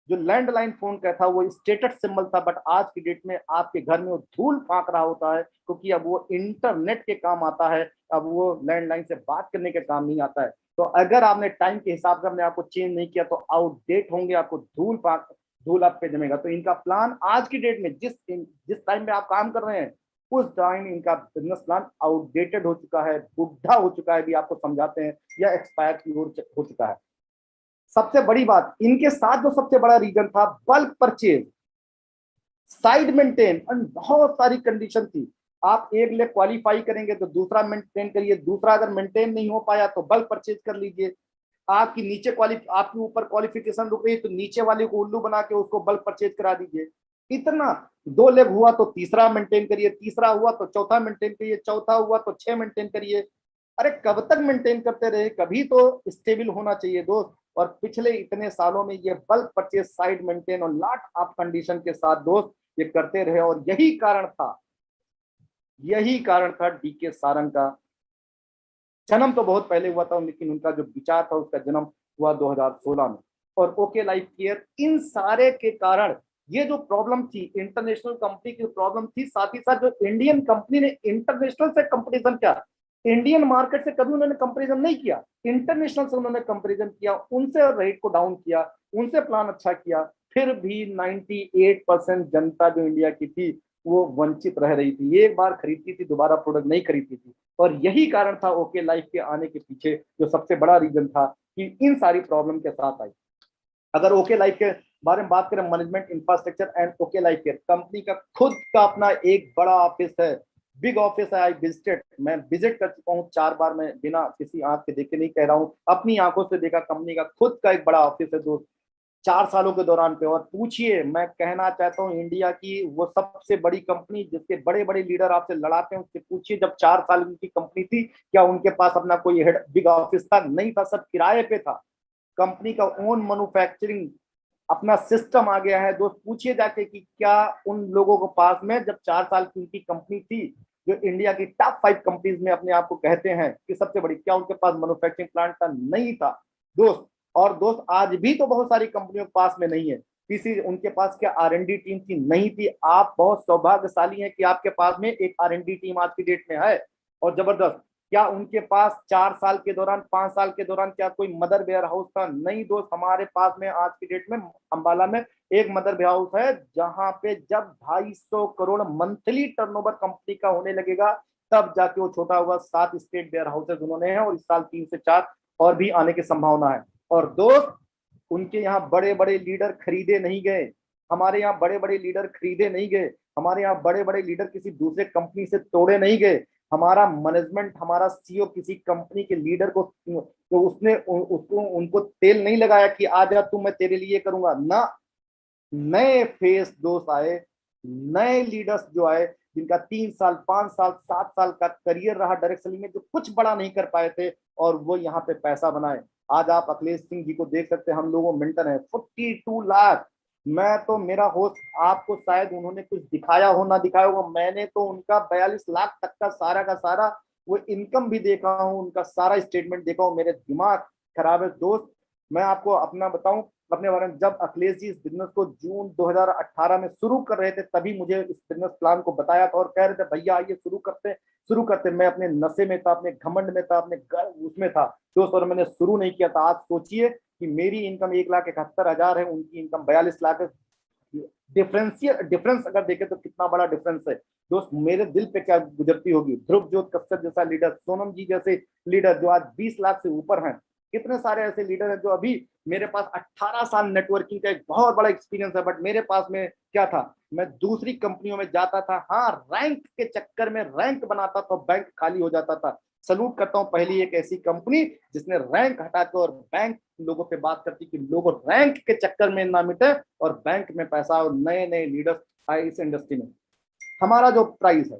जो लैंडलाइन फोन का था, वो स्टेटस सिंबल था, बट आज की डेट में आपके घर में वो धूल फांक रहा होता है, क्योंकि अब वो इंटरनेट के काम आता है, अब वो लैंडलाइन से बात करने के काम नहीं आता है। तो अगर आपने टाइम के हिसाब से अपने आप को चेंज नहीं किया तो आउटडेट होंगे, आपको धूल आप पे जमेगा। तो इनका प्लान आज की डेट में जिस टाइम में आप काम कर रहे हैं, उस टाइम इनका बिजनेस प्लान आउटडेटेड हो चुका है, बुढ़ा हो चुका है, भी आपको समझाते हैं, या एक्सपायर की ओर हो चुका है। सबसे बड़ी बात, इनके साथ जो सबसे बड़ा रीजन था, बल्क परचेज, साइड मेंटेन, और बहुत सारी कंडीशन थी। आप एक ले क्वालिफाई करेंगे तो दूसरा मेंटेन करिए, दूसरा अगर मेंटेन नहीं हो पाया तो बल्क परचेज कर लीजिए। आपकी ऊपर क्वालिफिकेशन रुक रही है तो नीचे वाले को उल्लू बना के उसको बल्क परचेज करा दीजिए। इतना 2 लेग हुआ तो तीसरा मेंटेन करिए, तीसरा हुआ तो चौथा मेंटेन करिए, चौथा हुआ तो 6 मेंटेन करिए। अरे कब तक मेंटेन करते रहे, कभी तो स्टेबल होना चाहिए दोस्त। और पिछले इतने सालों में ये बल्क परचेज, साइड मेंटेन और लॉट ऑफ कंडीशन के साथ दोस्त ये करते रहे। और यही कारण था डीके सारंग का जन्म तो बहुत पहले हुआ था, लेकिन उनका जो विचार था उसका जन्म हुआ 2016 में। और ओके लाइफ केयर, इन सारे के कारण ये जो प्रॉब्लम थी, इंटरनेशनल कंपनी की प्रॉब्लम थी, साथ ही साथ जो इंडियन कंपनी ने इंटरनेशनल से कंपैरिजन किया, इंडियन मार्केट से कभी उन्होंने कंपैरिजन नहीं किया, इंटरनेशनल से उन्होंने कंपैरिजन किया, उनसे रेट को डाउन किया, उनसे प्लान अच्छा किया। फिर भी 98% जनता जो इंडिया की थी वो वंचित रह रही थी। एक बार खरीदती थी, दोबारा प्रोडक्ट नहीं खरीदती थी। और यही कारण था ओके लाइफ के आने के पीछे, जो सबसे बड़ा रीजन था कि इन सारी प्रॉब्लम के साथ आई। अगर ओके लाइफ के बारे में बात करें, management, infrastructure and okay life के कंपनी का खुद का अपना एक बड़ा ऑफिस है, बिग ऑफिस है। आई विजिटेड, मैं विजिट कर चुका हूँ 4 बार। मैं बिना किसी आंख के देखे नहीं कह रहा हूँ, अपनी आंखों से देखा। कंपनी का खुद का एक बड़ा ऑफिस है दोस्त, 4 सालों के दौरान पे। और पूछिए, मैं कहना चाहता हूँ इंडिया की वो सबसे बड़ी कंपनी जिसके बड़े बड़े लीडर आपसे लड़ाते हैं, उससे पूछिए जब 4 साल की कंपनी थी, क्या उनके पास अपना कोई हेड बिग ऑफिस था? नहीं था, सब किराए पे था। कंपनी का ओन मैन्युफैक्चरिंग अपना सिस्टम आ गया है दोस्त। पूछिए जाके कि क्या उन लोगों को पास में, जब 4 साल की उनकी कंपनी थी, जो इंडिया की टॉप 5 कंपनीज में अपने आप को कहते हैं कि सबसे बड़ी, क्या उनके पास मैन्युफैक्चरिंग प्लांट था? नहीं था दोस्त। और दोस्त आज भी तो बहुत सारी कंपनियों के पास में नहीं है किसी, उनके पास क्या R&D टीम थी? नहीं थी। आप बहुत सौभाग्यशाली हैं कि आपके पास में एक R&D टीम आज की डेट में है, और जबरदस्त। क्या उनके पास 4 साल के दौरान, 5 साल के दौरान क्या कोई मदर वेयर हाउस था? नहीं दोस्त। हमारे पास में आज की डेट में अंबाला में एक मदर वेयर हाउस है, जहां पे जब 250 करोड़ मंथली टर्नओवर कंपनी का होने लगेगा, तब जाके वो छोटा होगा। 7 स्टेट वेयर हाउसेज उन्होंने हैं, और इस साल 3 से 4 और भी आने की संभावना है। और दोस्त, उनके यहाँ बड़े बड़े लीडर खरीदे नहीं गए, हमारे यहाँ बड़े बड़े लीडर खरीदे नहीं गए, हमारे यहाँ बड़े बड़े लीडर किसी दूसरे कंपनी से तोड़े नहीं गए। हमारा मैनेजमेंट, हमारा सीईओ किसी कंपनी के लीडर को, तो उसने उसको उनको तेल नहीं लगाया कि आजा तू, मैं तेरे लिए करूंगा ना। नए फेस दोस्त आए, नए लीडर्स जो आए, जिनका 3 साल, 5 साल, 7 साल का करियर रहा डायरेक्ट सेलिंग में, जो कुछ बड़ा नहीं कर पाए थे, और वो यहाँ पे पैसा बनाए। आज आप अखिलेश सिंह जी को देख सकते हैं, हम लोगों मिल्टन है 42 लाख। मैं तो, मेरा होस्ट, आपको शायद उन्होंने कुछ दिखाया हो ना दिखाया हो, मैंने तो उनका 42 लाख तक का सारा वो इनकम भी देखा हूं, उनका सारा स्टेटमेंट देखा हूं। मेरे दिमाग खराब है दोस्त। मैं आपको अपना बताऊं अपने बारे में, जब अखिलेश जी इस बिजनेस को जून 2018 में शुरू कर रहे थे, तभी मुझे इस बिजनेस प्लान को बताया था, और कह रहे थे भैया आइए शुरू करते। मैं अपने नशे में था, अपने घमंड में था, अपने उसमें था दोस्त, और मैंने शुरू नहीं किया था। आज सोचिए कि मेरी इनकम 1,71,000 है, उनकी इनकम 42 लाख है। डिफरेंस अगर देखें तो कितना बड़ा डिफरेंस है दोस्त। मेरे दिल पे क्या गुजरती होगी। ध्रुवजोत कश्यप जैसा लीडर, सोनम जी जैसे लीडर जो आज 20 लाख से ऊपर हैं, कितने सारे ऐसे लीडर हैं जो अभी, मेरे पास 18 साल नेटवर्किंग का एक बहुत बड़ा एक्सपीरियंस है, बट मेरे पास में क्या था, मैं दूसरी कंपनियों में जाता था, हाँ रैंक के चक्कर में रैंक बनाता तो बैंक खाली हो जाता था। सलूट करता हूं पहली एक ऐसी कंपनी जिसने रैंक हटा के और बैंक लोगों पे बात करती कि लोगों रैंक के चक्कर में ना मिटे, और बैंक में पैसा, और नए नए लीडर्स आए इस इंडस्ट्री में। हमारा जो प्राइस है,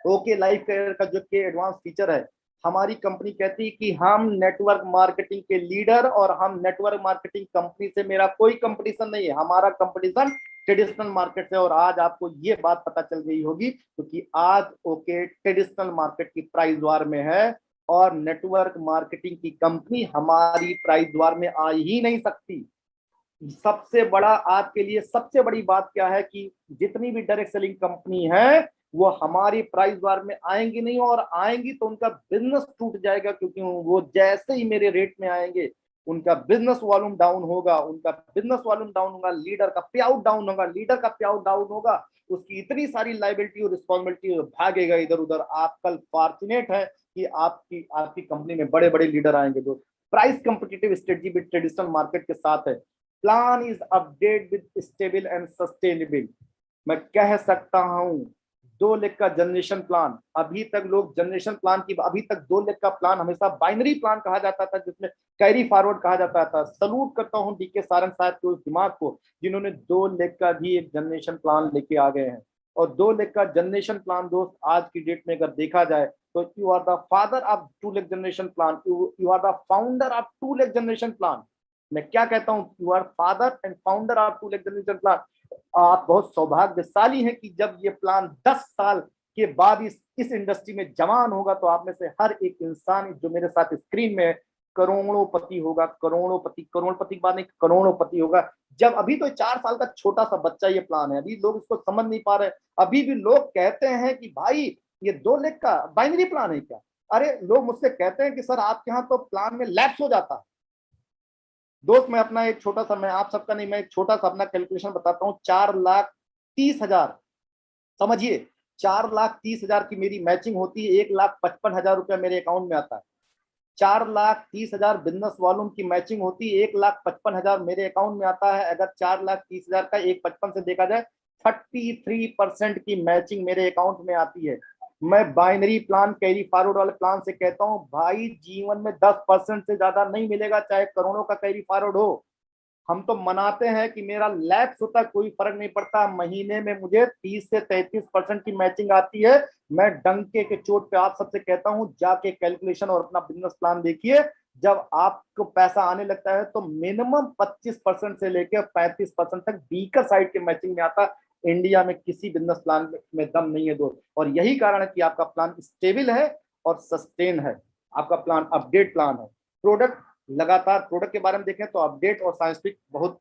ओके लाइफ केयर का जो के एडवांस फीचर है, हमारी कंपनी कहती है कि हम नेटवर्क मार्केटिंग के लीडर, और हम नेटवर्क मार्केटिंग कंपनी से मेरा कोई कंपटीशन नहीं है, हमारा कंपटीशन ट्रेडिशनल मार्केट से। और आज आपको ये बात पता चल गई होगी, क्योंकि आज ओके ट्रेडिशनल मार्केट की प्राइस वार में है, और नेटवर्क मार्केटिंग की कंपनी हमारी प्राइस वार में आ ही नहीं सकती। सबसे बड़ा आपके लिए सबसे बड़ी बात क्या है कि जितनी भी डायरेक्ट सेलिंग कंपनी है, वो हमारी प्राइस वार में आएंगी नहीं, और आएंगी तो उनका बिजनेस टूट जाएगा, क्योंकि वो जैसे ही मेरे रेट में आएंगे, उनका बिजनेस वॉल्यूम डाउन होगा, लीडर का पे आउट डाउन होगा, उसकी इतनी सारी लाइबिलिटी और रिस्पॉन्सिबिलिटी, भागेगा इधर उधर। आप कल फॉर्चुनेट है कि आपकी आपकी कंपनी में बड़े बड़े लीडर आएंगे। जो प्राइस कंपिटिटिव स्ट्रेटजी भी ट्रेडिशनल मार्केट के साथ है, plan is update with stable and sustainable. मैं कह सकता हूं 2 लेग का जनरेशन प्लान, अभी तक लोग जनरेशन प्लान की, अभी तक 2 लेग का प्लान हमेशा बाइनरी प्लान कहा जाता था, जिसमें कैरी फॉरवर्ड कहा जाता था। सलूट करता हूं डीके सारंग साहब के उस दिमाग को, जिन्होंने 2 लेग का भी एक जनरेशन प्लान लेके आ गए हैं। और 2 लेग का जनरेशन प्लान दोस्त, आज की डेट में अगर देखा जाए तो you are the father of 2 leg generation plan, you are the founder of 2 leg generation plan. मैं क्या कहता हूं, you are father and founder of 2 leg generation plan. आप बहुत सौभाग्यशाली हैं कि जब ये प्लान 10 साल के बाद इस इंडस्ट्री में जवान होगा, तो आप में से हर एक इंसान जो मेरे साथ स्क्रीन में, करोड़ोंपति होगा। करोड़ोंपति की बात नहीं, करोड़ोंपति होगा। जब अभी तो 4 साल का छोटा सा बच्चा ये प्लान है, अभी लोग इसको समझ नहीं पा रहे। अभी भी लोग कहते हैं कि भाई ये 2 लेग का बाइनरी प्लान है क्या? अरे लोग मुझसे कहते हैं कि सर आपके यहाँ तो प्लान में लैप्स हो जाता है। दोस्त मैं अपना एक छोटा सा, मैं आप सबका नहीं, मैं एक छोटा सा अपना कैलकुलेशन बताता हूँ। 4,30,000, समझिए 4,30,000 की मेरी मैचिंग होती है, 1,55,000 रुपया मेरे अकाउंट में आता है। 4,30,000 बिजनेस वॉल्यूम की मैचिंग होती है, 1,55,000 मेरे अकाउंट में आता है। अगर 4,30,000 का 1,55 से देखा जाए, 33% की मैचिंग मेरे अकाउंट में आती है। मैं बाइनरी प्लान, कैरी फॉरवर्ड वाले प्लान से कहता हूं भाई, जीवन में 10% से ज्यादा नहीं मिलेगा, चाहे करोड़ों का कैरी फॉरवर्ड हो। हम तो मनाते हैं कि मेरा लैप्स होता है, कोई फर्क नहीं पड़ता, महीने में मुझे 30 से 33% की मैचिंग आती है। मैं डंके के चोट पे आप सबसे कहता हूं, जाके कैलकुलेशन और अपना बिजनेस प्लान देखिए। जब आपको पैसा आने लगता है तो मिनिमम 25% से लेकर 35% तक बीकर साइड के मैचिंग में आता है। इंडिया में किसी बिजनेस प्लान में दम नहीं है दोस्त, और यही कारण है कि आपका प्लान स्टेबल है और सस्टेन है, आपका प्लान अपडेट प्लान है। प्रोडक्ट, लगातार प्रोडक्ट के बारे में देखें तो अपडेट और साइंटिफिक बहुत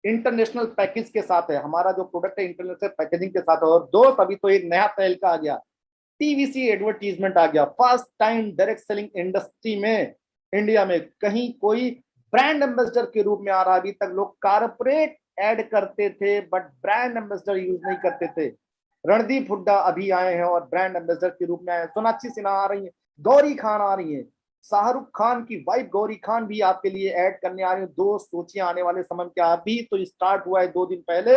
इंटरनेशनल पैकेज के साथ है। हमारा जो प्रोडक्ट है इंटरनेशनल पैकेजिंग के साथ है। और दोस्त अभी तो एक नया तरीका आ गया, टीवीसी एडवर्टीजमेंट आ गया। First time direct selling industry में, इंडिया में कहीं कोई ब्रांड एम्बेसडर के रूप में आ रहा है। अभी तक लोग कारपोरेट ऐड करते थे बट ब्रांड एम्बेसडर यूज नहीं करते थे। रणदीप हुड्डा अभी आए हैं और ब्रांड एम्बेसडर के रूप में आए हैं। सोनाक्षी सिन्हा आ रही है, गौरी खान आ रही है, शाहरुख खान की वाइफ गौरी खान भी आपके लिए ऐड करने आ रही है। दोस्त सोचिए आने वाले समय में क्या, अभी तो स्टार्ट हुआ है 2 दिन पहले।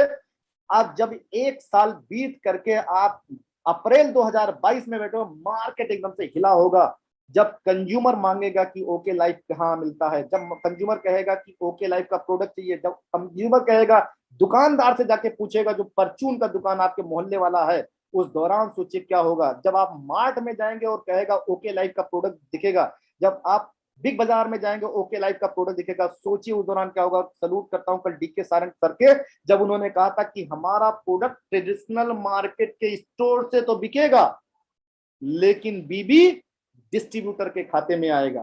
आप जब 1 साल बीत करके आप अप्रैल 2022 में बैठो, मार्केट एकदम से हिला होगा। जब कंज्यूमर मांगेगा कि ओके लाइफ कहाँ मिलता है, जब कंज्यूमर कहेगा कि ओके लाइफ का प्रोडक्ट चाहिए, जब कंज्यूमर कहेगा, दुकानदार से जाके पूछेगा जो परचून का दुकान आपके मोहल्ले वाला है, उस दौरान सोचिए क्या होगा। जब आप मार्ट में जाएंगे और कहेगा ओके लाइफ का प्रोडक्ट दिखेगा, जब आप बिग बाजार में जाएंगे ओके लाइफ का प्रोडक्ट दिखेगा, सोचिए उस दौरान क्या होगा। सलूट करता हूं कल डीके सारंग सर के, जब उन्होंने कहा था कि हमारा प्रोडक्ट ट्रेडिशनल मार्केट के स्टोर से तो बिकेगा, लेकिन बीबी डिस्ट्रीब्यूटर के खाते में आएगा।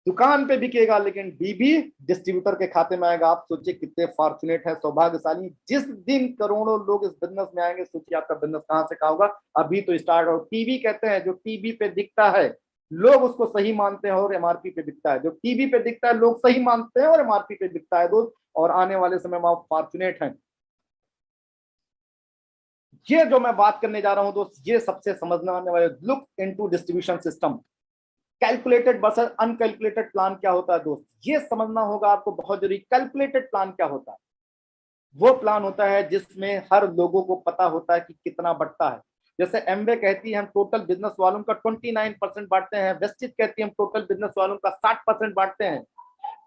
दुकान पे बिकेगा लेकिन बीबी डिस्ट्रीब्यूटर के खाते में आएगा। आप सोचिए कितने फॉर्चुनेट है, सौभाग्यशाली। जिस दिन करोड़ों लोग इस बिजनेस में आएंगे, सोचिए आपका बिजनेस कहां से कहां होगा। अभी तो स्टार्ट हो। टीवी कहते हैं, जो टीवी पे दिखता है लोग उसको सही मानते हैं और एमआरपी पे बिकता है। जो टीवी पे दिखता है लोग सही मानते हैं और एमआरपी पे बिकता है दोस्त। और आने वाले समय में आप फॉर्चुनेट हैं। ये जो मैं बात करने जा रहा हूं दोस्त, ये सबसे समझने आने वाले, look into distribution system. Calculated versus uncalculated plan क्या होता है दोस्त, ये समझना होगा आपको, बहुत जरूरी। कैलकुलेटेड प्लान क्या होता है? वो प्लान होता है जिसमें हर लोगों को पता होता है कि कितना बढ़ता है। जैसे एमवे कहती है हम टोटल बिजनेस वॉल्यूम का 29% बांटते हैं, वेस्टिज कहती है हम टोटल बिजनेस वॉल्यूम का 60% बांटते हैं,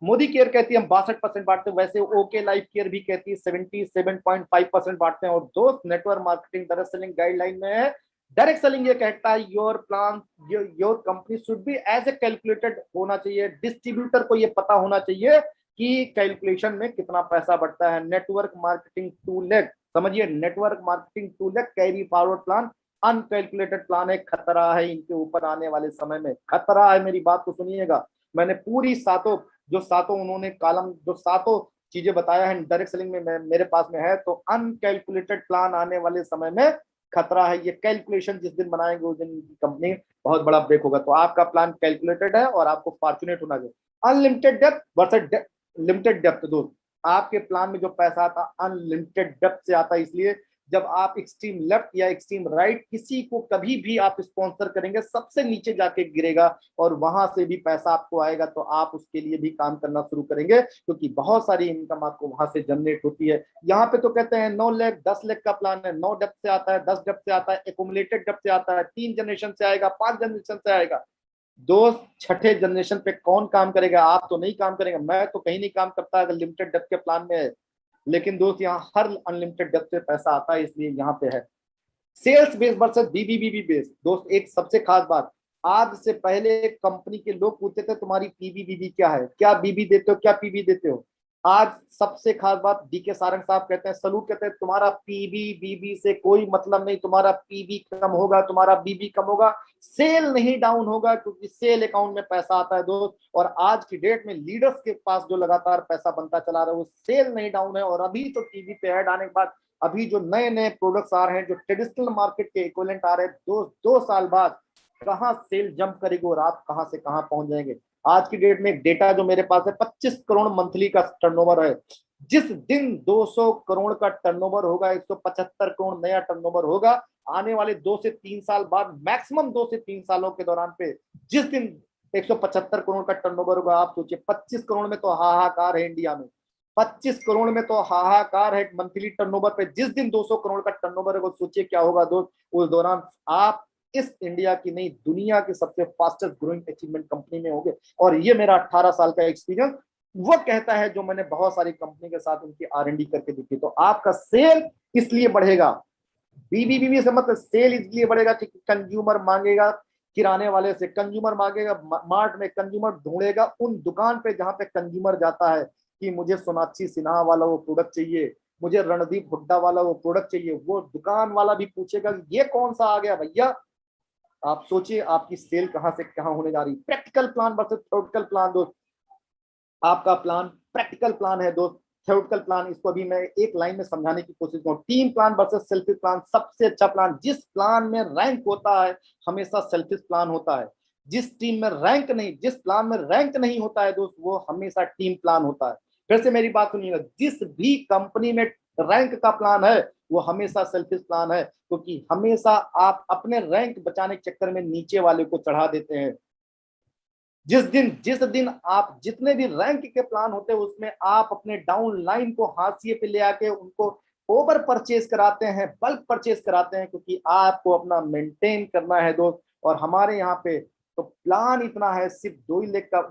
मोदी केयर कहती है हम 62% बांटते हैं, वैसे ओके लाइफ केयर भी कहती है 77.5% बांटते हैं। और दोस्त network marketing direct selling guideline में है, डायरेक्ट सेलिंग ये कहता है your plan, your company should be as a calculated होना चाहिए। डिस्ट्रीब्यूटर को ये पता होना चाहिए कि कैलकुलेशन में कितना पैसा बढ़ता है। नेटवर्क मार्केटिंग टूल है, समझिए, नेटवर्क मार्केटिंग टूल है, carry forward plan, uncalculated plan है। खतरा है इनके ऊपर आने वाले समय में, खतरा है। मेरी बात को सुनिएगा, मैंने पूरी सातों, जो सातों उन्होंने कॉलम, जो सातों चीजें बताया है डायरेक्ट सेलिंग में, मेरे पास में है। तो अनकैलकुलेटेड प्लान आने वाले समय में खतरा है। ये कैलकुलेशन जिस दिन बनाएंगे उस दिन कंपनी बहुत बड़ा ब्रेक होगा। तो आपका प्लान कैलकुलेटेड है और आपको फॉर्चुनेट होना चाहिए। Unlimited depth versus limited depth दोस्त, आपके प्लान में जो पैसा आता है अनलिमिटेड डेप्थ से आता है। इसलिए जब आप एक्सट्रीम लेफ्ट या एक्सट्रीम राइट किसी को कभी भी आप स्पॉन्सर करेंगे, सबसे नीचे जाके गिरेगा और वहां से भी पैसा आपको आएगा, तो आप उसके लिए भी काम करना शुरू करेंगे, क्योंकि बहुत सारी इनकम आपको वहां से जनरेट होती है। यहाँ पे तो कहते हैं 9 लाख 10 लाख का प्लान है, 9 डेप्थ से आता है, 10 डेप्थ से आता है, एकुमुलेटेड डेप्थ से आता है, 3 जनरेशन से आएगा, 5 जनरेशन से आएगा। दोस्त छठे जनरेशन पे कौन काम करेगा? आप तो नहीं काम करेंगे, मैं तो कहीं नहीं काम करता अगर लिमिटेड डेप्थ के प्लान में है। लेकिन दोस्त यहाँ हर अनलिमिटेड डेप्थ से पैसा आता है, इसलिए यहाँ पे है। सेल्स बेस वर्सेस बीबीबीबी बेस दोस्त, एक सबसे खास बात, आज से पहले कंपनी के लोग पूछते थे तुम्हारी पीबीबीबी क्या है, क्या बीबी देते हो, क्या पीबी देते हो। आज सबसे खास बात, डीके सारंग साहब कहते हैं, सलूट कहते हैं, तुम्हारा पीबी बीबी से कोई मतलब नहीं, तुम्हारा पीबी कम होगा, तुम्हारा बीबी कम होगा, सेल नहीं डाउन होगा, क्योंकि सेल अकाउंट में पैसा आता है दोस्त। और आज की डेट में लीडर्स के पास जो लगातार पैसा बनता चला रहा है वो सेल नहीं डाउन है। और अभी तो टीवी पे ऐड आने के बाद अभी जो नए नए प्रोडक्ट्स आ रहे हैं जो ट्रेडिशनल मार्केट के इक्विवेलेंट आ रहे हैं, 2 साल बाद कहाँ सेल जंप करेगी और आप कहां से कहां पहुंच जाएंगे। आज की डेट में एक डेटा जो मेरे पास है, 25 करोड़ मंथली का टर्नओवर है। जिस दिन 200 करोड़ का टर्नओवर होगा, 175 करोड़ नया टर्नओवर होगा, आने वाले 2 से 3 साल बाद, मैक्सिमम 2 से 3 सालों के दौरान पे जिस दिन 175 करोड़ का टर्नओवर होगा, आप सोचिए 25 करोड़ में तो हाहाकार है इंडिया में। 25 करोड़ में तो हाहाकार है मंथली टर्नओवर पे। जिस दिन 200 करोड़ का टर्नओवर है, सोचिए क्या होगा दोस्त। उस दौरान आप इस इंडिया की नहीं, दुनिया की सबसे फास्टेस्ट ग्रोइंग अचीवमेंट कंपनी में होंगे। और ये मेरा 18 साल का एक्सपीरियंस वो कहता है, जो मैंने बहुत सारी कंपनी के साथ उनकी R&D करके देखी। तो आपका सेल इसलिए बढ़ेगा, बीबीबीबी से मतलब सेल इसलिए बढ़ेगा कि कंज्यूमर मांगेगा, किराने वाले से कंज्यूमर मांगेगा, मार्ट में कंज्यूमर ढूंढेगा उन दुकान पे जहां पे कंज्यूमर जाता है कि मुझे सोनाक्षी सिन्हा वाला वो प्रोडक्ट चाहिए, मुझे रणदीप हुड्डा वाला वो प्रोडक्ट चाहिए। वो दुकान वाला भी पूछेगा कि ये कौन सा आ गया भैया। आप सोचिए आपकी सेल कहां से कहां होने जा रही। Practical plan versus theoretical plan दोस्त। आपका प्लान प्रैक्टिकल प्लान है दोस्त, थ्योरेटिकल प्लान। इसको अभी मैं एक लाइन में समझाने की कोशिश करूँ। Team plan versus selfish plan. सबसे अच्छा प्लान, जिस प्लान में रैंक होता है, हमेशा सेल्फिश प्लान होता है। जिस टीम में रैंक नहीं, जिस प्लान में रैंक नहीं होता है दोस्त, वो हमेशा टीम प्लान होता है। फिर से मेरी बात सुनिएगा, जिस भी कंपनी में रैंक का प्लान है, वो हमेशा सेल्फिश प्लान है, क्योंकि हमेशा आप अपने रैंक बचाने के चक्कर में नीचे वाले को चढ़ा देते हैं। जिस दिन आप जितने भी रैंक के प्लान होते हैं, उसमें आप अपने डाउन लाइन को हाशिए पे ले आके उनको ओवर परचेज कराते हैं, बल्क परचेज कराते हैं, क्योंकि आपको अपना मेंटेन करना है दोस्त। और हमारे यहाँ पे तो प्लान इतना है, सिर्फ 2 ही का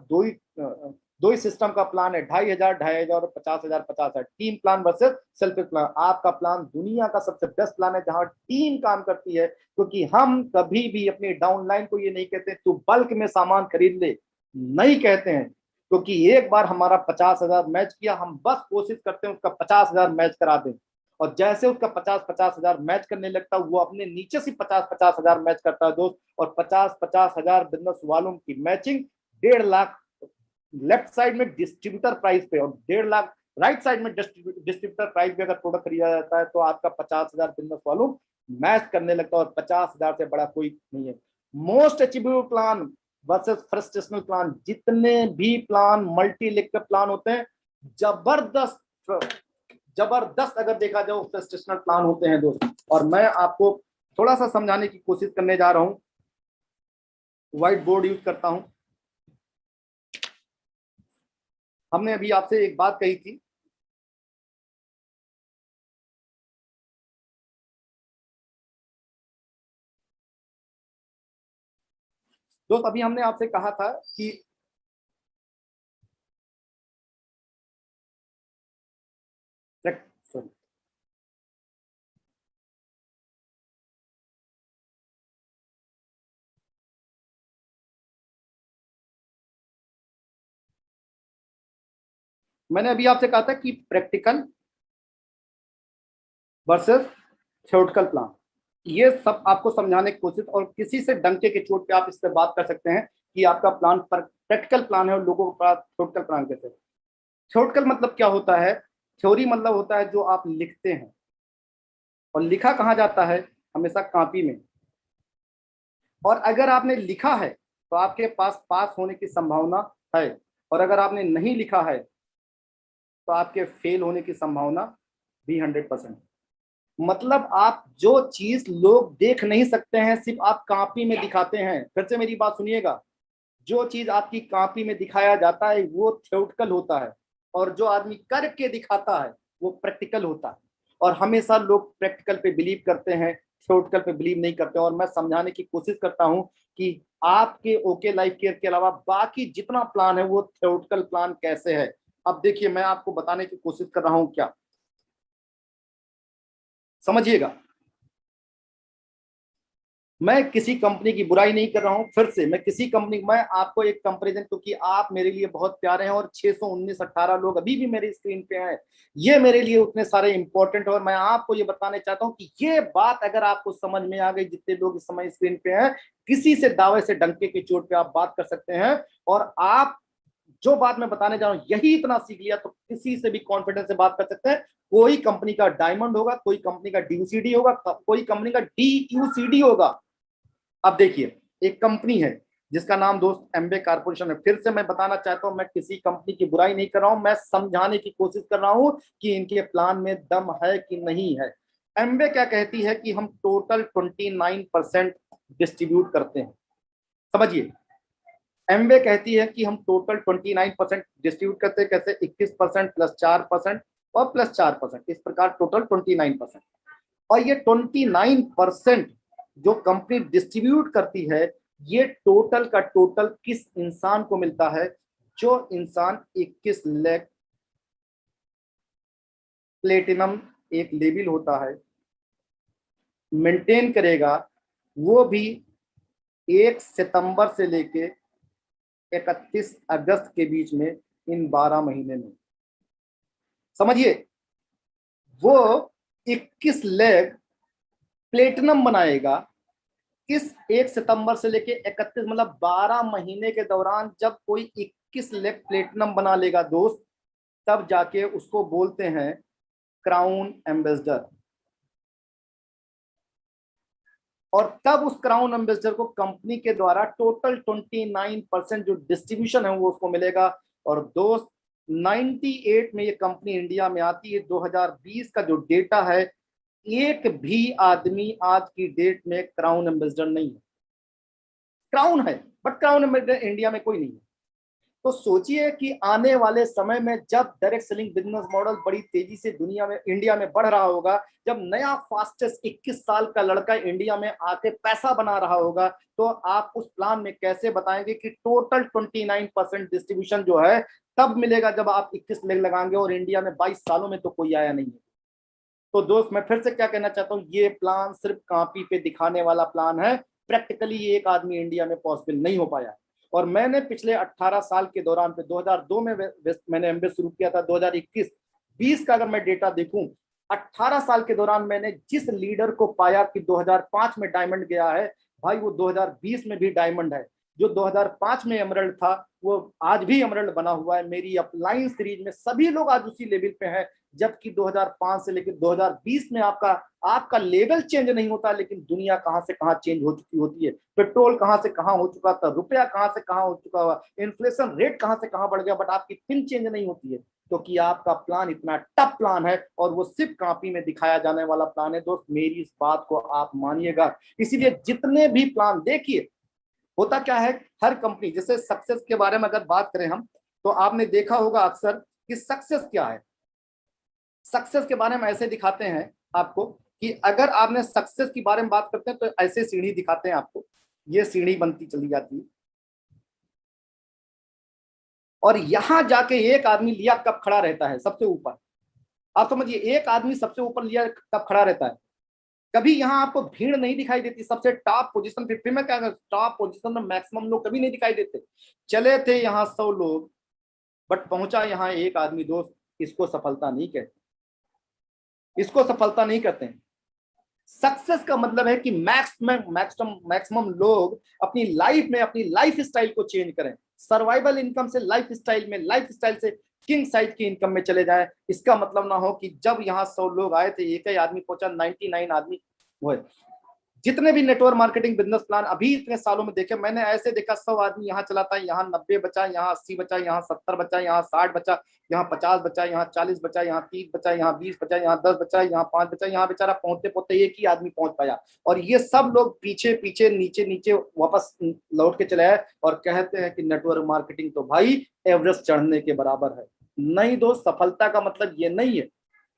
दो ही सिस्टम का प्लान है। 2,500, 2,500 और 50,000, 50,000। Team plan versus self plan. आपका प्लान दुनिया का सबसे बेस्ट प्लान है, जहां टीम काम करती है। क्योंकि हम कभी भी अपनी डाउन लाइन को ये नहीं कहते तू बल्क में सामान खरीद ले, नहीं कहते हैं। क्योंकि एक बार हमारा 50,000 मैच किया, हम बस कोशिश करते हैं उसका 50,000 मैच करा दें। और जैसे उसका 50,000 मैच करने लगता है, वो अपने नीचे से 50,000 मैच करता है दोस्त। और 50,000 बिजनेस वालों की मैचिंग 1.5 लाख लेफ्ट साइड में डिस्ट्रीब्यूटर प्राइस पे, और 1.5 लाख राइट साइड में डिस्ट्रीब्यूटर प्राइस पे अगर प्रोडक्ट खरीदा जाता है, तो आपका 50,000 बिजनेस वालों मैच करने लगता है। और 50,000 से बड़ा कोई नहीं है। Most achievable plan versus frustrational plan. जितने भी प्लान मल्टी लेग के प्लान होते हैं, जबरदस्त अगर देखा जाए फ्रस्ट्रेशनल प्लान होते हैं दोस्त। और मैं आपको थोड़ा सा समझाने की कोशिश करने जा रहा हूं। व्हाइट बोर्ड यूज करता हूं। हमने अभी आपसे एक बात कही थी, दोस्त अभी हमने आपसे कहा था कि सॉरी, मैंने अभी आपसे कहा था कि प्रैक्टिकल वर्सेस थ्योरेटिकल प्लान, ये सब आपको समझाने की कोशिश। और किसी से डंके के चोट पे आप इस पर बात कर सकते हैं कि आपका प्लान प्रैक्टिकल प्लान है और लोगों का थ्योरेटिकल प्लान कैसे। थ्योरेटिकल मतलब क्या होता है? थ्योरी मतलब होता है जो आप लिखते हैं, और लिखा कहाँ जाता है? हमेशा कॉपी में। और अगर आपने लिखा है तो आपके पास होने की संभावना है, और अगर आपने नहीं लिखा है तो आपके फेल होने की संभावना भी 100%। मतलब आप जो चीज लोग देख नहीं सकते हैं, सिर्फ आप कॉपी में दिखाते हैं। फिर से मेरी बात सुनिएगा, जो चीज आपकी कॉपी में दिखाया जाता है वो थ्योरेटिकल होता है, और जो आदमी करके दिखाता है वो प्रैक्टिकल होता है। और हमेशा लोग प्रैक्टिकल पे बिलीव करते हैं, थ्योरेटिकल पे बिलीव नहीं करते। और मैं समझाने की कोशिश करता हूं कि आपके ओके लाइफ केयर के अलावा बाकी जितना प्लान है वो थ्योरेटिकल प्लान कैसे है। अब देखिए, मैं आपको बताने की कोशिश कर रहा हूं, क्या समझिएगा। मैं किसी कंपनी की बुराई नहीं कर रहा हूं। फिर से मैं किसी कंपनी, मैं आपको एक कंपैरिजन, क्योंकि आप मेरे लिए बहुत प्यारे हैं और 619 18 लोग अभी भी मेरी स्क्रीन पे हैं, ये मेरे लिए उतने सारे इंपॉर्टेंट। और मैं आपको ये बताने चाहता हूं कि ये बात अगर आपको समझ में आ गई, जितने लोग इस समय स्क्रीन पे हैं, किसी से दावे से डंके की चोट पे आप बात कर सकते हैं। और आप जो बात मैं बताने जा रहा हूं यही इतना सीख लिया तो किसी से भी कॉन्फिडेंस से बात कर सकते हैं। कोई कंपनी का डायमंड होगा, कोई कंपनी का DUCD होगा, कोई कंपनी का DUCD होगा। अब देखिए, एक कंपनी है, जिसका नाम दोस्त एमवे कारपोरेशन है। फिर से मैं बताना चाहता हूं, मैं किसी कंपनी की बुराई नहीं कर रहा हूं, मैं समझाने की कोशिश कर रहा हूं कि इनके प्लान में दम है कि नहीं है। एमवे क्या कहती है कि हम टोटल 29% डिस्ट्रीब्यूट करते हैं। समझिए, एमवे कहती है कि हम टोटल 29% डिस्ट्रीब्यूट करते हैं। कैसे? 21% प्लस 4% और प्लस 4%, इस प्रकार टोटल 29%। और ये 29% जो कंपनी डिस्ट्रीब्यूट करती है, ये टोटल का टोटल किस इंसान को मिलता है? जो इंसान 21 लाख प्लेटिनम एक लेवल होता है मेंटेन करेगा, वो भी 1 सितंबर से लेके 31 अगस्त के बीच में, इन 12 महीने में। समझिए, वो 21 लाख प्लेटिनम बनाएगा इस 1 सितंबर से लेके 31, मतलब 12 महीने के दौरान। जब कोई 21 लाख प्लेटिनम बना लेगा दोस्त, तब जाके उसको बोलते हैं क्राउन एम्बेसडर। और तब उस क्राउन एम्बेसडर को कंपनी के द्वारा टोटल 29% जो डिस्ट्रीब्यूशन है वो उसको मिलेगा। और दोस्त 98 में ये कंपनी इंडिया में आती है। 2020 का जो डेटा है, एक भी आदमी आज की डेट में क्राउन एम्बेसडर नहीं है। क्राउन है बट क्राउन एम्बेसडर इंडिया में कोई नहीं है। तो सोचिए कि आने वाले समय में जब डायरेक्ट सेलिंग बिजनेस मॉडल बड़ी तेजी से दुनिया में, इंडिया में बढ़ रहा होगा, जब नया फास्टेस्ट 21 साल का लड़का इंडिया में आके पैसा बना रहा होगा, तो आप उस प्लान में कैसे बताएंगे कि टोटल 29% डिस्ट्रीब्यूशन जो है तब मिलेगा जब आप 21 लेग लगाएंगे, और इंडिया में 22 सालों में तो कोई आया नहीं है। तो दोस्त, मैं फिर से क्या कहना चाहता हूँ, ये प्लान सिर्फ कॉपी पे दिखाने वाला प्लान है। प्रैक्टिकली ये एक आदमी इंडिया में पॉसिबल नहीं हो पाया। और मैंने पिछले 18 साल के दौरान पे 2002 में मैंने एमबीए शुरू किया था। 2021-20 का अगर मैं डेटा देखूं, 18 साल के दौरान मैंने जिस लीडर को पाया कि 2005 में डायमंड गया है, भाई वो 2020 में भी डायमंड है। जो 2005 में एमरल्ड था वो आज भी एमरल्ड बना हुआ है। मेरी अपलाइन सीरीज में सभी लोग आज उसी लेवल पे हैं। जबकि 2005 से लेकर 2020 में आपका लेवल चेंज नहीं होता, लेकिन दुनिया कहां से कहां चेंज हो चुकी होती है। पेट्रोल कहां से कहां हो चुका था, रुपया कहां से कहां हो चुका हुआ, इन्फ्लेशन रेट कहां से कहां बढ़ गया, बट आपकी पिन चेंज नहीं होती है। क्योंकि आपका प्लान इतना टफ प्लान है और वो सिर्फ कॉपी में दिखाया जाने वाला प्लान है। दोस्त, मेरी इस बात को आप मानिएगा। इसीलिए जितने भी प्लान देखिए, होता क्या है, हर कंपनी, जैसे सक्सेस के बारे में अगर बात करें हम, तो आपने देखा होगा अक्सर कि सक्सेस क्या है। सक्सेस के बारे में ऐसे दिखाते हैं आपको कि अगर आपने सक्सेस के बारे में बात करते हैं तो ऐसे सीढ़ी दिखाते हैं आपको। ये सीढ़ी बनती चली जाती है और यहां जाके एक आदमी लिया कब खड़ा रहता है सबसे ऊपर। आप समझिए, एक आदमी सबसे ऊपर लिया कब खड़ा रहता है। कभी यहां आपको भीड़ नहीं दिखाई देती। सबसे टॉप पोजीशन 50 में क्या, टॉप पोजीशन में मैक्सिमम लोग कभी नहीं दिखाई देते। चले थे यहां 100 लोग, बट पहुंचा यहां एक आदमी। दोस्त, इसको सफलता नहीं कहते, इसको सफलता नहीं कहते हैं। सक्सेस का मतलब है कि मैक्सिमम लोग अपनी लाइफ में अपनी लाइफ स्टाइल को चेंज करें। सर्वाइवल इनकम से लाइफ स्टाइल में, लाइफ स्टाइल से किंग साइज की इनकम में चले जाए। इसका मतलब ना हो कि जब यहाँ 100 लोग आए थे, एक ही आदमी पहुंचा, 99 आदमी हुए। जितने भी नेटवर्क मार्केटिंग बिजनेस प्लान अभी इतने सालों में देखे, मैंने ऐसे देखा 100 आदमी यहाँ चलाता है, यहाँ 90 बचा, यहाँ 80 बचा, यहाँ 70 बचा, यहाँ 60 बचा, यहाँ 50 बचा, यहाँ 40 बचा, यहाँ 30 बचा, यहाँ 20 बचा, यहाँ 10 बचा, यहाँ 5 बचा, यहाँ बेचारा पहुंचते पहुंचते एक ही आदमी पहुंच पाया। और ये सब लोग पीछे पीछे नीचे नीचे वापस लौट के चले आए और कहते हैं कि नेटवर्क मार्केटिंग तो भाई एवरेस्ट चढ़ने के बराबर है। नहीं दोस्त, सफलता का मतलब ये नहीं है।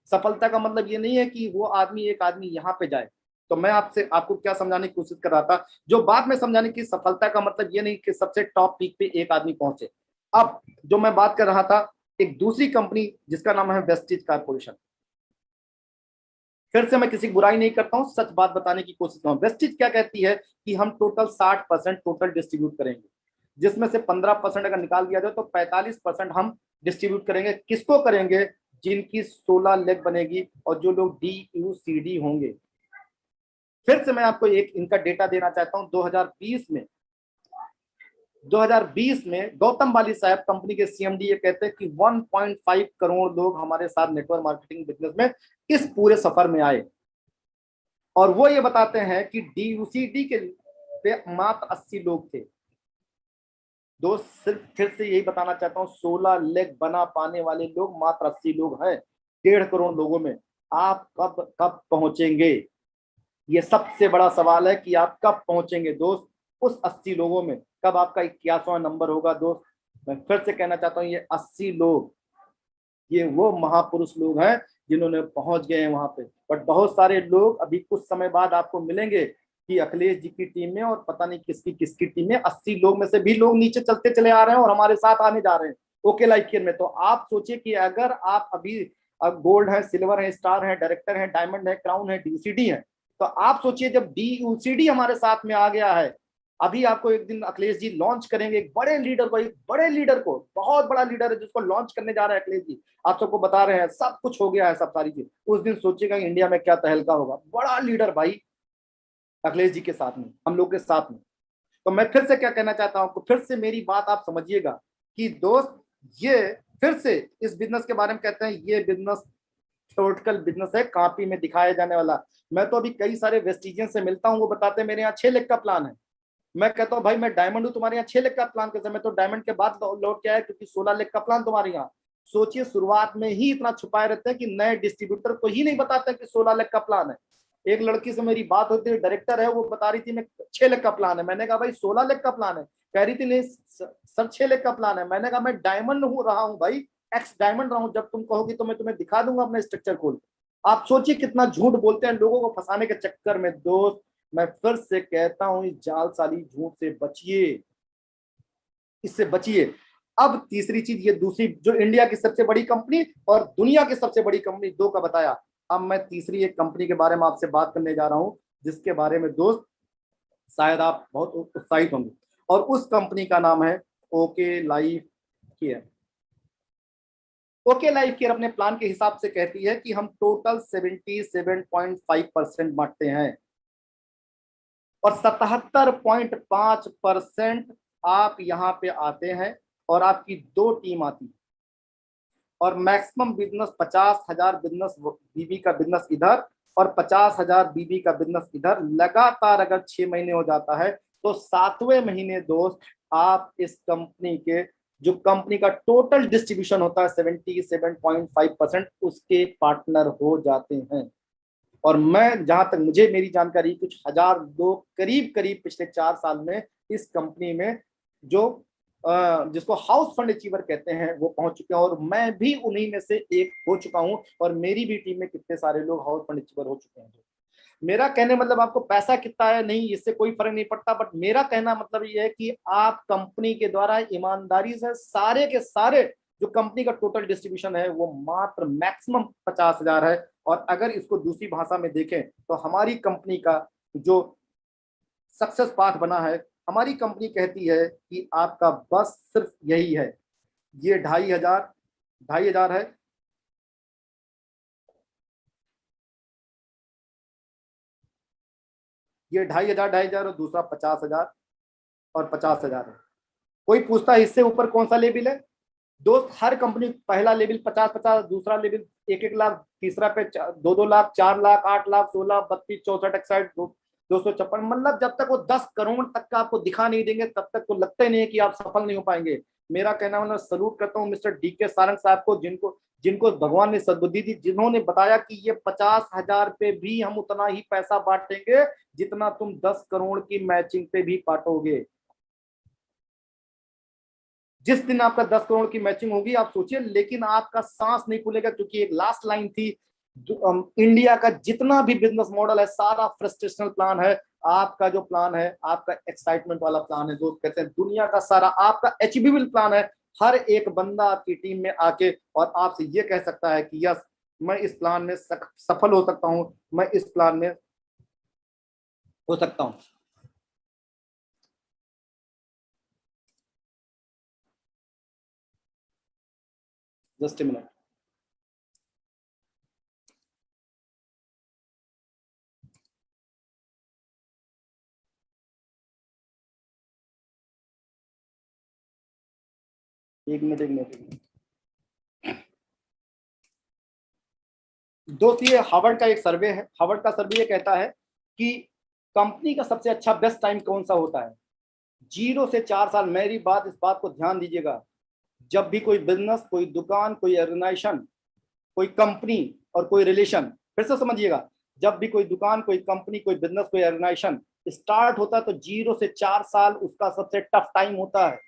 सफलता का मतलब ये नहीं है कि वो आदमी, एक आदमी यहाँ पे जाए। तो मैं आपको क्या समझाने की कोशिश कर रहा था, जो बात में समझाने की, सफलता का मतलब ये नहीं कि सबसे टॉप पीक पे एक आदमी पहुंचे। अब जो मैं बात कर रहा था, एक दूसरी कंपनी जिसका नाम है वेस्टिज कारपोरेशन। फिर से मैं किसी की बुराई नहीं करता हूं, सच बात बताने की कोशिश कर रहा हूं। वेस्टिज क्या कहती है कि हम टोटल 60% टोटल डिस्ट्रीब्यूट करेंगे, जिसमें से 15% अगर निकाल दिया जाए तो 45% हम डिस्ट्रीब्यूट करेंगे। किसको करेंगे? जिनकी 16 लेग बनेगी और जो लोग DUCD होंगे। फिर से मैं आपको एक इनका डेटा देना चाहता हूं। 2020 में गौतम बाली साहब, कंपनी के CMD, ये कहते हैं कि 1.5 करोड़ लोग हमारे साथ नेटवर्क मार्केटिंग बिजनेस में इस पूरे सफर में आए। और वो ये बताते हैं कि DUCD के पे मात्र 80 लोग थे। दोस्त सिर्फ फिर से यही बताना चाहता हूँ, 16 लेग बना पाने वाले लोग मात्र 80 लोग हैं 1.5 करोड़ लोगों में। आप कब कब पहुंचेंगे, ये सबसे बड़ा सवाल है कि आप कब पहुंचेंगे दोस्त उस 80 लोगों में, कब आपका 81वां नंबर होगा दोस्त। मैं फिर से कहना चाहता हूँ, ये 80 लोग, ये वो महापुरुष लोग हैं जिन्होंने पहुंच गए हैं वहां पे। बट बहुत सारे लोग अभी कुछ समय बाद आपको मिलेंगे कि अखिलेश जी की टीम में और पता नहीं किसकी किसकी टीम में 80 लोग में से भी लोग नीचे चलते चले आ रहे हैं और हमारे साथ आने जा रहे हैं ओके लाइफ केयर में। तो आप सोचिए कि अगर आप अभी गोल्ड है, सिल्वर है, स्टार है, डायरेक्टर है, डायमंड है, क्राउन है, डीसीडी है, तो आप सोचिए जब डीयूसीडी हमारे साथ में आ गया है, अभी आपको एक दिन अखिलेश जी लॉन्च करेंगे एक बड़े लीडर को, एक बड़े लीडर को, बहुत बड़ा लीडर है जिसको लॉन्च करने जा रहे हैं अखिलेश जी। आप सबको बता रहे हैं सब कुछ हो गया है, सब सारी चीज। उस दिन सोचिएगा इंडिया में क्या तहलका होगा। बड़ा लीडर भाई अखिलेश जी के साथ में, हम लोग के साथ में। तो मैं फिर से क्या कहना चाहता हूं, फिर से मेरी बात आप समझिएगा कि दोस्त ये फिर से इस बिजनेस के बारे में कहते हैं, ये बिजनेस थ्योरेटिकल बिजनेस है, कॉपी में दिखाया जाने वाला। मैं तो अभी कई सारे वेस्टिजियन से मिलता हूं, वो बताते हैं मेरे यहाँ 6 लाख का प्लान है। मैं कहता हूँ भाई मैं डायमंड हूँ, तुम्हारे यहाँ 6 लाख का प्लान कैसे? मैं तो डायमंड के बाद लौट के आया क्योंकि 16 लाख का प्लान तुम्हारे यहाँ। सोचिए शुरुआत में ही इतना छुपाए रहते हैं कि नए डिस्ट्रीब्यूटर को ही नहीं बताते कि 16 लाख का प्लान है। एक लड़की से मेरी बात होती है, डायरेक्टर है, वो बता रही थी मैं 6 लाख का प्लान है। मैंने कहा भाई 16 लाख का प्लान है। कह रही थी नहीं सर 6 लाख का प्लान है। मैंने कहा मैं डायमंड हूँ रहा हूँ भाई, एक्स डायमंड रहा हूँ, जब तुम कहोगी तो मैं तुम्हें दिखा दूंगा अपना स्ट्रक्चर खोल। आप सोचिए कितना झूठ बोलते हैं लोगों को फंसाने के चक्कर में। दोस्त मैं फिर से कहता हूं, इस जालसाजी झूठ से बचिए, इससे बचिए। अब तीसरी चीज, ये दूसरी जो इंडिया की सबसे बड़ी कंपनी और दुनिया की सबसे बड़ी कंपनी दो का बताया, अब मैं तीसरी एक कंपनी के बारे में आपसे बात करने जा रहा हूं जिसके बारे में दोस्त शायद आप बहुत उत्साहित होंगे, और उस कंपनी का नाम है okay life care. Okay life care अपने प्लान के हिसाब से कहती है कि हम टोटल 77.5% बांटते हैं और 77.5% आप यहाँ पे आते हैं और आपकी 2 टीम आती है और मैक्सिमम बिजनेस 50,000 बिजनेस बीबी का बिजनेस इधर और 50,000 बीबी का बिजनेस इधर। लगातार अगर 6 महीने हो जाता है तो 7वें महीने दोस्त आप इस कंपनी के, जो कंपनी का टोटल डिस्ट्रीब्यूशन होता है 77.5%, उसके पार्टनर हो जाते हैं। और मैं जहां तक मुझे मेरी जानकारी, कुछ हजार लोग करीब करीब पिछले 4 साल में इस कंपनी में जो जिसको हाउस फंड अचीवर कहते हैं वो पहुंच चुके हैं, और मैं भी उन्हीं में से एक हो चुका हूं। और मेरी भी टीम में कितने सारे लोग हाउस फंड अचीवर हो चुके हैं। मेरा कहने मतलब आपको पैसा कितना है नहीं, इससे कोई फर्क नहीं पड़ता, बट मेरा कहना मतलब ये है कि आप कंपनी के द्वारा ईमानदारी से सारे के सारे जो कंपनी का टोटल डिस्ट्रीब्यूशन है वो मात्र मैक्सिमम 50,000 है। और अगर इसको दूसरी भाषा में देखें तो हमारी कंपनी का जो सक्सेस पाथ बना है, हमारी कंपनी कहती है कि आपका बस सिर्फ यही है, ये 2,500 है, ये 2,500 और दूसरा 50,000 और 50,000 है। कोई पूछता है इससे ऊपर कौन सा लेवल है? दोस्त हर कंपनी पहला लेवल 50-50, दूसरा लेवल 1-1 लाख, तीसरा पे 2-2 लाख, 4 लाख, 8 लाख, 16, 32, 64, 61, 256, मतलब जब तक वो 10 करोड़ तक का आपको दिखा नहीं देंगे तब तक तो लगता ही नहीं है कि आप सफल नहीं हो पाएंगे। मेरा कहना मतलब सलूट करता हूँ मिस्टर DK सारंग साहब को, जिनको जिनको भगवान ने सद्बुद्धि दी, जिन्होंने बताया कि ये 50,000 पे भी हम उतना ही पैसा बांटेंगे जितना तुम 10 करोड़ की मैचिंग पे भी बांटोगे। जिस दिन आपका 10 करोड़ की मैचिंग होगी आप सोचिए, लेकिन आपका सांस नहीं खुलेगा क्योंकि एक लास्ट लाइन थी, इंडिया का जितना भी बिजनेस मॉडल है सारा फ्रस्ट्रेशनल प्लान है। आपका जो प्लान है आपका एक्साइटमेंट वाला प्लान है दोस्त, कहते हैं दुनिया का सारा आपका अचीवेबल प्लान है। हर एक बंदा आपकी टीम में आके और आपसे ये कह सकता है कि यस मैं इस प्लान में सफल हो सकता हूं, मैं इस प्लान में हो सकता हूं। Just a minute. एक मिनट, एक मिनट दोस्त, ये हार्वर्ड का एक सर्वे है। हार्वर्ड का सर्वे ये कहता है कि कंपनी का सबसे अच्छा बेस्ट टाइम कौन सा होता है। 0 से 4 साल, मेरी बात, इस बात को ध्यान दीजिएगा। जब भी कोई बिजनेस, कोई दुकान, कोई ऑर्गेनाइजेशन, कोई कंपनी और कोई रिलेशन, फिर से समझिएगा, जब भी कोई दुकान, कोई कंपनी, कोई बिजनेस, कोई ऑर्गेनाइजेशन स्टार्ट होता है तो 0 से 4 साल उसका सबसे टफ टाइम होता है।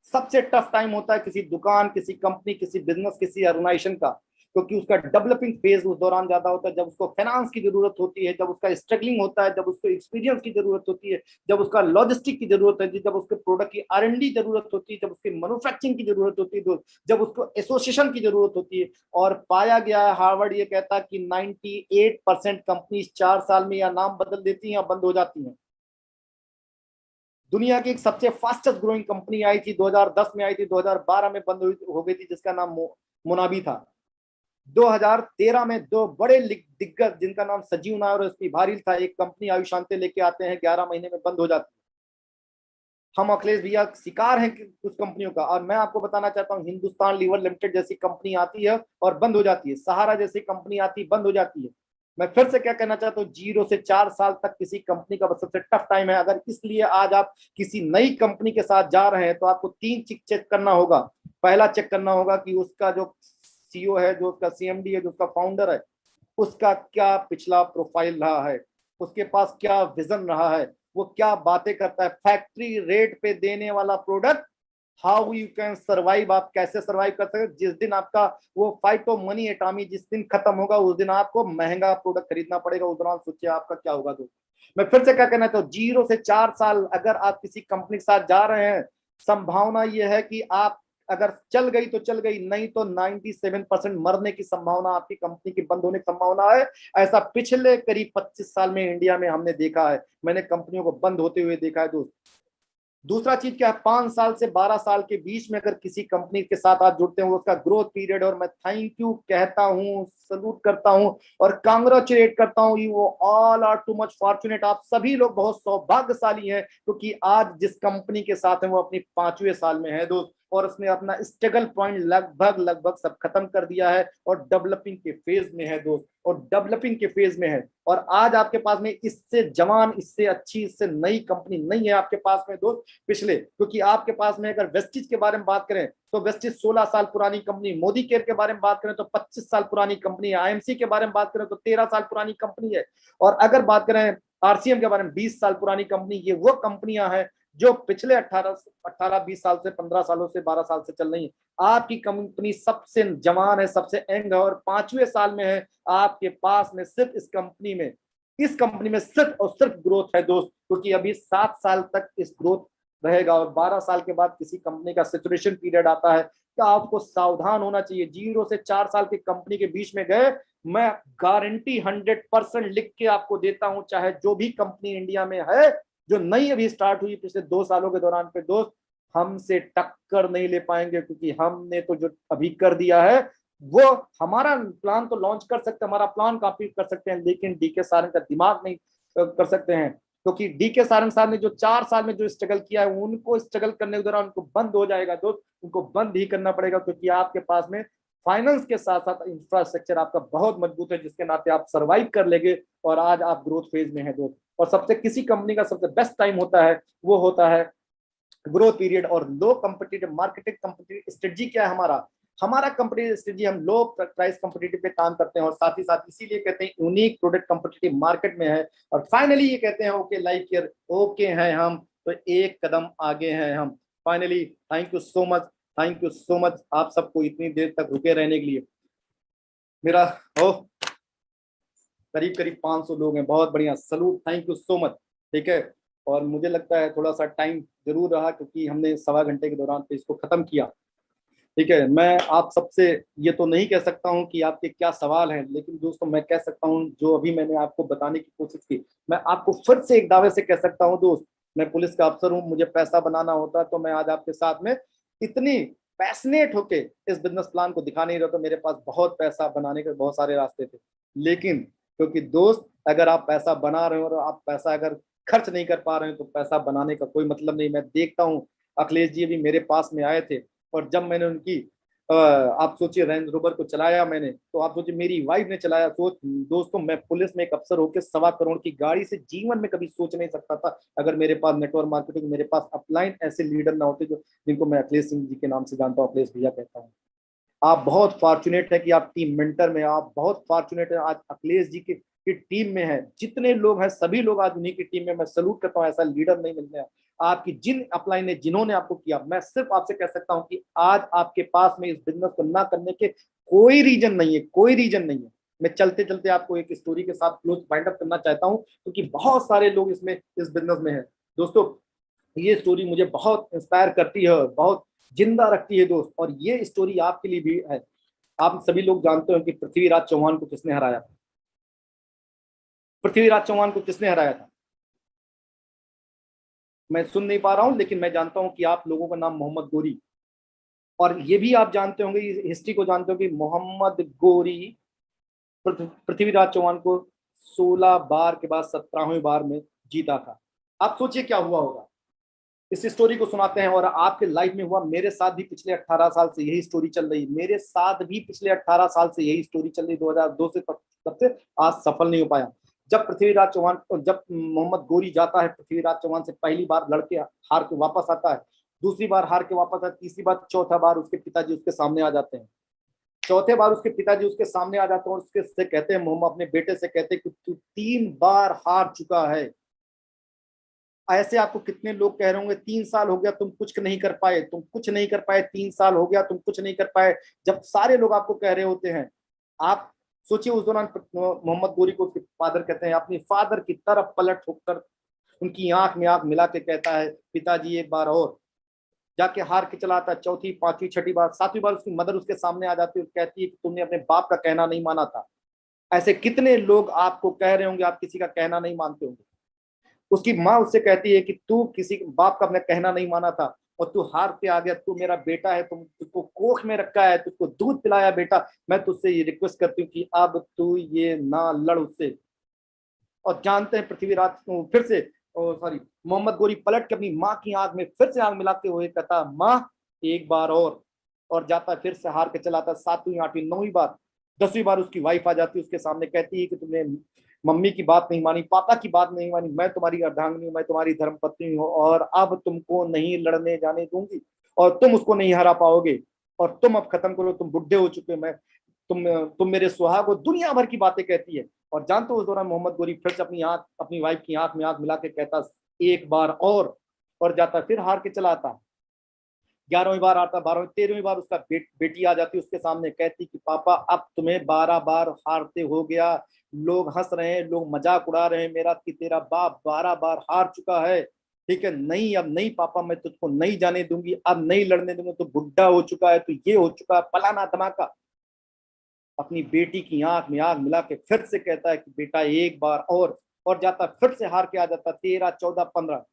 सबसे टफ टाइम होता है किसी दुकान, किसी कंपनी, किसी बिजनेस, किसी ऑर्गेनाइजेशन का, क्योंकि उसका डेवलपिंग फेज उस दौरान ज्यादा होता है, जब उसको फाइनेंस की जरूरत होती है, जब उसका स्ट्रगलिंग होता है, जब उसको एक्सपीरियंस की जरूरत होती है, जब उसका लॉजिस्टिक की जरूरत है, जब उसके प्रोडक्ट की R&D जरूरत होती है, जब उसकी मैन्युफैक्चरिंग की जरूरत होती है, जब उसको एसोसिएशन की जरूरत होती है। और पाया गया है, हार्वर्ड ये कहता है कि 98% कंपनी 4 साल में या नाम बदल देती हैं या बंद हो जाती हैं। दुनिया की एक सबसे फास्टेस्ट ग्रोइंग कंपनी आई थी, 2010 में आई थी, 2012 में बंद हो गई थी, जिसका नाम मोनाबी था। 2013 में दो बड़े दिग्गज, जिनका नाम संजीव नायर और एसपी भारिल था, एक कंपनी आयुशांति लेके आते हैं, 11 महीने में बंद हो जाती है। हम अखिलेश भैया शिकार हैं कुछ कंपनियों का, और मैं आपको बताना चाहता हूं, हिंदुस्तान लीवर लिमिटेड जैसी कंपनी आती है और बंद हो जाती है, सहारा जैसी कंपनी आती है, बंद हो जाती है। मैं फिर से क्या कहना चाहता हूँ, 0 से 4 साल तक किसी कंपनी का सबसे टफ टाइम है। अगर इसलिए आज आप किसी नई कंपनी के साथ जा रहे हैं तो आपको 3 चीज चेक करना होगा। पहला चेक करना होगा कि उसका जो CEO है, जो उसका CMD है, जो उसका फाउंडर है, उसका क्या पिछला प्रोफाइल रहा है, उसके पास क्या विजन रहा है, वो क्या बातें करता है। फैक्ट्री रेट पे देने वाला product, how you can survive, आप कैसे सर्वाइव कर सकते। जिस दिन आपका वो फाइट ऑफ मनी एटॉमी जिस दिन खत्म होगा, उस दिन आपको महंगा प्रोडक्ट खरीदना पड़ेगा। उस दौरान सोचिए आपका क्या होगा। तो मैं फिर से क्या कहना चाहता हूँ, 0 से 4 साल अगर आप किसी कंपनी के साथ जा रहे हैं, संभावना यह है कि आप, अगर चल गई तो चल गई, नहीं तो 97% मरने की संभावना, आपकी कंपनी की बंद होने की संभावना है। ऐसा पिछले करीब 25 साल में इंडिया में हमने देखा है, मैंने कंपनियों को बंद होते हुए देखा है दोस्त। दूसरा चीज क्या है, 5 साल से 12 साल के बीच में अगर किसी कंपनी के साथ आप जुड़ते हैं, उसका ग्रोथ पीरियड, और मैं थैंक यू कहता हूं, सलूट करता हूं और कांग्रेचुलेट करता हूं, you all are too much fortunate, आप सभी लोग बहुत सौभाग्यशाली हैं, क्योंकि आज जिस कंपनी के साथ है वो अपनी 5वें साल में है दोस्त, और उसने अपना स्ट्रगल पॉइंट लगभग लगभग सब खत्म कर दिया है और डेवलपिंग के फेज में है दोस्त, और डेवलपिंग के फेज में है। और आज आपके पास में इससे जवान, इससे अच्छी, इससे नई कंपनी नहीं है आपके पास में दोस्त पिछले, क्योंकि आपके पास में अगर वेस्टिज के बारे में बात करें तो वेस्टिज 16 साल पुरानी कंपनी, मोदी केयर के बारे में बात करें तो 25 साल पुरानी कंपनी है, IMC के बारे में बात करें तो 13 साल पुरानी कंपनी है, और अगर बात करें RCM के बारे में 20 साल पुरानी कंपनी। ये वो कंपनियां हैं जो पिछले 18-20 साल से, 15 सालों से, 12 साल से चल रही है। आपकी कंपनी सबसे जवान है, सबसे यंग है, और 5वें साल में है। आपके पास में सिर्फ इस कंपनी में सिर्फ और सिर्फ ग्रोथ है दोस्त, क्योंकि अभी 7 साल तक इस ग्रोथ रहेगा, और 12 साल के बाद किसी कंपनी का सेचुरेशन पीरियड आता है। तो आपको सावधान होना चाहिए। 0 से 4 साल की कंपनी के बीच में गए, मैं गारंटी 100% लिख के आपको देता हूं, चाहे जो भी कंपनी इंडिया में है जो नई अभी स्टार्ट हुई पिछले 2 सालों के दौरान पे दोस्त, हमसे टक्कर नहीं ले पाएंगे, क्योंकि हमने तो जो अभी कर दिया है वो, हमारा प्लान तो लॉन्च कर सकते हैं, हमारा प्लान कॉपी कर सकते हैं, लेकिन DK सारंग का दिमाग नहीं कर सकते हैं, क्योंकि DK सारंग साहब ने जो 4 साल में जो स्ट्रगल किया है, उनको स्ट्रगल करने के दौरान उनको बंद हो जाएगा दोस्त, उनको बंद ही करना पड़ेगा, क्योंकि आपके पास में फाइनेंस के साथ साथ इंफ्रास्ट्रक्चर आपका बहुत मजबूत है, जिसके नाते आप सर्वाइव कर लेंगे, और आज आप ग्रोथ फेज में है दोस्त। और सबसे किसी कंपनी का सबसे बेस्ट टाइम होता है, वो होता है ग्रोथ पीरियड और लो कॉम्पिटिटिव मार्केटिंग। कॉम्पिटिटिव स्ट्रेटजी क्या है हमारा कॉम्पिटिटिव स्ट्रेटजी, हम लो प्राइस कॉम्पिटिटिव पे काम करते हैं, और साथ ही साथ इसीलिए कहते हैं यूनिक प्रोडक्ट कॉम्पिटिटिव मार्केट में है, और फाइनली ये कहते हैं ओके लाइक हियर, ओके हैं हम तो एक कदम आगे हैं हम। Finally thank you so much, thank you so much आप सबको इतनी देर तक रुके रहने के लिए। मेरा करीब करीब 500 लोग हैं, बहुत बढ़िया, salute, thank you so much. ठीक है, और मुझे लगता है थोड़ा सा टाइम जरूर रहा, क्योंकि हमने 1.25 घंटे के दौरान पे इसको खत्म किया। ठीक है, मैं आप सबसे ये तो नहीं कह सकता हूं कि आपके क्या सवाल हैं, लेकिन दोस्तों मैं कह सकता हूं जो अभी मैंने आपको बताने की कोशिश की, मैं आपको फिर से एक दावे से कह सकता हूं दोस्त, मैं पुलिस का अफसर हूं, मुझे पैसा बनाना होता तो मैं आज आपके साथ में इतनी पैशनेट होके इस बिजनेस प्लान को दिखा नहीं रहा, तो मेरे पास बहुत पैसा बनाने के बहुत सारे रास्ते थे, लेकिन क्योंकि दोस्त अगर आप पैसा बना रहे हो और आप पैसा अगर खर्च नहीं कर पा रहे हैं तो पैसा बनाने का कोई मतलब नहीं। मैं देखता हूँ अखिलेश जी भी मेरे पास में आए थे, और जब मैंने उनकी आप सोचिए रेंज रोवर को चलाया मैंने, तो आप सोचिए मेरी वाइफ ने चलाया। सोच दोस्तों, मैं पुलिस में एक अफसर होकर 1.25 करोड़ की गाड़ी से जीवन में कभी सोच नहीं सकता था, अगर मेरे पास नेटवर्क मार्केटिंग, मेरे पास अपलाइन ऐसे लीडर ना होते, जो जिनको मैं अखिलेश सिंह जी के नाम से जानता हूँ, अखिलेश भैया कहता हूँ। आप बहुत फॉर्चुनेट है कि आप टीम मेंटर में, आप बहुत फॉर्चुनेट है आज अखिलेश जी की टीम में है। जितने लोग हैं सभी लोग आज उन्हीं की टीम में। मैं सलूट करता हूँ, ऐसा लीडर नहीं मिलने आपकी जिन अपलाइन ने, जिन्होंने आपको किया। मैं सिर्फ आपसे कह सकता हूं कि आज आपके पास में इस बिजनेस को ना करने के कोई रीजन नहीं है, कोई रीजन नहीं है। मैं चलते चलते आपको एक स्टोरी के साथ क्लोज वाइंड अप करना चाहता हूं, क्योंकि बहुत सारे लोग इसमें इस बिजनेस में हैं। दोस्तों, ये स्टोरी मुझे बहुत इंस्पायर करती है, बहुत जिंदा रखती है दोस्त, और ये स्टोरी आपके लिए भी है। आप सभी लोग जानते हो कि पृथ्वीराज चौहान को किसने हराया था? पृथ्वीराज चौहान को किसने हराया था? मैं सुन नहीं पा रहा हूं, लेकिन मैं जानता हूं कि आप लोगों का नाम मोहम्मद गोरी, और ये भी आप जानते होंगे, इस हिस्ट्री को जानते हो कि मोहम्मद गोरी पृथ्वीराज चौहान को 16 बार के बाद 17वें बार में जीता था। आप सोचिए क्या हुआ होगा। इस स्टोरी को सुनाते हैं, और आपके लाइफ में हुआ, मेरे साथ भी पिछले 18 साल से यही स्टोरी चल रही, मेरे साथ भी पिछले 18 साल से यही स्टोरी चल रही, 2002 से तब से आज सफल नहीं हो पाया। जब पृथ्वीराज चौहान, जब मोहम्मद गोरी जाता है पृथ्वीराज चौहान से, पहली बार लड़के हार के वापस आता है, दूसरी बार हार के वापस आता है, तीसरी बार, चौथा बार उसके पिताजी उसके सामने आ जाते हैं। चौथे बार उसके पिताजी उसके सामने आ जाते हैं और उसके से कहते हैं, मोहम्मद अपने बेटे से कहते हैं कि तू 3 बार हार चुका है। ऐसे आपको कितने लोग कह रहे होंगे 3 साल हो गया तुम कुछ नहीं कर पाए, तुम कुछ नहीं कर पाए, 3 साल हो गया तुम कुछ नहीं कर पाए। जब सारे लोग आपको कह रहे होते हैं, आप सोचिए उस दौरान मोहम्मद गोरी को उसके फादर कहते हैं, अपनी फादर की तरफ पलट होकर उनकी आंख में आंख मिला के कहता है, पिताजी एक बार और। जाके हार के चला आता है, चौथी, पांचवी, छठी बार, 7वीं बार उसकी मदर उसके सामने आ जाती है और कहती है कि तुमने अपने बाप का कहना नहीं माना था। ऐसे कितने लोग आपको कह रहे होंगे, आप किसी का कहना नहीं मानते होंगे। उसकी माँ उससे कहती है कि तू किसी बाप का अपना कहना नहीं माना था और तू हार के आ गया, तू मेरा बेटा है, तुझको कोख में रखा है, तुझको दूध पिलाया बेटा, मैं तुझसे ये रिक्वेस्ट करती हूँ कि अब तू ये ना लड़ उससे। और जानते हैं पृथ्वीराज फिर से, सॉरी, मोहम्मद गोरी पलट के अपनी माँ की आंख में फिर से आंख मिलाते हुए कहता, माँ एक बार और जाता है, फिर से हार के चलाता, 7वीं, 8वीं, 9वीं बार, 10वीं बार उसकी वाइफ आ जाती है उसके सामने, कहती है कि तुमने मम्मी की बात नहीं मानी, पापा की बात नहीं मानी, मैं तुम्हारी अर्धांगिनी हूँ, मैं तुम्हारी धर्मपत्नी हूँ, और अब तुमको नहीं लड़ने जाने दूंगी और तुम उसको नहीं हरा पाओगे, और तुम अब खत्म करो, तुम बुढ़े हो चुके, मैं तुम मेरे सुहाग हो, दुनिया भर की बातें कहती है। और जानते हो उस दौरान मोहम्मद गोरी फिर से अपनी वाइफ की आंख में आंख मिला के कहता, एक बार और जाता, फिर हार के चला आता। 11वीं बार आता, 12वीं, 13वीं बार उसका बेटी आ जाती उसके सामने, कहती कि पापा अब तुम्हें 12 बार हारते हो गया, लोग हंस रहे हैं, लोग मजाक उड़ा रहे हैं मेरा कि तेरा बाप 12 बार हार चुका है, ठीक है, नहीं अब नहीं पापा, मैं तुझको नहीं जाने दूंगी, अब नहीं लड़ने दूंगा, तो बुढ़ा हो चुका है, तो ये हो चुका है, फलाना धमाका। अपनी बेटी की आंख में आंख मिला के फिर से कहता है कि बेटा एक बार और जाता, फिर से हार के आ जाता, 13, 14, 15।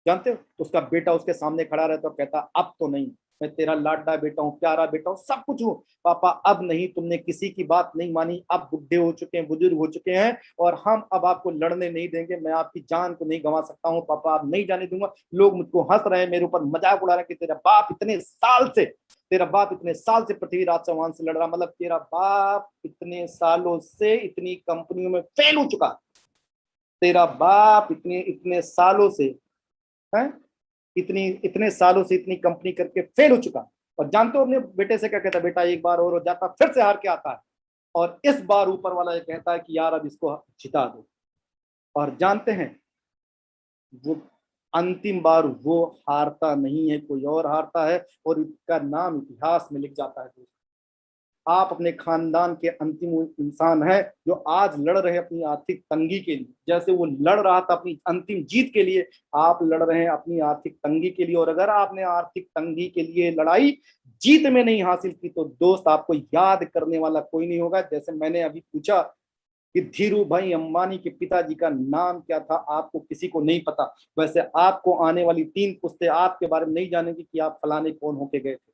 जानते हो उसका बेटा उसके सामने खड़ा रहता और कहता, अब तो नहीं, मैं तेरा लाडला बेटा हूँ, प्यारा बेटा हूँ, सब कुछ हूँ पापा, अब नहीं, तुमने किसी की बात नहीं मानी, अब बुढ़े हो चुके हैं, बुजुर्ग हो चुके हैं, और हम अब आपको लड़ने नहीं देंगे, मैं आपकी जान को नहीं गंवा सकता हूँ पापा, अब नहीं जाने दूंगा। लोग मुझको हंस रहे हैं, मेरे ऊपर मजाक उड़ा रहे हैं कि तेरा बाप इतने साल से पृथ्वीराज चौहान से लड़ रहा, मतलब तेरा बाप इतने सालों से इतनी कंपनियों में फेल हो चुका, तेरा बाप इतने सालों से है, इतने सालों से इतनी कंपनी करके फेल हो चुका। और जानते हो अपने बेटे से क्या कहता है, बेटा एक बार और जाता, फिर से हार के आता है, और इस बार ऊपर वाला ये कहता है कि यार अब इसको जिता दो। और जानते हैं वो अंतिम बार वो हारता नहीं है, कोई और हारता है, और इसका नाम इतिहास में लिख जाता है। आप अपने खानदान के अंतिम इंसान हैं जो आज लड़ रहे हैं अपनी आर्थिक तंगी के लिए, जैसे वो लड़ रहा था अपनी अंतिम जीत के लिए, आप लड़ रहे हैं अपनी आर्थिक तंगी के लिए। और अगर आपने आर्थिक तंगी के लिए लड़ाई जीत में नहीं हासिल की, तो दोस्त आपको याद करने वाला कोई नहीं होगा। जैसे मैंने अभी पूछा कि धीरू भाई अंबानी के पिताजी का नाम क्या था, आपको किसी को नहीं पता, वैसे आपको आने वाली 3 पुश्तें आपके बारे में नहीं जानेगी कि आप फलाने कौन होके गए थे।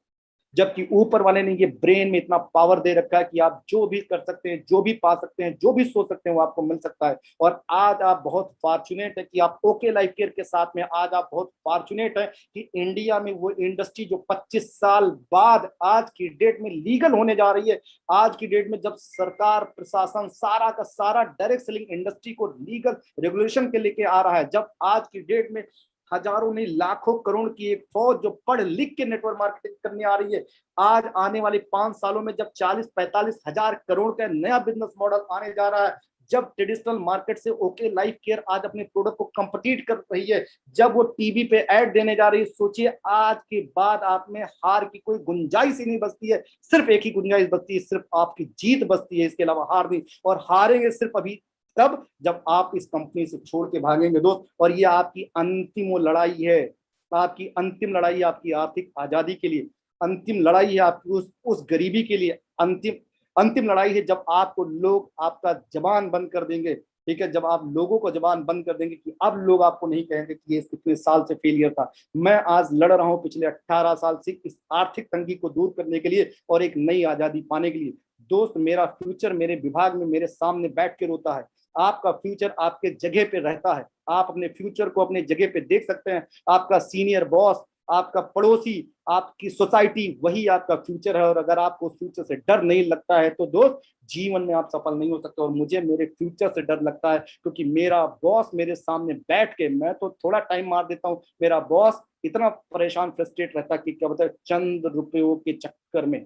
जबकि ऊपर वाले ने ये ब्रेन में इतना पावर दे रखा है कि आप जो भी कर सकते हैं, जो भी पा सकते हैं, जो भी सोच सकते हैं वो आपको मिल सकता है। और आज आप बहुत फॉर्चुनेट है कि आप ओके लाइफ केयर के साथ में, आज आप बहुत फॉर्चुनेट है कि इंडिया में वो इंडस्ट्री जो 25 साल बाद आज की डेट में लीगल होने जा रही है, आज की डेट में जब सरकार प्रशासन सारा का सारा डायरेक्ट सेलिंग इंडस्ट्री को लीगल रेगुलेशन के लेके आ रहा है, जब आज की डेट में हजारों नहीं लाखों करोड़ की एक फौज जो पढ़ लिख के नेटवर्क मार्केटिंग करने आ रही है, आज आने वाले 5 सालों में जब 40-45 हजार करोड़ का नया बिजनेस मॉडल आने जा रहा है, जब ट्रेडिशनल मार्केट से ओके लाइफ केयर आज अपने प्रोडक्ट को कंपीट कर रही है, जब वो टीवी पे ऐड देने जा रही है, सोचिए आज के बाद आप में हार की कोई गुंजाइश ही नहीं बचती है। सिर्फ एक ही गुंजाइश बचती है, सिर्फ आपकी जीत बचती है, इसके अलावा हार नहीं। और हारेंगे सिर्फ अभी तब जब आप इस कंपनी से छोड़ के भागेंगे दोस्त। और ये आपकी अंतिम वो लड़ाई है, आपकी अंतिम लड़ाई, आपकी आर्थिक आजादी के लिए अंतिम लड़ाई है, आपकी उस गरीबी के लिए अंतिम अंतिम लड़ाई है, जब आपको लोग आपका जबान बंद कर देंगे। ठीक है, जब आप लोगों को जबान बंद कर देंगे कि अब लोग आपको नहीं कहेंगे कि ये कितने साल से फेलियर था। मैं आज लड़ रहा हूं पिछले 18 साल से इस आर्थिक तंगी को दूर करने के लिए और एक नई आजादी पाने के लिए। दोस्त, मेरा फ्यूचर मेरे विभाग में मेरे सामने बैठ के रोता है। आपका फ्यूचर आपके जगह पे रहता है, आप अपने फ्यूचर को अपने जगह पे देख सकते हैं। आपका सीनियर बॉस, आपका पड़ोसी, आपकी सोसाइटी, वही आपका फ्यूचर है। और अगर आपको फ्यूचर से डर नहीं लगता है तो दोस्त, जीवन में आप सफल नहीं हो सकते। और मुझे मेरे फ्यूचर से डर लगता है क्योंकि मेरा बॉस मेरे सामने बैठ के, मैं तो थोड़ा टाइम मार देता हूँ, मेरा बॉस इतना परेशान फ्रस्ट्रेट रहता है कि क्या बताए, चंद रुपयों के चक्कर में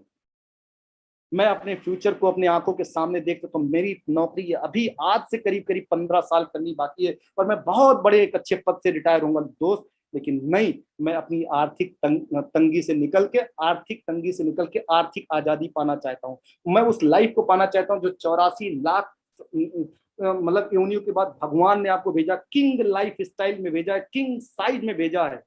मैं अपने फ्यूचर को अपनी आंखों के सामने देखता हूं। मेरी नौकरी है अभी आज से करीब करीब 15 साल करनी बाकी है और मैं बहुत बड़े एक अच्छे पद से रिटायर होऊंगा दोस्त। लेकिन नहीं, मैं अपनी तंगी से निकल के आर्थिक आजादी पाना चाहता हूं। मैं उस लाइफ को पाना चाहता हूं जो 84 लाख मतलब योनियों के बाद भगवान ने आपको भेजा, किंग लाइफ स्टाइल में भेजा है, किंग साइज में भेजा है।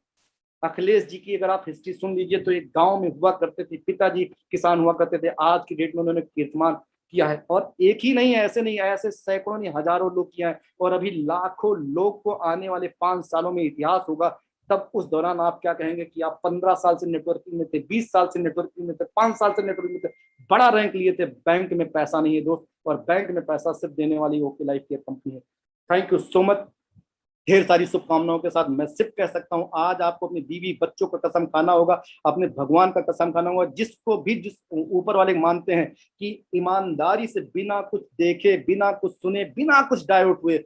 अखिलेश जी की अगर आप हिस्ट्री सुन लीजिए तो एक गांव में हुआ करते थे, पिताजी किसान हुआ करते थे, आज की डेट में उन्होंने कीर्तिमान किया है। और एक ही नहीं है, ऐसे नहीं है, ऐसे सैकड़ों नहीं हजारों लोग किया है और अभी लाखों लोग को आने वाले 5 सालों में इतिहास होगा। तब उस दौरान आप क्या कहेंगे कि आप 15 साल से नेटवर्किंग में थे, 20 साल से नेटवर्किंग में थे, 5 साल से नेटवर्किंग में थे, बड़ा रैंक लिए थे, बैंक में पैसा नहीं है दोस्त। और बैंक में पैसा सिर्फ देने वाली ओके लाइफ केयर कंपनी है। Thank you so much. ढेर सारी शुभकामनाओं के साथ मैं सिर्फ कह सकता हूं, आज आपको अपनी बीवी बच्चों का कसम खाना होगा, अपने भगवान का कसम खाना होगा, जिसको भी जिस ऊपर वाले मानते हैं कि ईमानदारी से बिना कुछ देखे, बिना कुछ सुने, बिना कुछ डाइवर्ट हुए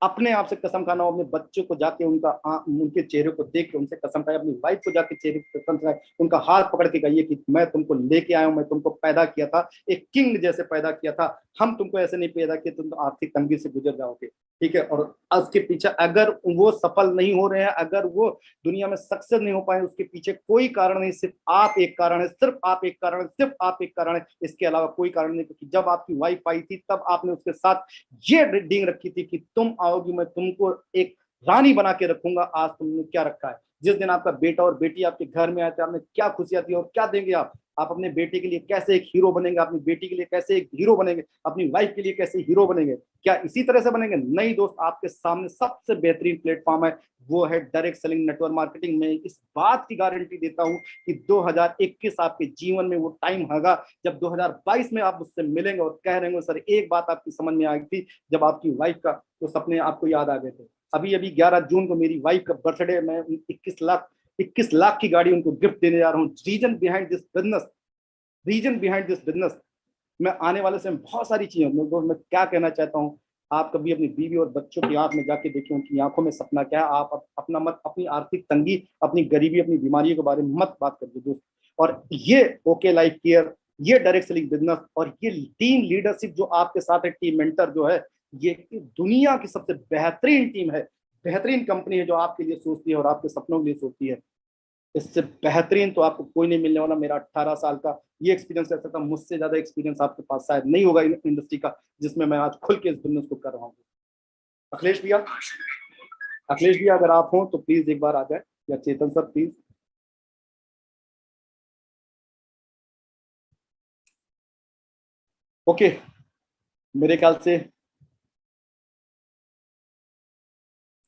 अपने आप से कसम खाना हो। अपने बच्चों को जाके उनके चेहरे को देख के उनसे कसम खाए, अपनी वाइफ को जाके चेहरे को कसम खाए, उनका हाथ पकड़ के कहिए कि मैं तुमको लेके आया हूं, मैं तुमको पैदा किया था, एक किंग जैसे पैदा किया था, हम तुमको ऐसे नहीं पैदा किए तुम तो आर्थिक तंगी से गुजर जाओगे। ठीक है, और उसके पीछे अगर वो सफल नहीं हो रहे हैं, अगर वो दुनिया में सक्सेस नहीं हो पाए, उसके पीछे कोई कारण नहीं, सिर्फ आप एक कारण है, सिर्फ आप एक कारण है, सिर्फ आप एक कारण है, इसके अलावा कोई कारण नहीं। क्योंकि जब आपकी वाइफ आई थी तब आपने उसके साथ ये डील रखी थी कि तुम आओगी मैं तुमको एक रानी बना के रखूंगा। आज तुमने क्या रखा है? जिस दिन आपका बेटा और बेटी आपके घर में आए थे, आपने क्या खुशियां दी और क्या देंगे आप अपने बेटे के लिए कैसे एक हीरो बनेंगे, अपनी बेटी के लिए कैसे एक हीरो बनेंगे, अपनी वाइफ के लिए कैसे हीरो बनेंगे? क्या इसी तरह से बनेंगे? नहीं दोस्त, आपके सामने सबसे बेहतरीन प्लेटफॉर्म है, वो है डायरेक्ट सेलिंग नेटवर्क मार्केटिंग। में इस बात की गारंटी देता हूं कि 2021 आपके जीवन में वो टाइम होगा जब 2022 में आप मुझसे मिलेंगे और कह रहे हो सर एक बात आपकी समझ में आई थी, जब आपकी वाइफ का वो सपने आपको याद आ गए थे। अभी अभी 11 जून को मेरी वाइफ का बर्थडे, मैं 21 लाख की गाड़ी उनको गिफ्ट देने जा रहा हूँ। रीजन बिहाइंड दिस बिजनेस मैं आने वाले समय बहुत सारी चीजें, मैं क्या कहना चाहता हूँ, आप कभी अपनी बीवी और बच्चों की आंख में जाके देखिए उनकी आंखों में सपना क्या है। आप अपना मत अपनी आर्थिक तंगी, अपनी गरीबी, अपनी बीमारियों के बारे में मत बात करिए दोस्त। और ये ओके लाइफ केयर, ये डायरेक्ट सेलिंग बिजनेस और ये टीम लीडरशिप जो आपके साथ है, टीम मेंटर जो है, ये दुनिया की सबसे बेहतरीन टीम है, बेहतरीन कंपनी है जो आपके लिए सोचती है और आपके सपनों के लिए सोचती है। इससे बेहतरीन तो आपको कोई नहीं मिलने वाला। मेरा 18 साल का ये एक्सपीरियंस कह सकता हूं, मुझसे ज्यादा एक्सपीरियंस आपके पास शायद नहीं होगा इंडस्ट्री का, जिसमें मैं आज खुल के इस बिजनेस को कर रहा हूँ। अखिलेश भैया, अगर आप हो तो प्लीज एक बार आ जाए, या चेतन सर प्लीज। ओके, मेरे ख्याल से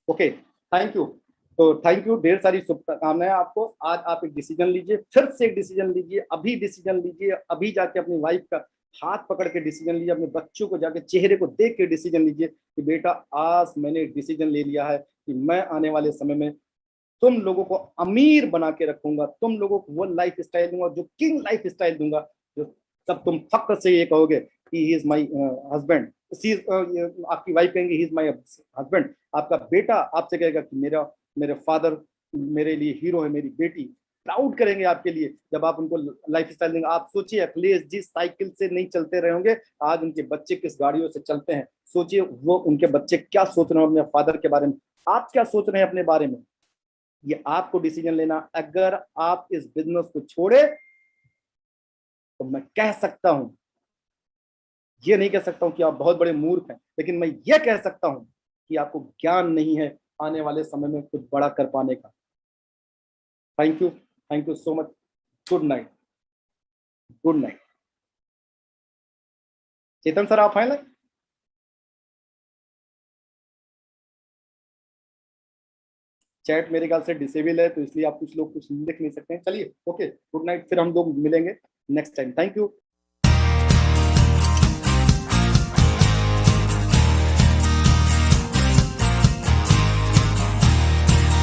ओके, थैंक यू। तो थैंक यू, ढेर सारी शुभकामनाएं आपको। आज आप एक डिसीजन लीजिए, फिर से एक डिसीजन लीजिए, अभी डिसीजन लीजिए, अभी जाके अपनी वाइफ का हाथ पकड़ के डिसीजन लीजिए, अपने बच्चों को जाके चेहरे को देख के डिसीजन लीजिए कि बेटा आज मैंने डिसीजन ले लिया है कि मैं आने वाले समय में तुम लोगों को अमीर बना के रखूंगा, तुम लोगों को वो लाइफ स्टाइल दूंगा जो किंग लाइफ स्टाइल दूंगा, जो सब तुम फक्र से ये कहोगे कि ही इज माई हस्बैंड। आपकी वाइफ कहेंगी ही इज माई हस्बैंड, आपका बेटा आपसे कहेगा कि मेरे फादर मेरे लिए हीरो है, मेरी बेटी प्राउड करेंगे आपके लिए जब आप उनको लाइफ स्टाइल देंगे। आप सोचिए अखिलेश जिस साइकिल से नहीं चलते रहे होंगे, आज उनके बच्चे किस गाड़ियों से चलते हैं। सोचिए वो उनके बच्चे क्या सोच रहे हैं अपने फादर के बारे में, आप क्या सोच रहे हैं अपने बारे में। ये आपको डिसीजन लेना। अगर आप इस बिजनेस को छोड़े तो मैं कह सकता हूं, ये नहीं कह सकता हूं कि आप बहुत बड़े मूर्ख हैं, लेकिन मैं ये कह सकता हूं कि आपको ज्ञान नहीं है आने वाले समय में कुछ बड़ा कर पाने का। Thank you so much. Good night, good night. Chetan sir आप हैं? चैट मेरे ख्याल से डिसेबल है, तो इसलिए आप कुछ लोग कुछ लिख नहीं सकते हैं। चलिए ओके, गुड नाइट, फिर हम लोग मिलेंगे नेक्स्ट टाइम। Thank you.